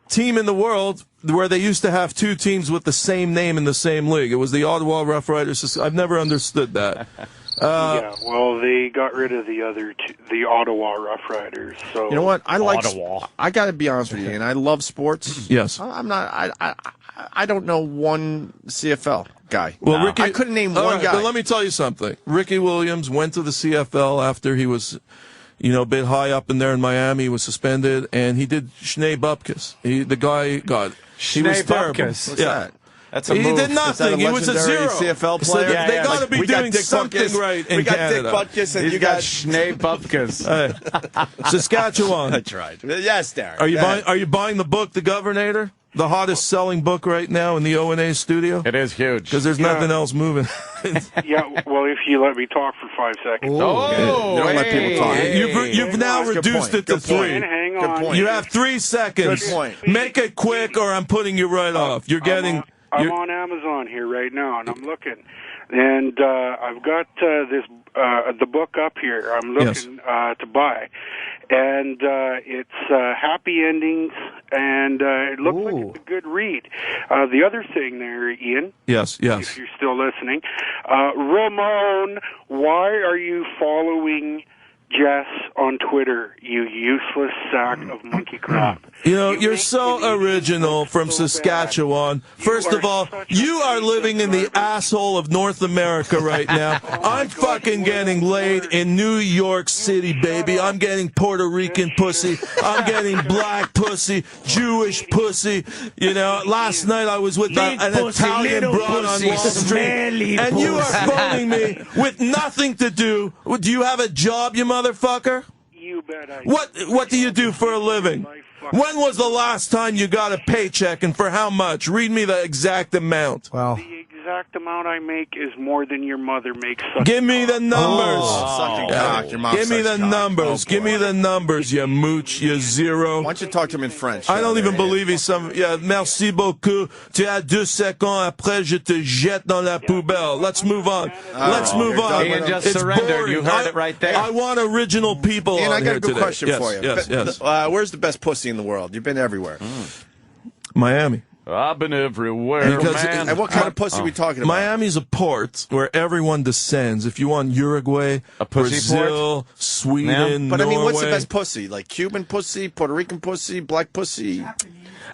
team in the world where they used to have two teams with the same name in the same league. It was the Ottawa Rough Riders. I've never understood that. Yeah, well, they got rid of the Ottawa Rough Riders. So You know what? I like. Ottawa. I got to be honest with you, and I love sports. Yes. I'm not. I don't know one CFL guy. Well, Ricky, I couldn't name all one right, guy. But let me tell you something. Ricky Williams went to the CFL after he was, a bit high up in there in Miami. He was suspended, and he did Schnee Bupkis. The guy got. He was Schnee terrible. Bupkis. What's that? That's a He move. did Is that nothing. He was a legendary zero. CFL So player? they got to be we got doing Dick something Butkus. right in We got Canada. Dick Butkus, and He's you got got Schnee Bupkis. Hey, Saskatchewan. I tried. Yes, Darren. Are you Go ahead. buying? Are you buying the book, The Governator? The hottest selling book right now in the O&A studio? It is huge. Because there's nothing else moving. yeah, well, if you let me talk for 5 seconds. You don't let people talk. You've now Good reduced point. it to Good point. 3. Hang Good on. point. You have 3 seconds. Good point. Make it quick, or I'm putting you right off. You're getting. I'm you're- on Amazon here right now, and I'm looking, and I've got the book up here. I'm looking to buy, and it's happy endings, and it looks like it's a good read. The other thing there, Ian, Yes. if you're still listening, Ramon, why are you following Jess on Twitter, you useless sack of monkey crap? You're so original from Saskatchewan. First of all, you are living in the asshole of North America right now. I'm fucking getting laid in New York City, baby. I'm getting Puerto Rican pussy. I'm getting black pussy, Jewish pussy. Last night I was with an Italian broad on Wall Street. And you are phoning me with nothing to do. Do you have a job, you motherfucker? You bet I What do you do for a living? When was the last time you got a paycheck, and for how much? Read me the exact amount. Well, The exact amount I make is more than your mother makes. Give me the numbers. Sucking cock. Your mom Give me sucks the cock. numbers. Oh, Give me boy. the numbers, you mooch, you zero. Why don't you talk to him in French? I don't even believe he's some. Yeah, merci beaucoup. Tu as 2 secondes après, je te jette dans la poubelle. Let's move on. Let's move you're on. done Ian just It's surrendered. boring. You heard it right there. I want original people And on I got here a good today. question Yes, for you. Yes. Where's the best pussy in the world? You've been everywhere. Miami. I've been everywhere, Because man. And what kind of pussy are we talking about? Miami's a port where everyone descends. If you want Uruguay, A pussy Brazil, Sweden, But I mean, what's the Norway. best pussy? Like Cuban pussy, Puerto Rican pussy, black pussy?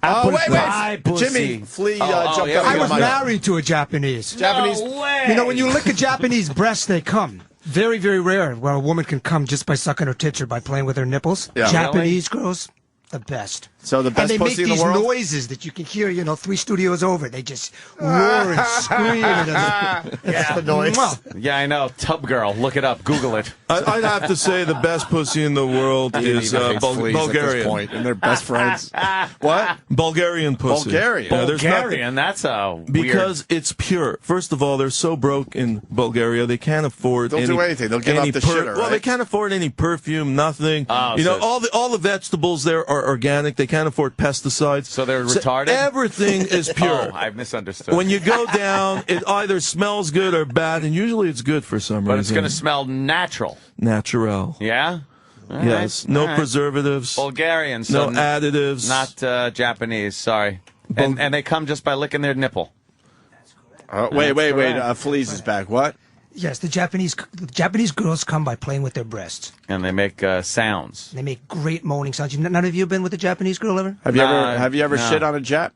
Apple wait. pie pussy. Jimmy, Flea Oh, jumped yeah, up. I on was the mic. married to a Japanese. Japanese. When you lick a Japanese breast, they come. Very, very rare where a woman can come just by sucking her tits or by playing with her nipples. Yeah. Japanese girls, the best. So the best and they make pussy in the these world? noises that you can hear, 3 studios over. They just roar and scream. That's the noise. Yeah, I know. Tub girl. Look it up. Google it. I'd have to say the best pussy in the world is Bulgarian. Point, and they're best friends. What? Bulgarian pussy. Bulgarian. Yeah, there's Bulgarian. That's a because it's pure. First of all, they're so broke in Bulgaria they can't afford. They'll do anything. They'll give up the shitter. Well, right? they can't afford any perfume. Nothing. All the vegetables there are organic. They can't afford pesticides. So they're retarded? Everything is pure. Oh, I misunderstood. When you go down, it either smells good or bad, and usually it's good for some reason. But it's going to smell natural. Natural. Yeah? All yes. right. No All right. preservatives. Bulgarian. So no additives. Not Japanese. Sorry. And they come just by licking their nipple. Wait. Fleas is back. What? Yes, the Japanese girls come by playing with their breasts. And they make sounds. They make great moaning sounds. None of you have been with a Japanese girl ever? Have you ever shit on a Jap?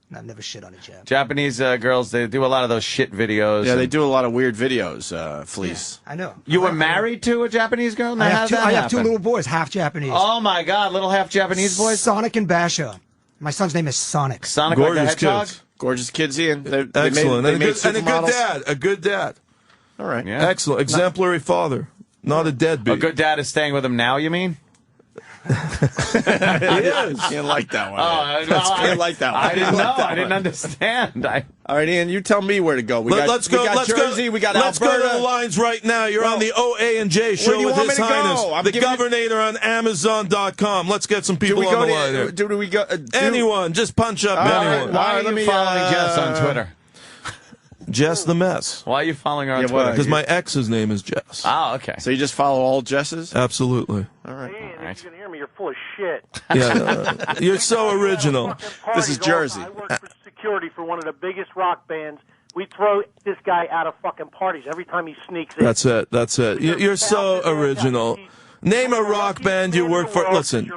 No, I've never shit on a Jap. Japanese girls, they do a lot of those shit videos. Yeah, they do a lot of weird videos, Fleece. Yeah, I know. You were married to a Japanese girl? I have two little boys, half Japanese. Oh, my God, little half Japanese boys? Sonic and Basha. My son's name is Sonic. Sonic like the hedgehog? Gorgeous kids, Ian. Excellent. They made and a good dad. A good dad. All right. Yeah. Excellent. Exemplary father. Not a deadbeat. A good dad is staying with him now, you mean? He is. You didn't like that one. I didn't like that one. I didn't know. I didn't understand. All right, Ian, you tell me where to go. Let's go. Jersey. We got Let's Alberta. go to the lines right now. You're on the OA&J show with His Highness, the Governor on Amazon.com. Let's get some people on the line here. Do we go? Anyone. Just punch up anyone. Why are you following Jess on Twitter? Jess the Mess. Why are you following her on Twitter? Because my ex's name is Jess. Oh, okay. So you just follow all Jesses? Absolutely. All right. Hey, if you can hear me, you're full of shit. Yeah, you're so original. This is Jersey. I work for security for one of the biggest rock bands. We throw this guy out of fucking parties every time he sneaks in. That's it. You're so original. Name a rock band you work for. Listen,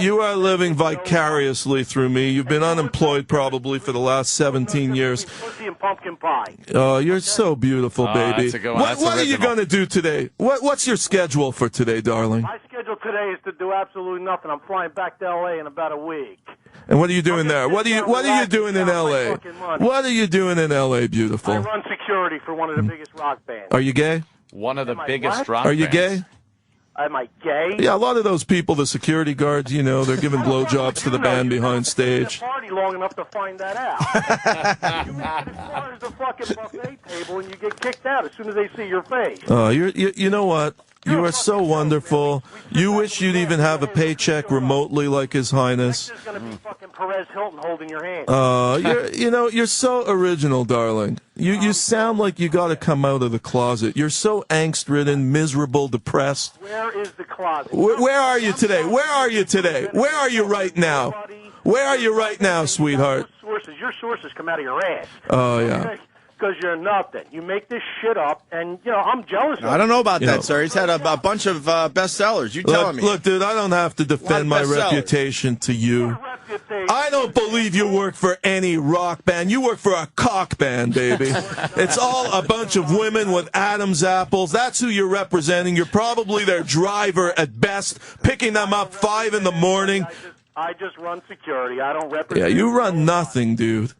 you are living vicariously through me. You've been unemployed probably for the last 17 years. Pussy and pumpkin pie. Oh, you're so beautiful, baby. That's a good one. What are you going to do today? What's your schedule for today, darling? My schedule today is to do absolutely nothing. I'm flying back to L.A. in about a week. And what are you doing there? What are you doing in L.A.? What are you doing in L.A., beautiful? I run security for one of the biggest rock bands. Are you gay? One of the biggest rock bands. Are you gay? Am I gay? Yeah, a lot of those people, the security guards, they're giving blowjobs to the band behind stage. Party long enough to find that out. You reach as far as the fucking buffet table and you get kicked out as soon as they see your face. You know what? You are so wonderful. You wish you'd even have a paycheck remotely like His Highness. There's going to be fucking Perez Hilton holding your hand. You're so original, darling. You sound like you got to come out of the closet. You're so angst-ridden, miserable, depressed. Where is the closet? Where are you today? Where are you today? Where are you right now? Where are you right now, sweetheart? Your sources come out of your ass. Oh, yeah. Because you're nothing. You make this shit up, and, I'm jealous of I don't know about that, sir. He's had a bunch of bestsellers. You telling me. Look, dude, I don't have to defend my reputation to you. I don't believe you work for any rock band. You work for a cock band, baby. It's all a bunch of women with Adam's apples. That's who you're representing. You're probably their driver at best, picking them up 5 in the morning. I just run security. I don't represent. Yeah, you run nothing, dude.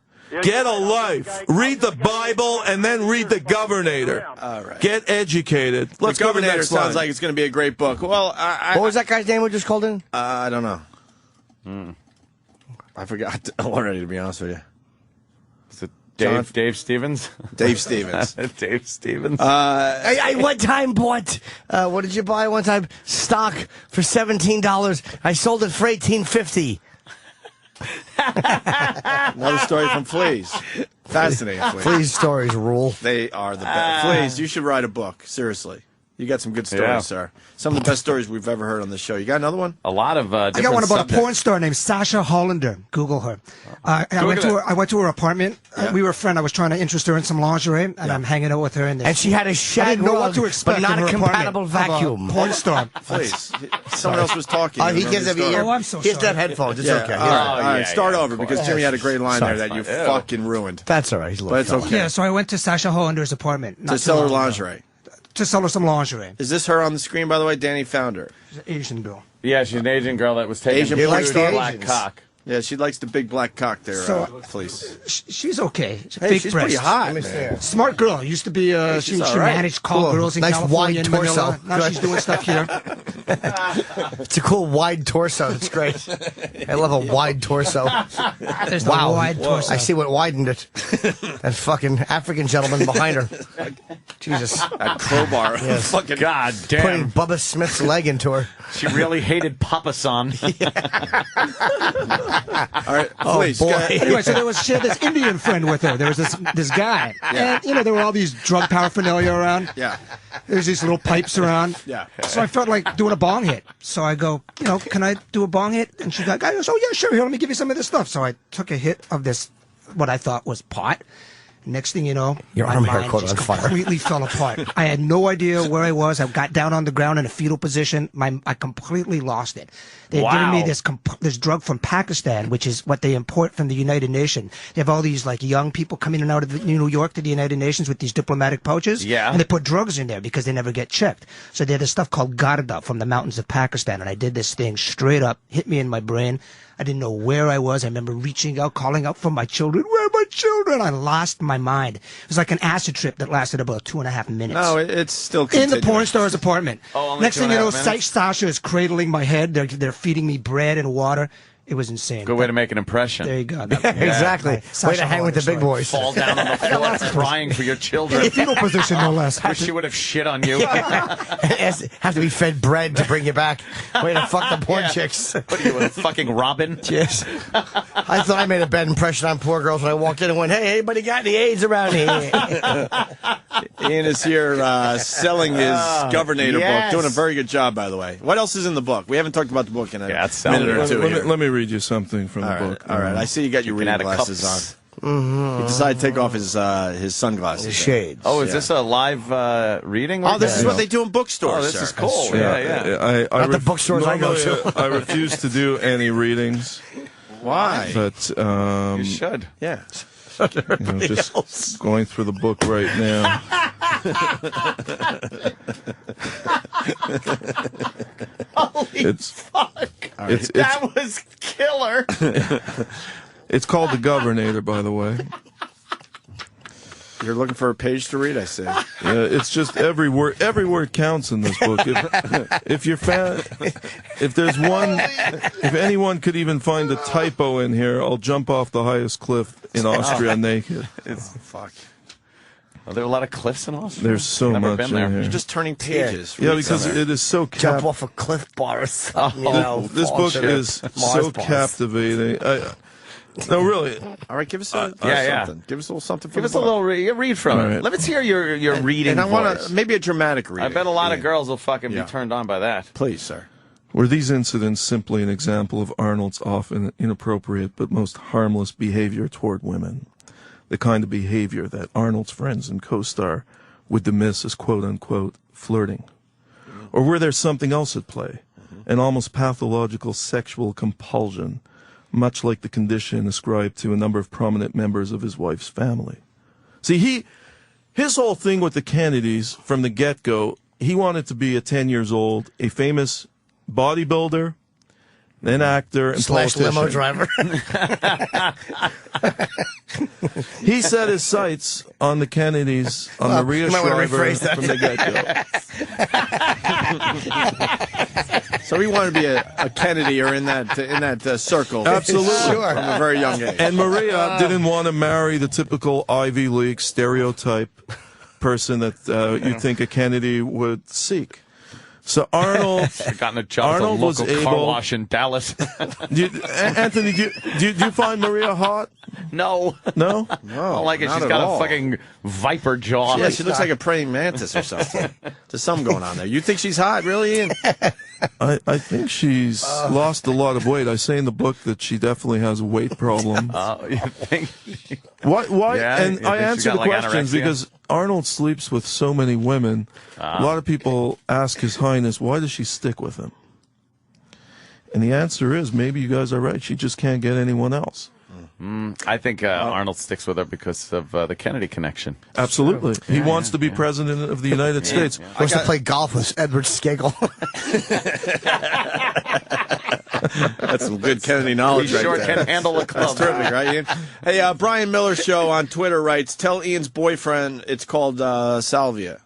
Get a life. Read the Bible and then read the Governator. All right. Get educated. Let's the go to the Governator next sounds line. like it's going to be a great book. Well, what was that guy's name we just called in? I don't know. I forgot already, to be honest with you. Is it Dave Stevens? Dave Stevens. Dave Stevens. I one time bought, what did you buy one time? Stock for $17. I sold it for $18.50. Another story from Fleas. Fascinating. Fleas stories rule. They are the best. Fleas, you should write a book. Seriously. You got some good stories, sir. Some of the best stories we've ever heard on this show. You got another one? A lot of different I got one about subjects. a porn star named Sasha Hollander. Google her. I went to her apartment. We were a friend. I was trying to interest her in some lingerie, and I'm hanging out with her. And she had a shag I didn't know what rug, to expect but not in a her compatible apartment vacuum. of a porn star. Please. Someone else was talking. He gets Oh, I'm so sorry. He has to have headphones. It's okay. All right, start over because Jimmy had a great line there that you fucking ruined. That's all right. But it's okay. Yeah, so I went to Sasha Hollander's apartment. To sell her lingerie. to sell her some lingerie. Is this her on the screen, by the way? Danny found her. She's an Asian girl. Yeah, she's an Asian girl that was taking Asian a porn star? black cock. Yeah, she likes the big black cock there, So- please. She's okay. She's Hey, fake she's breasts. pretty hot, Let me see man. her. Smart girl. Used to be. She she's all right. managed call Cool. girls in Nice California wide and Manila. torso. Now Good. she's doing stuff here. It's a cool wide torso. It's great. I love a wide torso. There's the Wow. wide torso. I see what widened it. That fucking African gentleman behind her. Jesus. That crowbar. Yes. Fucking God damn. Putting Bubba Smith's leg into her. She really hated Papa San. All right, Oh, please. boy. go ahead. Anyway, so she had this Indian friend with her. There was this guy, and there were all these drug paraphernalia around. Yeah. There's these little pipes around. Yeah. So I felt like doing a bong hit. So I go, can I do a bong hit? And she goes, oh yeah, sure. Here, let me give you some of this stuff. So I took a hit of this, what I thought was pot. Next thing you know, Your my arm hair mind caught just on fire. completely fell apart. I had no idea where I was. I got down on the ground in a fetal position. I completely lost it. They had given me this drug from Pakistan, which is what they import from the United Nations. They have all these like young people coming in and out of New York to the United Nations with these diplomatic pouches. Yeah. And they put drugs in there because they never get checked. So they had this stuff called Garda from the mountains of Pakistan. And I did this thing straight up, hit me in my brain. I didn't know where I was. I remember reaching out, calling out for my children. Where are my children? I lost my mind. It was like an acid trip that lasted about 2.5 minutes. No, it's still In continuing. the porn star's apartment. Oh, only Next thing you know, 2.5 minutes? Sasha is cradling my head. They're feeding me bread and water. It was insane. Good way to make an impression. There you go. Exactly. Way Sasha to hang with the big boys. Fall down on the floor crying for your In children. the fetal position, no less. Wish she would have shit on you. Have to be fed bread to bring you back. Way to fuck the porn chicks. What are you, a fucking Robin? Yes. I thought I made a bad impression on poor girls when I walked in and went, hey, anybody got any AIDS around here? Ian is here selling his Governator yes. book. Doing a very good job, by the way. What else is in the book? We haven't talked about the book in a it's minute or two. here. Let me read you something from the book. All right. I see you got your can reading add a glasses cups. on. He decided to take off his sunglasses. The shades. Oh, is this a live reading? Oh, this is what they do in bookstores. Oh, this sir. is cool. Yeah. Not the bookstores I go normally, to. I refuse to do any readings. Why? But You should. Yeah. just going through the book right now. Holy fuck. That was killer. It's called The Governator, by the way. You're looking for a page to read, I see. Yeah, it's just every word counts in this book. If you're if there's one, if anyone could even find a typo in here, I'll jump off the highest cliff in Austria naked. Fuck. Are there a lot of cliffs in Austria? There's so Never much been in there. here. You're just turning pages. Yeah, Read because some. it is so Jump off a cliff bar or something, this book is so captivating. No, really. All right, give us yeah. something. Give us a little something. Give us a little read from All it. right. Let's hear your reading And I want voice. to maybe a dramatic reading. I bet a lot of Yeah. girls will fucking be turned on by that. Please, sir. Were these incidents simply an example of Arnold's often inappropriate but most harmless behavior toward women? The kind of behavior that Arnold's friends and co-star would dismiss as quote-unquote flirting? Or were there something else at play? An almost pathological sexual compulsion, much like the condition ascribed to a number of prominent members of his wife's family. See, his whole thing with the Kennedys from the get-go, he wanted to be at 10 years old, a famous bodybuilder, then actor, and / limo driver. He set his sights on the Kennedys, on Maria you might want to Shriver rephrase that. from the get-go. So he wanted to be a Kennedy or in that circle. Absolutely. Sure. From a very young age. And Maria didn't want to marry the typical Ivy League stereotype person that you'd think a Kennedy would seek. So Arnold, Gotten a job at Arnold a was local car able. wash in Dallas. Anthony, do you find Maria hot? No. No? I don't like it. not She's at got all. a fucking viper jaw. Yeah, she looks like a praying mantis or something. There's something going on there. You think she's hot, really, Ian? I think she's lost a lot of weight. I say in the book that she definitely has a weight problem. You think? Why? Yeah, And you I think she answer got, the like, questions anorexia? because Arnold sleeps with so many women. A lot of people ask His Highness, why does she stick with him? And the answer is, maybe you guys are right. She just can't get anyone else. I think Arnold sticks with her because of the Kennedy connection. Absolutely. He wants to be president of the United States. Wants to play golf with Edward Skegel. That's some good Kennedy knowledge right sure there. can handle a club. That's terrific, right, Ian? Hey, Brian Miller Show on Twitter writes, tell Ian's boyfriend it's called salvia.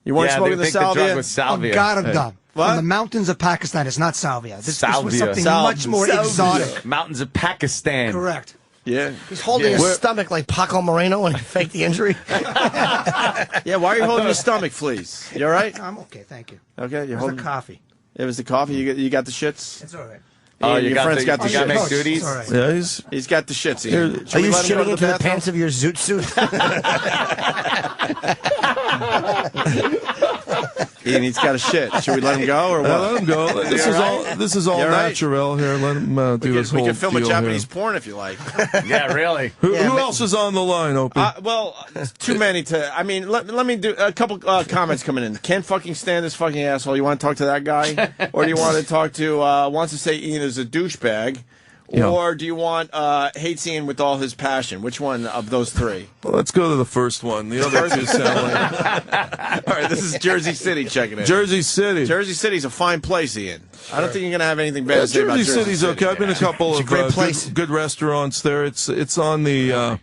You weren't smoking the salvia? The drug was salvia. Oh, God, I'm done. What? From the mountains of Pakistan, it's not salvia. This was Salvia. something much more exotic. Mountains of Pakistan. Correct. Yeah. He's holding his stomach like Paco Moreno when he faked the injury. Yeah, why are you holding your stomach, please? You all right? I'm okay, thank you. Okay, you're It was holding the coffee. It was the coffee. You got the shits. It's all right. Oh, Your friend's got the you got to shits. make duties? All right. Yeah, He's got the shits. Ian. Are Should we you let him go shitting to into the bathroom? pants of your zoot suit? Ian, he's got a shit. Should we let him go or what? Let him go. This is all You all right? natural here. Let him do his whole We can film a deal Japanese here. porn if you like. Yeah, really. Who else is on the line, Opie? Well, it's too many to. I mean, let me do a couple comments coming in. Can't fucking stand this fucking asshole. You want to talk to that guy, or do you want to talk to wants to say Ian is a douchebag, or do you want hates Ian with all his passion? Which one of those three? Well, let's go to the first one. The other two sound like... All right, this is Jersey City checking in. Jersey City. Jersey City's a fine place, Ian. I don't think you're gonna have anything bad to say about Jersey City's City. okay. I've been to a couple of good restaurants there. It's on the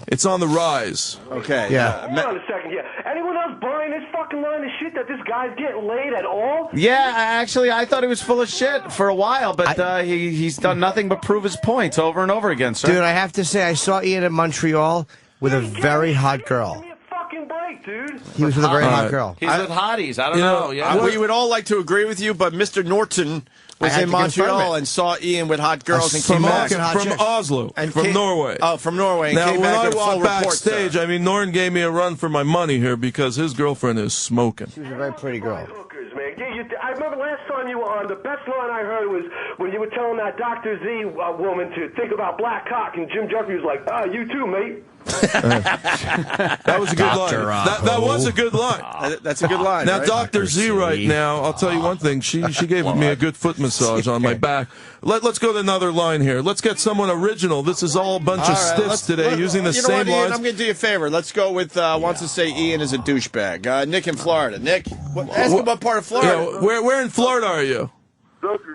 it's on the rise. Okay. Yeah. Hold on a second here. Anyone else buying this fucking line of shit that this guy's getting laid at all? Yeah, actually, I thought he was full of shit for a while, but he's done nothing but prove his points over and over again, sir. Dude, I have to say, I saw Ian in Montreal with a very hot girl. Fucking break, dude. He was with a very hot girl. He's with hotties. I don't know. Yeah. We would all like to agree with you, but Mr. Norton was in Montreal and saw Ian with hot girls and came back from Oslo, and from Norway. Oh, from Norway. And Now, came when back I with a full walked report, backstage, sir. I mean, Norton gave me a run for my money here because his girlfriend is smoking. She was a very pretty girl. Hookers, man. I remember last time you were on, the best line I heard was when you were telling that Dr. Z woman to think about black cock, and Jim Jeffrey was like, you too, mate. That was a good line. That was a good line. That's a good line. Now, right? Dr. Z right now, I'll tell you one thing. She gave me a good foot massage on my back. Let's go to another line here. Let's get someone original. This is all a bunch of stiffs today using the same Ian, lines. I'm going to do you a favor. Let's go with wants to say Ian is a douchebag. Nick in Florida. Nick, ask him what part of Florida. Yeah, where in Florida are you?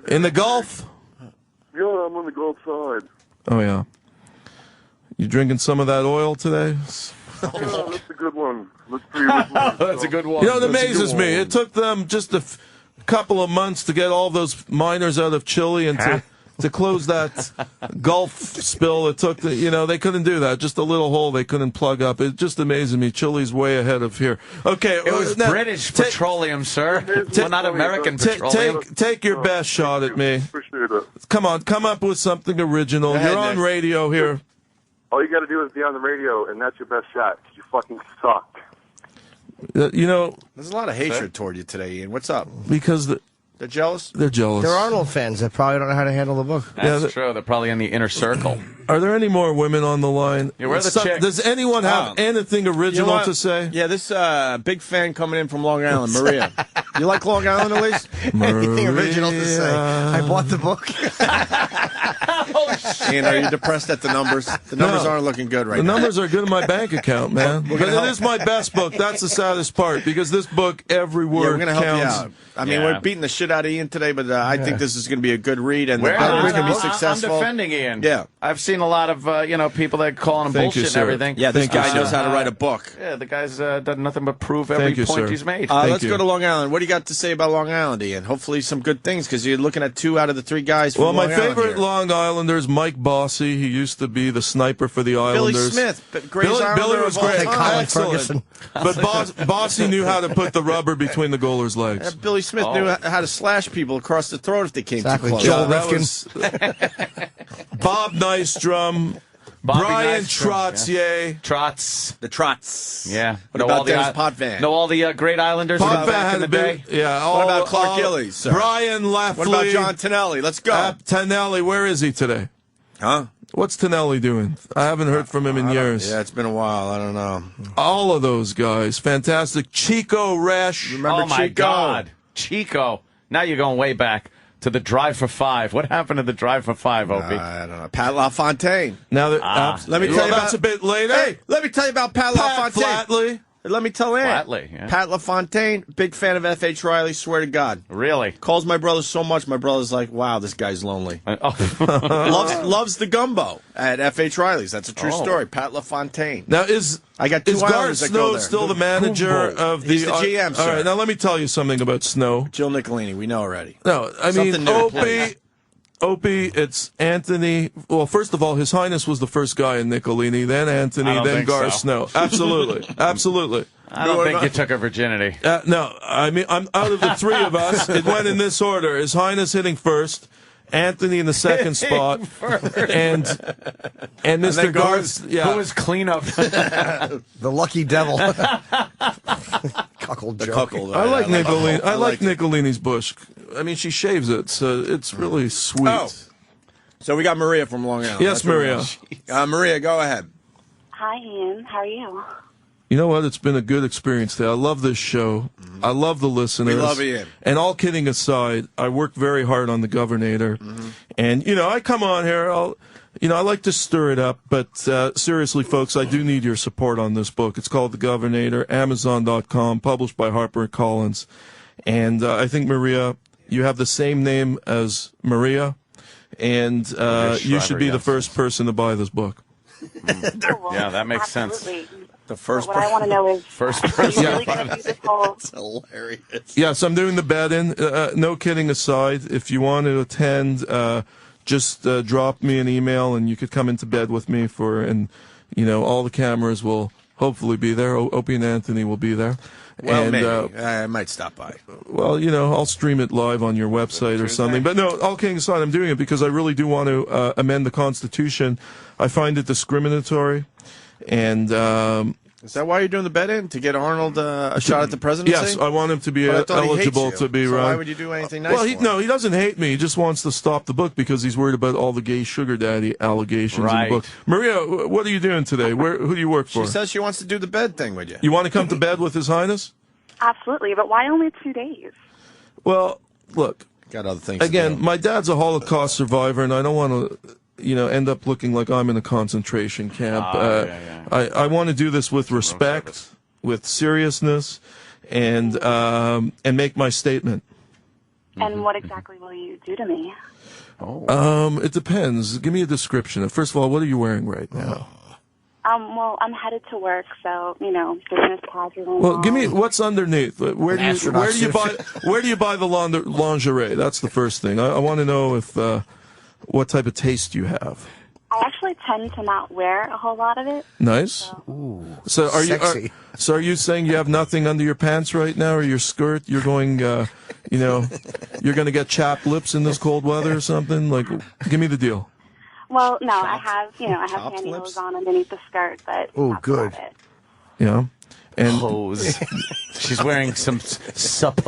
In the Gulf? Yeah, I'm on the Gulf side. Oh, yeah. You drinking some of that oil today? Yeah, that's a good one. That's a good one. You know, it amazes me. It took them just a couple of months to get all those miners out of Chile and to close that Gulf spill. It took, they couldn't do that. Just a little hole they couldn't plug up. It just amazes me. Chile's way ahead of here. Okay. It was now, British petroleum, sir. Well, not American petroleum. Take your best shot at me. Appreciate it. Come on, come up with something original. Go ahead, You're on Nick. radio here. All you got to do is be on the radio, and that's your best shot. You fucking suck. There's a lot of hatred toward you today, Ian. What's up? Because They're jealous? they're jealous. They're Arnold fans that probably don't know how to handle the book. That's true. They're probably in the inner circle. Are there any more women on the line? Yeah, where are the chicks? Does anyone have anything original to say? Yeah, this big fan coming in from Long Island, Maria. You like Long Island, at least? Anything original to say? I bought the book. Ian, are you depressed at the numbers? The numbers aren't looking good right The now. numbers are good in my bank account, man. But it is my best book. That's the saddest part because this book, every Yeah, word we're going to help you counts. out. I mean, we're beating the shit out of Ian today, but I think this is going to be a good read, and the read's going to be successful. I'm defending Ian. Yeah. I've seen a lot of people that are calling him Thank you, bullshit and sir. everything. Yeah, this guy knows how to write a book. Yeah, the guy's done nothing but prove every Thank you, point sir. he's made. Let's go to Long Island. What do you got to say about Long Island, Ian? Hopefully some good things, because you're looking at 2 out of the 3 guys from Well, my Long Island favorite here. Long Islander's Mike Bossy. He used to be the sniper for the Billy Islanders. Smith, greatest Islander Billy was of all great. time. Excellent. But Bossy knew how to put the rubber between the goaler's legs. Billy Smith knew how to slash people across the throat if they came too close. Joel Bob Nystrom. Bobby Brian Nystrom, Trottier. Trots. The Trots. Yeah. What about Dennis Potvin? Know all the great Islanders Potvin back had in the a bit. day? Yeah. What about Clark Gillies, sir? Brian Leffley. What about John Tonelli? Let's go. Tonelli, where is he today? Huh? What's Tonelli doing? I haven't heard from him in years. Yeah, it's been a while. I don't know. All of those guys. Fantastic. Chico Resch. Remember Oh, my Chico? God. Chico. Now you're going way back. to the Drive for Five. What happened to the Drive for Five, Opie? I don't know. Pat LaFontaine. Now that Let me tell you that's a bit later. Hey, let me tell you about Pat LaFontaine. Flatley. Let me tell you. Flatley, yeah. Pat LaFontaine, big fan of F.H. Riley, swear to God. Really? Calls my brother so much, my brother's like, wow, this guy's lonely. loves the gumbo at F.H. Riley's. That's a true story. Pat LaFontaine. Now, I got 2 Garth hours that go Snow there. still the manager of the... He's the GM, sir. All right, now let me tell you something about Snow. Jill Nicolini, we know already. No, I mean, Something new, please. Opie, it's Anthony. Well, first of all, His Highness was the first guy in Nicolini, then Anthony, then Garth Snow. Absolutely. Absolutely. I don't think you took her virginity. No, I mean, I'm out of the 3 of us. It went in this order: His Highness hitting first, Anthony in the second spot, and Mr. Garth, who was cleanup? The lucky devil. Cuckold joke. I like Nicolini. I like Nicolini's bush. I mean, she shaves it, so it's really sweet. Oh. So we got Maria from Long Island. Yes, Maria. Maria, go ahead. Hi, Ian. How are you? You know what? It's been a good experience today. I love this show. I love the listeners. We love Ian. And all kidding aside, I worked very hard on the Governator. And, I come on here. I like to stir it up. But seriously, folks, I do need your support on this book. It's called The Governator, Amazon.com, published by HarperCollins. And I think, Maria, you have the same name as Maria. And you should be the first person to buy this book. Yeah, that makes sense. The first What I want to know is, first are you really going to do this whole... That's hilarious. Yes, I'm doing the bet-in. No kidding aside, if you want to attend, just drop me an email and you could come into bed with me all the cameras will hopefully be there. Opie and Anthony will be there. Well, and, maybe. I might stop by. Well, I'll stream it live on your website or something. But no, all kidding aside, I'm doing it because I really do want to amend the Constitution. I find it discriminatory. And is that why you're doing the bet-in? To get Arnold a shot at the presidency? Yes, I want him to be eligible to be run. Why would you do anything nice? Well, he doesn't hate me. He just wants to stop the book because he's worried about all the gay sugar daddy allegations in the book. Maria, what are you doing today? Who do you work for? She says she wants to do the bed thing with you. You want to come to bed with His Highness? Absolutely, but why only 2 days? Well, look. Got other things Again, to do. my dad's a Holocaust survivor, and I don't want to... end up looking like I'm in a concentration camp. I want to do this with respect, with seriousness, and make my statement. And what exactly will you do to me? It depends. Give me a description. First of all, what are you wearing right now? Well, I'm headed to work, so business casual. Well, give me what's underneath. Where do you buy the lingerie? That's the first thing. I want to know if. What type of taste you have? I actually tend to not wear a whole lot of it. Nice. So are sexy. are you saying you have nothing under your pants right now, or your skirt? You're going, you're going to get chapped lips in this cold weather or something? Like, give me the deal. Well, no, I have pantyhose on underneath the skirt, but that's good. about it. Yeah. And hose. She's wearing some support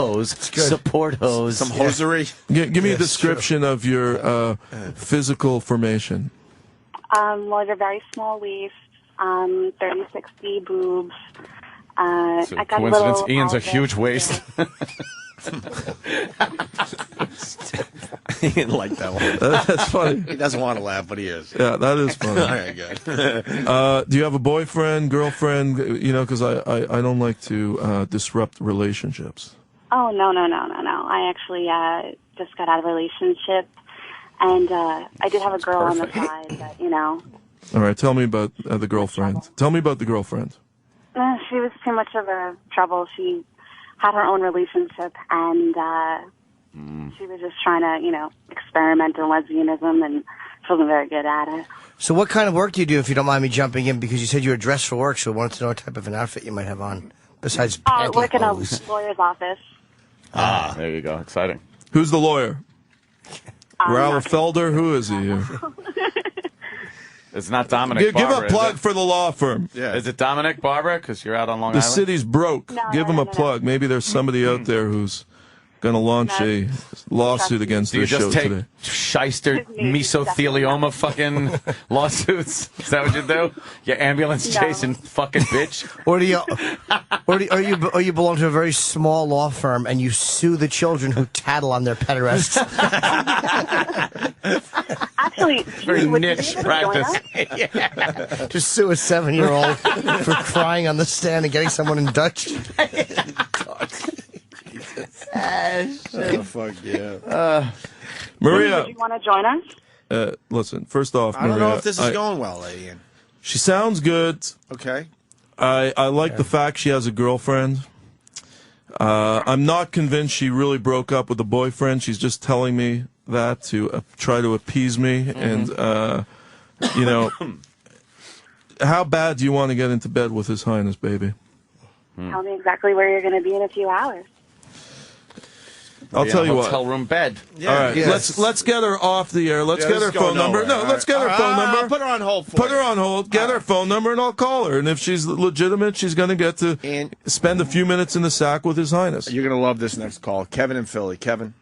hose, some hosiery. Give me a description of your physical formation. Well, you're very small waist, 30-60 boobs. I got coincidence. little Ian's a Elvis. huge waist. He didn't like that one. That's funny. He doesn't want to laugh, but he is. Yeah, that is funny. All right, good. Do you have a boyfriend, girlfriend? Because I don't like to disrupt relationships. Oh, no. I actually just got out of a relationship, and I did have a girl on the side, but, All right, tell me about the girlfriend. Tell me about the girlfriend. She was too much of a trouble. She had her own relationship, and she was just trying to, experiment in lesbianism, and she wasn't very good at it. So what kind of work do you do, if you don't mind me jumping in? Because you said you were dressed for work, so I wanted to know what type of an outfit you might have on, besides pantyhose. Work in a lawyer's office. There you go. Exciting. Who's the lawyer? Ralph Felder? Who is he? It's not Dominic Give Barbara, a plug for the law firm. Yeah. Is it Dominic Barbara? Because you're out on Long The Island? city's broke. No, Give him no, a plug. Maybe there's somebody out there who's going to launch a lawsuit against Do you this show just take today. shyster mesothelioma fucking lawsuits? Is that what you do? You ambulance chasing fucking bitch? Or you belong to a very small law firm and you sue the children who tattle on their pederasts. Actually, Very would you niche be able to join practice. us? Just sue a 7-year-old for crying on the stand and getting someone in Dutch. Oh, fuck yeah. Maria. Would you want to join us? Listen, first off, I don't Maria, know if this is going well, Lady. She sounds good. Okay. I like the fact she has a girlfriend. I'm not convinced she really broke up with a boyfriend. She's just telling me that to try to appease me. And, you know, how bad do you want to get into bed with His Highness, baby? Tell me exactly where you're going to be in a few hours. I'll tell you what. Hotel room bed. All right, let's get her off the air. Let's get her phone number. No, let's get her phone number. Put her on hold. Put her on hold. Get her phone number, and I'll call her. And if she's legitimate, she's going to get to spend a few minutes in the sack with His Highness. You're going to love this next call. Kevin in Philly. Kevin.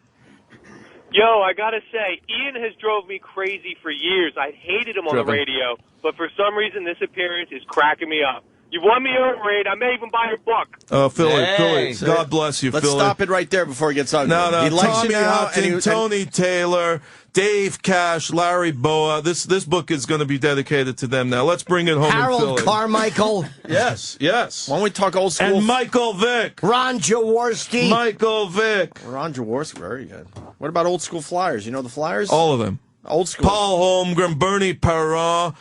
Yo, I gotta say, Ian has drove me crazy for years. I hated him on the radio, but for some reason this appearance is cracking me up. You've won me over, Raid. I may even buy your book. Oh, Philly. God bless you, Let's Philly. stop it right there before it gets ugly. No, He likes Tommy you now, Hudson, Tony Taylor, Dave Cash, Larry Boa. This book is going to be dedicated to them now. Let's bring it home in Harold Philly. Carmichael. Yes. Why don't we talk old school? And Michael Vick. Ron Jaworski. Michael Vick. Ron Jaworski, very good. What about old school Flyers? You know the Flyers? All of them. Old school. Paul Holmgren, Bernie Perron,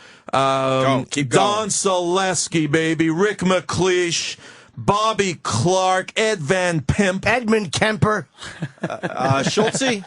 keep Don Selesky, baby, Rick McLeish, Bobby Clark, Ed Van Pimp, Edmund Kemper, Schultze.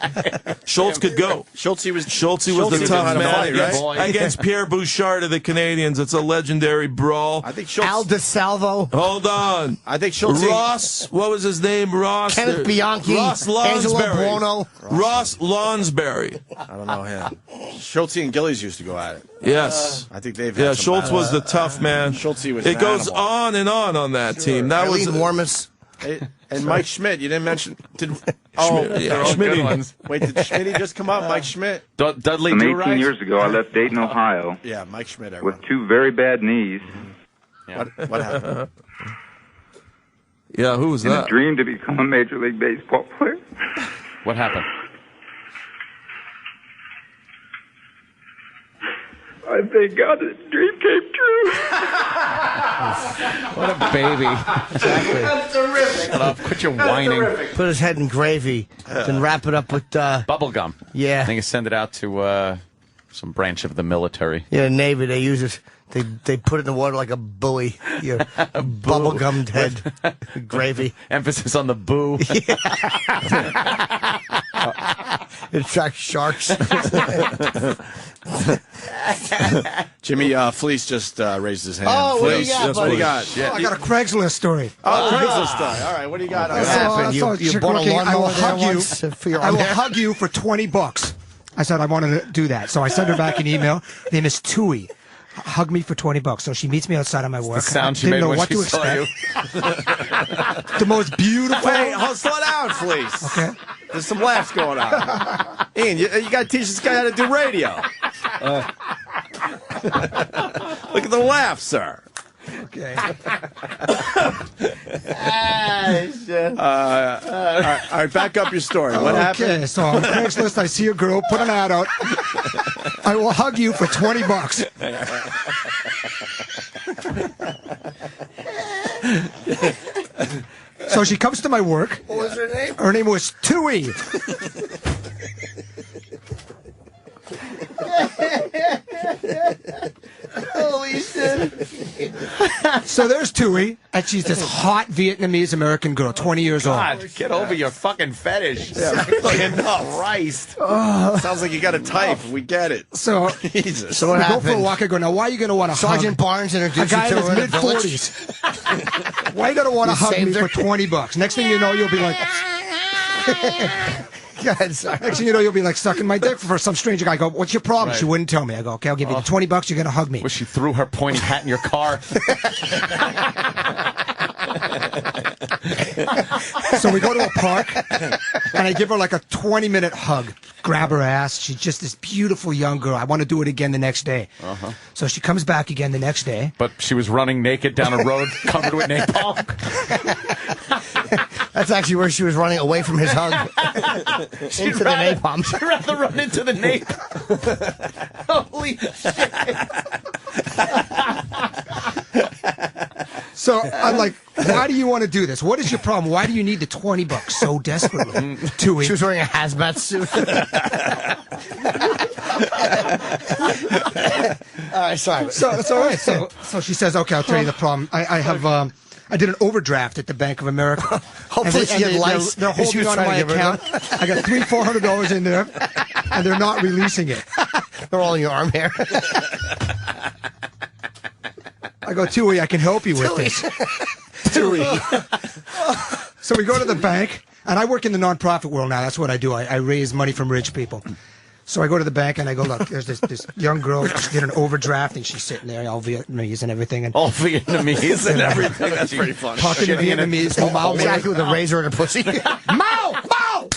Schultz could go. Schultze was the tough man right? against Pierre Bouchard of the Canadians. It's a legendary brawl. I think Schultze. Al DeSalvo. Hold on. I think Schultze. Ross, what was his name? Ross. Kenneth Bianchi. Ross Angelo Lonsberry. Buono. Ross Lonsberry. I don't know him. Schultze and Gillies used to go at it. Yes. I think they've had some Schultz battles. was the tough man. Schultze was It an goes animal. on and on that team. That was Warmus. And Mike Schmidt, you didn't mention. They're yeah, all Schmitty. good ones. Wait, did Schmitty just come up? Mike Schmidt. Dudley Some Do 18 years ago, I left Dayton, Ohio, Yeah, Mike Schmidt. with 2 very bad knees, What happened? Yeah, who was and a that? dream to become a Major League Baseball player. What happened? I thank God the dream came true. What a baby. Exactly. That's terrific. Quit your whining. Put his head in gravy, then wrap it up with bubble gum. Yeah. I think you send it out to some branch of the military. Yeah, Navy, they use it. They put it in the water like a buoy. Yeah, bubble gummed head gravy. Emphasis on the boo. It attracts sharks. Jimmy Fleece just raised his hand. Oh, what do you Fleece, got, what do buddy? you got? I got a Craigslist story. Oh, Craigslist story. All right, what do you got? What happened? You bought a I will lawnmower there hug you. once for your I will armpit? hug you for $20. I said I wanted to do that, so I sent her back an email. Her name is Tui. Hug me for $20. So she meets me outside of my work. The sound she Didn't made know when what she to saw you. expect. The most beautiful. Wait, slow down, Fleece. Okay. There's some laughs going on. Ian, you got to teach this guy how to do radio. Look at the laugh, sir. Okay. All right, back up your story. What happened? Okay, so on Craigslist, I see a girl, put an ad out. I will hug you for $20. So she comes to my work. What was her name? Her name was Tui. Holy shit. So there's Tui, and she's this hot Vietnamese American girl, 20 years old. God, get over your fucking fetish. Christ. Sounds like you got a type. We get it. So, Jesus. So what we go for a happened? walk. I go, now why are you going to want to hug Sergeant Barnes a introduced guy you in to his her in the village. mid-40s? Why are you going to want to You hug me saved her? for $20? Next thing you know, you'll be like... Go ahead, sorry. Next thing you know, you'll be like sucking my dick for some stranger guy. I go, what's your problem? Right. She wouldn't tell me. I go, okay, I'll give you the $20. You're going to hug me. Wish she threw her pointy hat in your car. So we go to a park, and I give her like a 20-minute hug, grab her ass. She's just this beautiful young girl. I want to do it again the next day. So she comes back again the next day. But she was running naked down a road covered with napalm. That's actually where she was running away from his hug. Into the napalm. She'd rather run into the napalm. Holy shit. So I'm like, why do you want to do this? What is your problem? Why do you need the $20 so desperately? She was wearing a hazmat suit. All right, sorry. So it's all right. So she says, okay, I'll tell you the problem. I did an overdraft at the Bank of America. Hopefully she had lice. They're holding on to my account. I got $400 in there, and they're not releasing it. They're all in your arm hair. I go, Tui, I can help you with this. Tui. So we go to the bank, and I work in the nonprofit world now. That's what I do. I raise money from rich people. So I go to the bank, and I go, look, there's this young girl. She did an overdraft, and she's sitting there, all Vietnamese and everything. And all Vietnamese and everything. That's pretty funny. Talking to Vietnamese. Exactly with a razor and a pussy. Mao! Mao!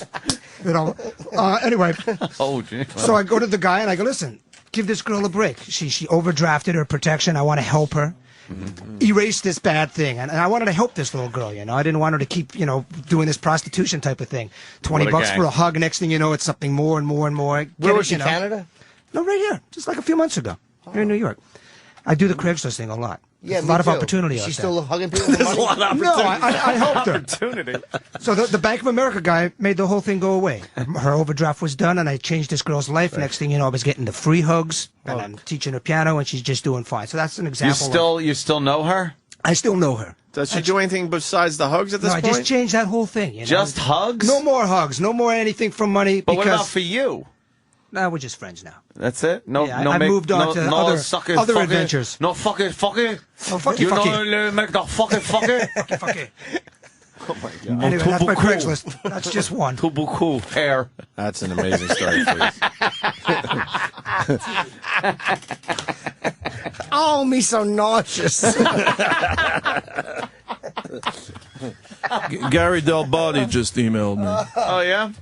You know, anyway. Oh, gee. So I go to the guy, and I go, listen, give this girl a break. She overdrafted her protection. I want to help her. Erase this bad thing, and I wanted to help this little girl. I didn't want her to keep, doing this prostitution type of thing. $20 for a hug. Next thing you know, it's something more and more and more. Where was she? Canada? No, right here, just like a few months ago, here in New York. I do the Craigslist thing a lot. Yeah, a lot of opportunity. She's still hugging people. There's a lot of opportunity. No, I helped her. Opportunity. So the Bank of America guy made the whole thing go away. Her overdraft was done, and I changed this girl's life. Right. Next thing you know, I was getting the free hugs, and I'm teaching her piano, and she's just doing fine. So that's an example. You still know her? I still know her. Does she do anything besides the hugs at this point? No, I just changed that whole thing. Just hugs? No more hugs. No more anything from money. But what about for you? No, we're just friends now. That's it? No, yeah, I moved on to other adventures. No, fuck it. Oh, fuck you. Fuck know, make the fuck it. Fuck it. Oh, my God. Anyway, that's my Craigslist. That's just one. Cool hair. That's an amazing story, please. Oh, me so nauseous. Gary Del Botti just emailed me. Oh, yeah?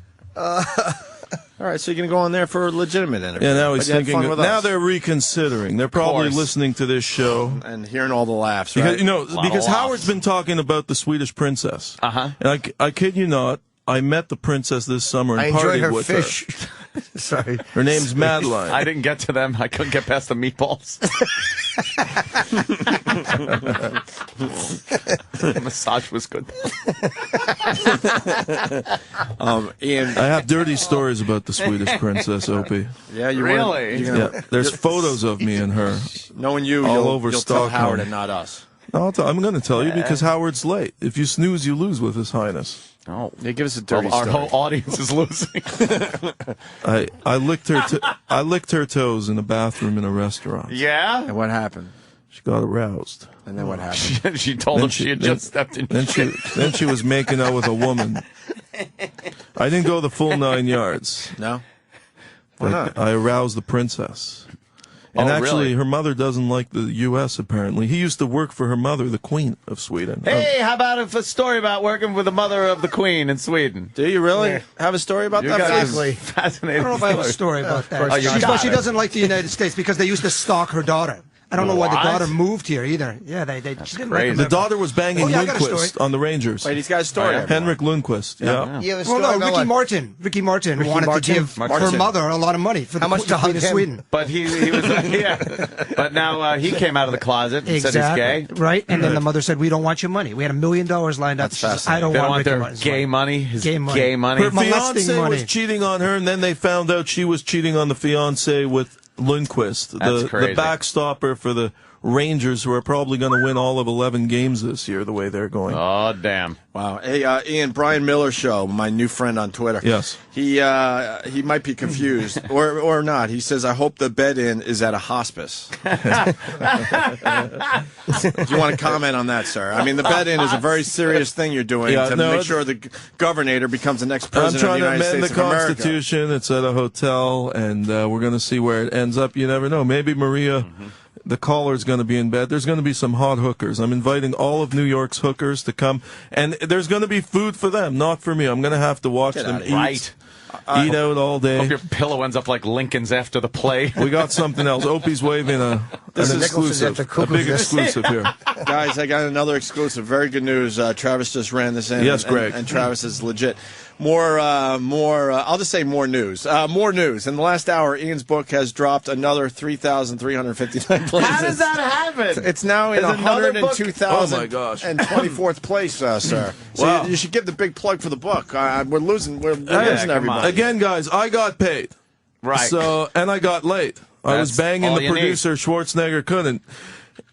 All right, so you're going to go on there for a legitimate interview. Yeah, now he's thinking. Now they're reconsidering. They're probably listening to this show and hearing all the laughs, right? Because Howard's been talking about the Swedish princess. And I kid you not, I met the princess this summer and partied with her. Sorry. Her name's Madeline. I didn't get to them. I couldn't get past the meatballs. The massage was good. Ian, I have dirty stories about the Swedish princess, Opie. Yeah, you really? Yeah, there's photos of me and her. Knowing you, all you'll over tell Stockholm. Howard and not us. No, I'm going to tell you because Howard's late. If you snooze, you lose with His Highness. Oh, yeah, give us a dirty our story. whole audience is losing. I licked her. I licked her toes in a bathroom in a restaurant. Yeah. And what happened? She got aroused. And then what happened? She told him she had just stepped in. Then she was making out with a woman. I didn't go the full 9 yards. No. Why not? I aroused the princess. And actually, really? her mother doesn't like the U.S., apparently. He used to work for her mother, the Queen of Sweden. Hey, how about a story about working with the mother of the Queen in Sweden? Do you really have a story about that? Exactly. Fascinating. I don't know if I have a story about that. She doesn't like the United States because they used to stalk her daughter. I don't know why the daughter moved here either. Yeah, she didn't like The daughter was banging Lundqvist on the Rangers. Wait, he's got a story. Henrik Lundqvist. Yeah. Well, no, Ricky Martin wanted to give her mother a lot of money for the Queen of Sweden. But he was But now he came out of the closet and said he's gay. Right, and then the mother said, "We don't want your money." We had $1 million lined up. She says, "I don't want their Ricky gay money." His gay money. Her fiancé was cheating on her, and then they found out she was cheating on the fiancé with Lundqvist, the backstopper for the Rangers, who are probably going to win all of 11 games this year, the way they're going. Oh, damn. Wow. Hey, Ian, Brian Miller Show, my new friend on Twitter. Yes. He might be confused, or not. He says, I hope the bed-in is at a hospice. Do you want to comment on that, sir? I mean, the bed-in is a very serious thing you're doing to make sure the governor becomes the next president of the United States of America. I'm trying to amend the Constitution. It's at a hotel, and we're going to see where it ends up. You never know. Maybe Maria... the caller's going to be in bed. There's going to be some hot hookers. I'm inviting all of New York's hookers to come, and there's going to be food for them, not for me. I'm going to have to watch them eat. Right. Eat out all day. Hope your pillow ends up like Lincoln's after the play. We got something else. Opie's waving an exclusive, a big exclusive here. Guys, I got another exclusive. Very good news. Travis just ran this in. Yes, Greg. And Travis is legit. I'll just say more news. More news. In the last hour, Ian's book has dropped another 3,359 places. How does that happen? It's now in 102,024th place, sir. So Wow. you should give the big plug for the book. We're losing everybody. Again, guys, I got paid. Right. So, and I got late. I was banging all the you producer. Schwarzenegger couldn't.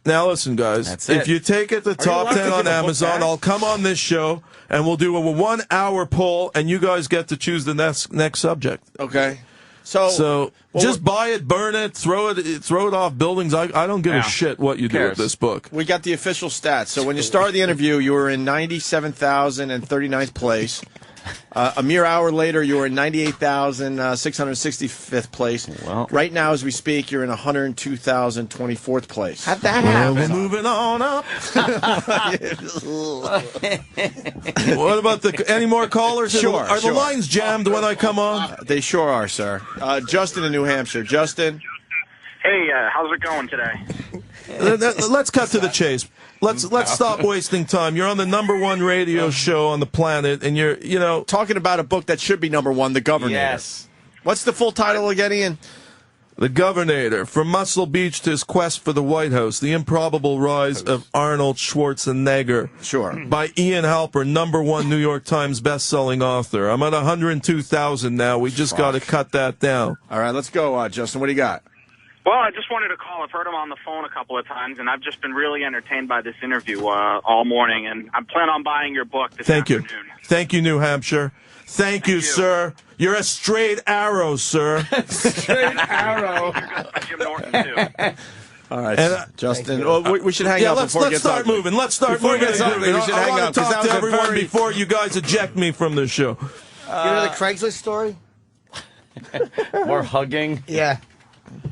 Now listen, guys. If you take it the top 10 on Amazon, I'll come on this show and we'll do a 1 hour poll, and you guys get to choose the next subject. Okay. So just buy it, burn it, throw it off buildings. I don't give a shit what you do with this book. We got the official stats. So when you started the interview, you were in 97,039th place. A mere hour later, you were in 98,665th place. Well, right now, as we speak, you're in 102,024th place. How'd that happen? We're moving on up. What about any more callers? Sure. Are the lines jammed when I come on? They sure are, sir. Justin in New Hampshire. Justin. Hey, how's it going today? Let's cut to the chase. Let's stop wasting time. You're on the #1 radio show on the planet, and you're talking about a book that should be #1, The Governor. Yes. What's the full title again, Ian? The Governor, From Muscle Beach to His Quest for the White House, The Improbable Rise of Arnold Schwarzenegger. Sure. By Ian Halper, #1 New York Times best-selling author. I'm at 102,000 now. We just got to cut that down. All right, let's go, Justin. What do you got? Well, I just wanted to call. I've heard him on the phone a couple of times, and I've just been really entertained by this interview all morning, and I plan on buying your book this afternoon. Thank you, New Hampshire. Thank you, sir. You're a straight arrow, sir. Straight arrow. Jim Norton, too. All right, Justin. We should hang up before it gets start ugly. moving. Let's start moving. We should hang I up. want to talk to everyone before you guys eject me from the show. You know the Craigslist story? More hugging. Yeah.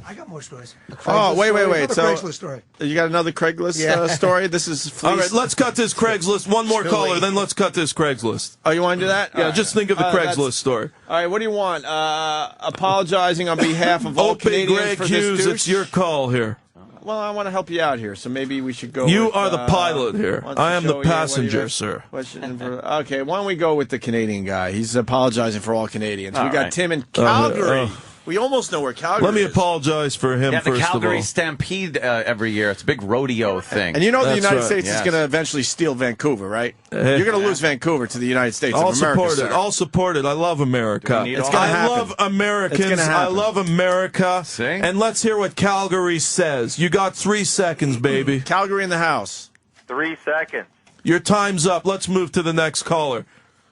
I got more stories. Oh, wait. So Craigslist story. You got another Craigslist story? This is all right. Let's cut this Craigslist. One more caller, then let's cut this Craigslist. Oh, you want to do that? Yeah, just think of the Craigslist story. All right, what do you want? Apologizing on behalf of all Canadians Greg for Hughes, this douche? it's your call here. Well, I want to help you out here, so maybe we should go. You are the pilot here. I am the passenger, sir. Okay, why don't we go with the Canadian guy? He's apologizing for all Canadians. All we got right. Tim in Calgary. We almost know where Calgary Let me is. apologize for him the first Calgary of all. Stampede every year. It's a big rodeo thing. And you know the That's United right. States is going to eventually steal Vancouver, right? You're going to lose Vancouver to the United States I'll of America, support it. sir. I'll support it. I love America. It's gonna I happen. love Americans. It's gonna I happen. love America. See? And let's hear what Calgary says. You got 3 seconds, baby. Calgary in the house. 3 seconds. Your time's up. Let's move to the next caller.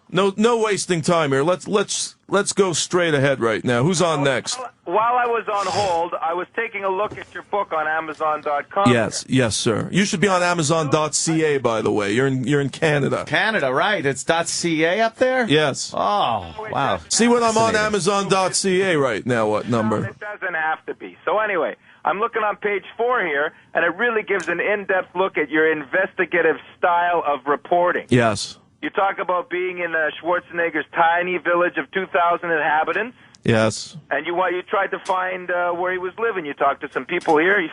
No wasting time here. Let's go straight ahead right now. Who's on next? While I was on hold, I was taking a look at your book on Amazon.com. Yes, sir. You should be on Amazon.ca, by the way. You're in Canada. Canada, right? It's .ca up there. Yes. Oh, wow. See when I'm on Amazon.ca right now. What number? It doesn't have to be. So anyway, I'm looking on page 4 here, and it really gives an in-depth look at your investigative style of reporting. Yes. You talk about being in Schwarzenegger's tiny village of 2,000 inhabitants. Yes. And you tried to find where he was living. You talked to some people here. You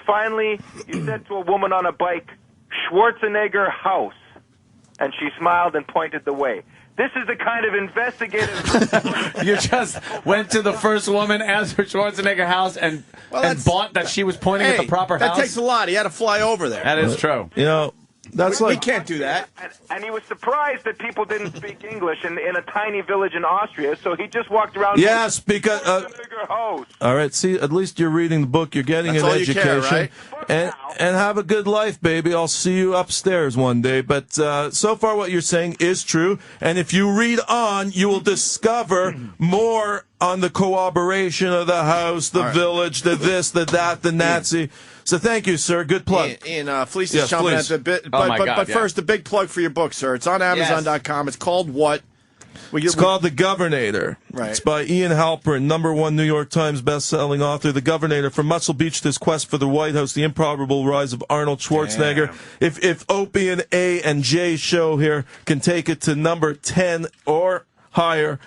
said to a woman on a bike, Schwarzenegger house. And she smiled and pointed the way. This is the kind of investigative... You just went to the first woman, asked for Schwarzenegger house, and bought that she was pointing at the proper house? That takes a lot. He had to fly over there. That is true. You know, that's we can't do that. And he was surprised that people didn't speak English in a tiny village in Austria, so he just walked around... Yes, because... Schwarzenegger house. All right, see, at least you're reading the book. You're getting That's an all you education. care, right? And have a good life, baby. I'll see you upstairs one day. But so far what you're saying is true. And if you read on, you will discover more on the corroboration of the house, the village, the this, the that, the Nazi. So thank you, sir. Good plug. Ian, Fleece is chomping at the bit. But first, a big plug for your book, sir. It's on Amazon.com. It's called what? It's called The Governator. Right. It's by Ian Halpern, #1 New York Times best-selling author. The Governator, from Muscle Beach to his quest for the White House, the improbable rise of Arnold Schwarzenegger. If Opie and A and J show here can take it to number 10 or higher,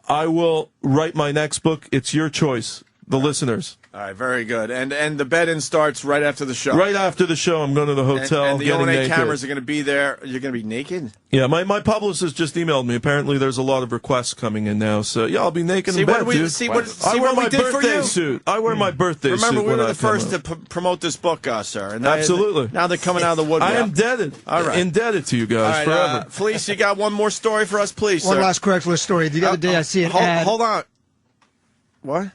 I will write my next book. It's your choice, the listeners. All right, very good. And the bed-in starts right after the show. Right after the show, I'm going to the hotel. And the getting O&A naked. cameras are going to be there. You're going to be naked? Yeah, my publicist just emailed me. Apparently, there's a lot of requests coming in now. So yeah, I'll be naked in bed, dude. I wear my birthday suit. I wear my birthday suit. Remember, we when were I the come first out. to promote this book, sir. And Absolutely. Now they're coming out of the woodwork. I am indebted. All right. Indebted to you guys All right, forever. Felice, you got one more story for us, please, One sir? last Craigslist story. The other day I see an ad. Hold on. What?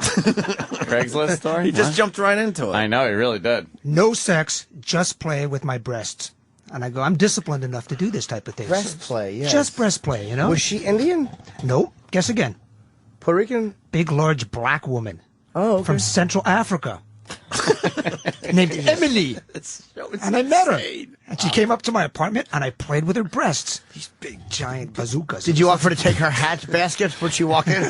Craigslist story? He just What? jumped right into it. I know, he really did. No sex, just play with my breasts. And I go, I'm disciplined enough to do this type of thing. Breast play, yes. Just breast play, you know? Was she Indian? Nope. Guess again. Puerto Rican? Big, large black woman. Oh, okay. From Central Africa. Named Emily. And I met her. And she came up to my apartment, and I played with her breasts. These big, giant bazookas. Did you offer to take her hat basket when she walked in?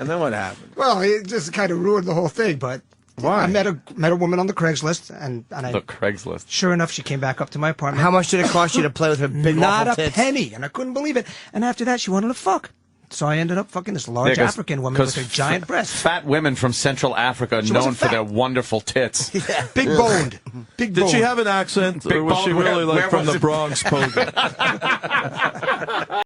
And then what happened? Well, it just kind of ruined the whole thing, but Why? I met a woman on the Craigslist, and I... The Craigslist. Sure enough, she came back up to my apartment. How much did it cost you to play with her big Not awful a tits? penny, and I couldn't believe it. And after that, she wanted to fuck. So I ended up fucking this large Yeah, 'cause- African woman with her 'cause giant breasts. Fat women from Central Africa She known wasn't for fat. their wonderful tits. Big boned. Big Did boned. she have an accent, Big or was she bone. really Where like from was the it? Bronx, Poga?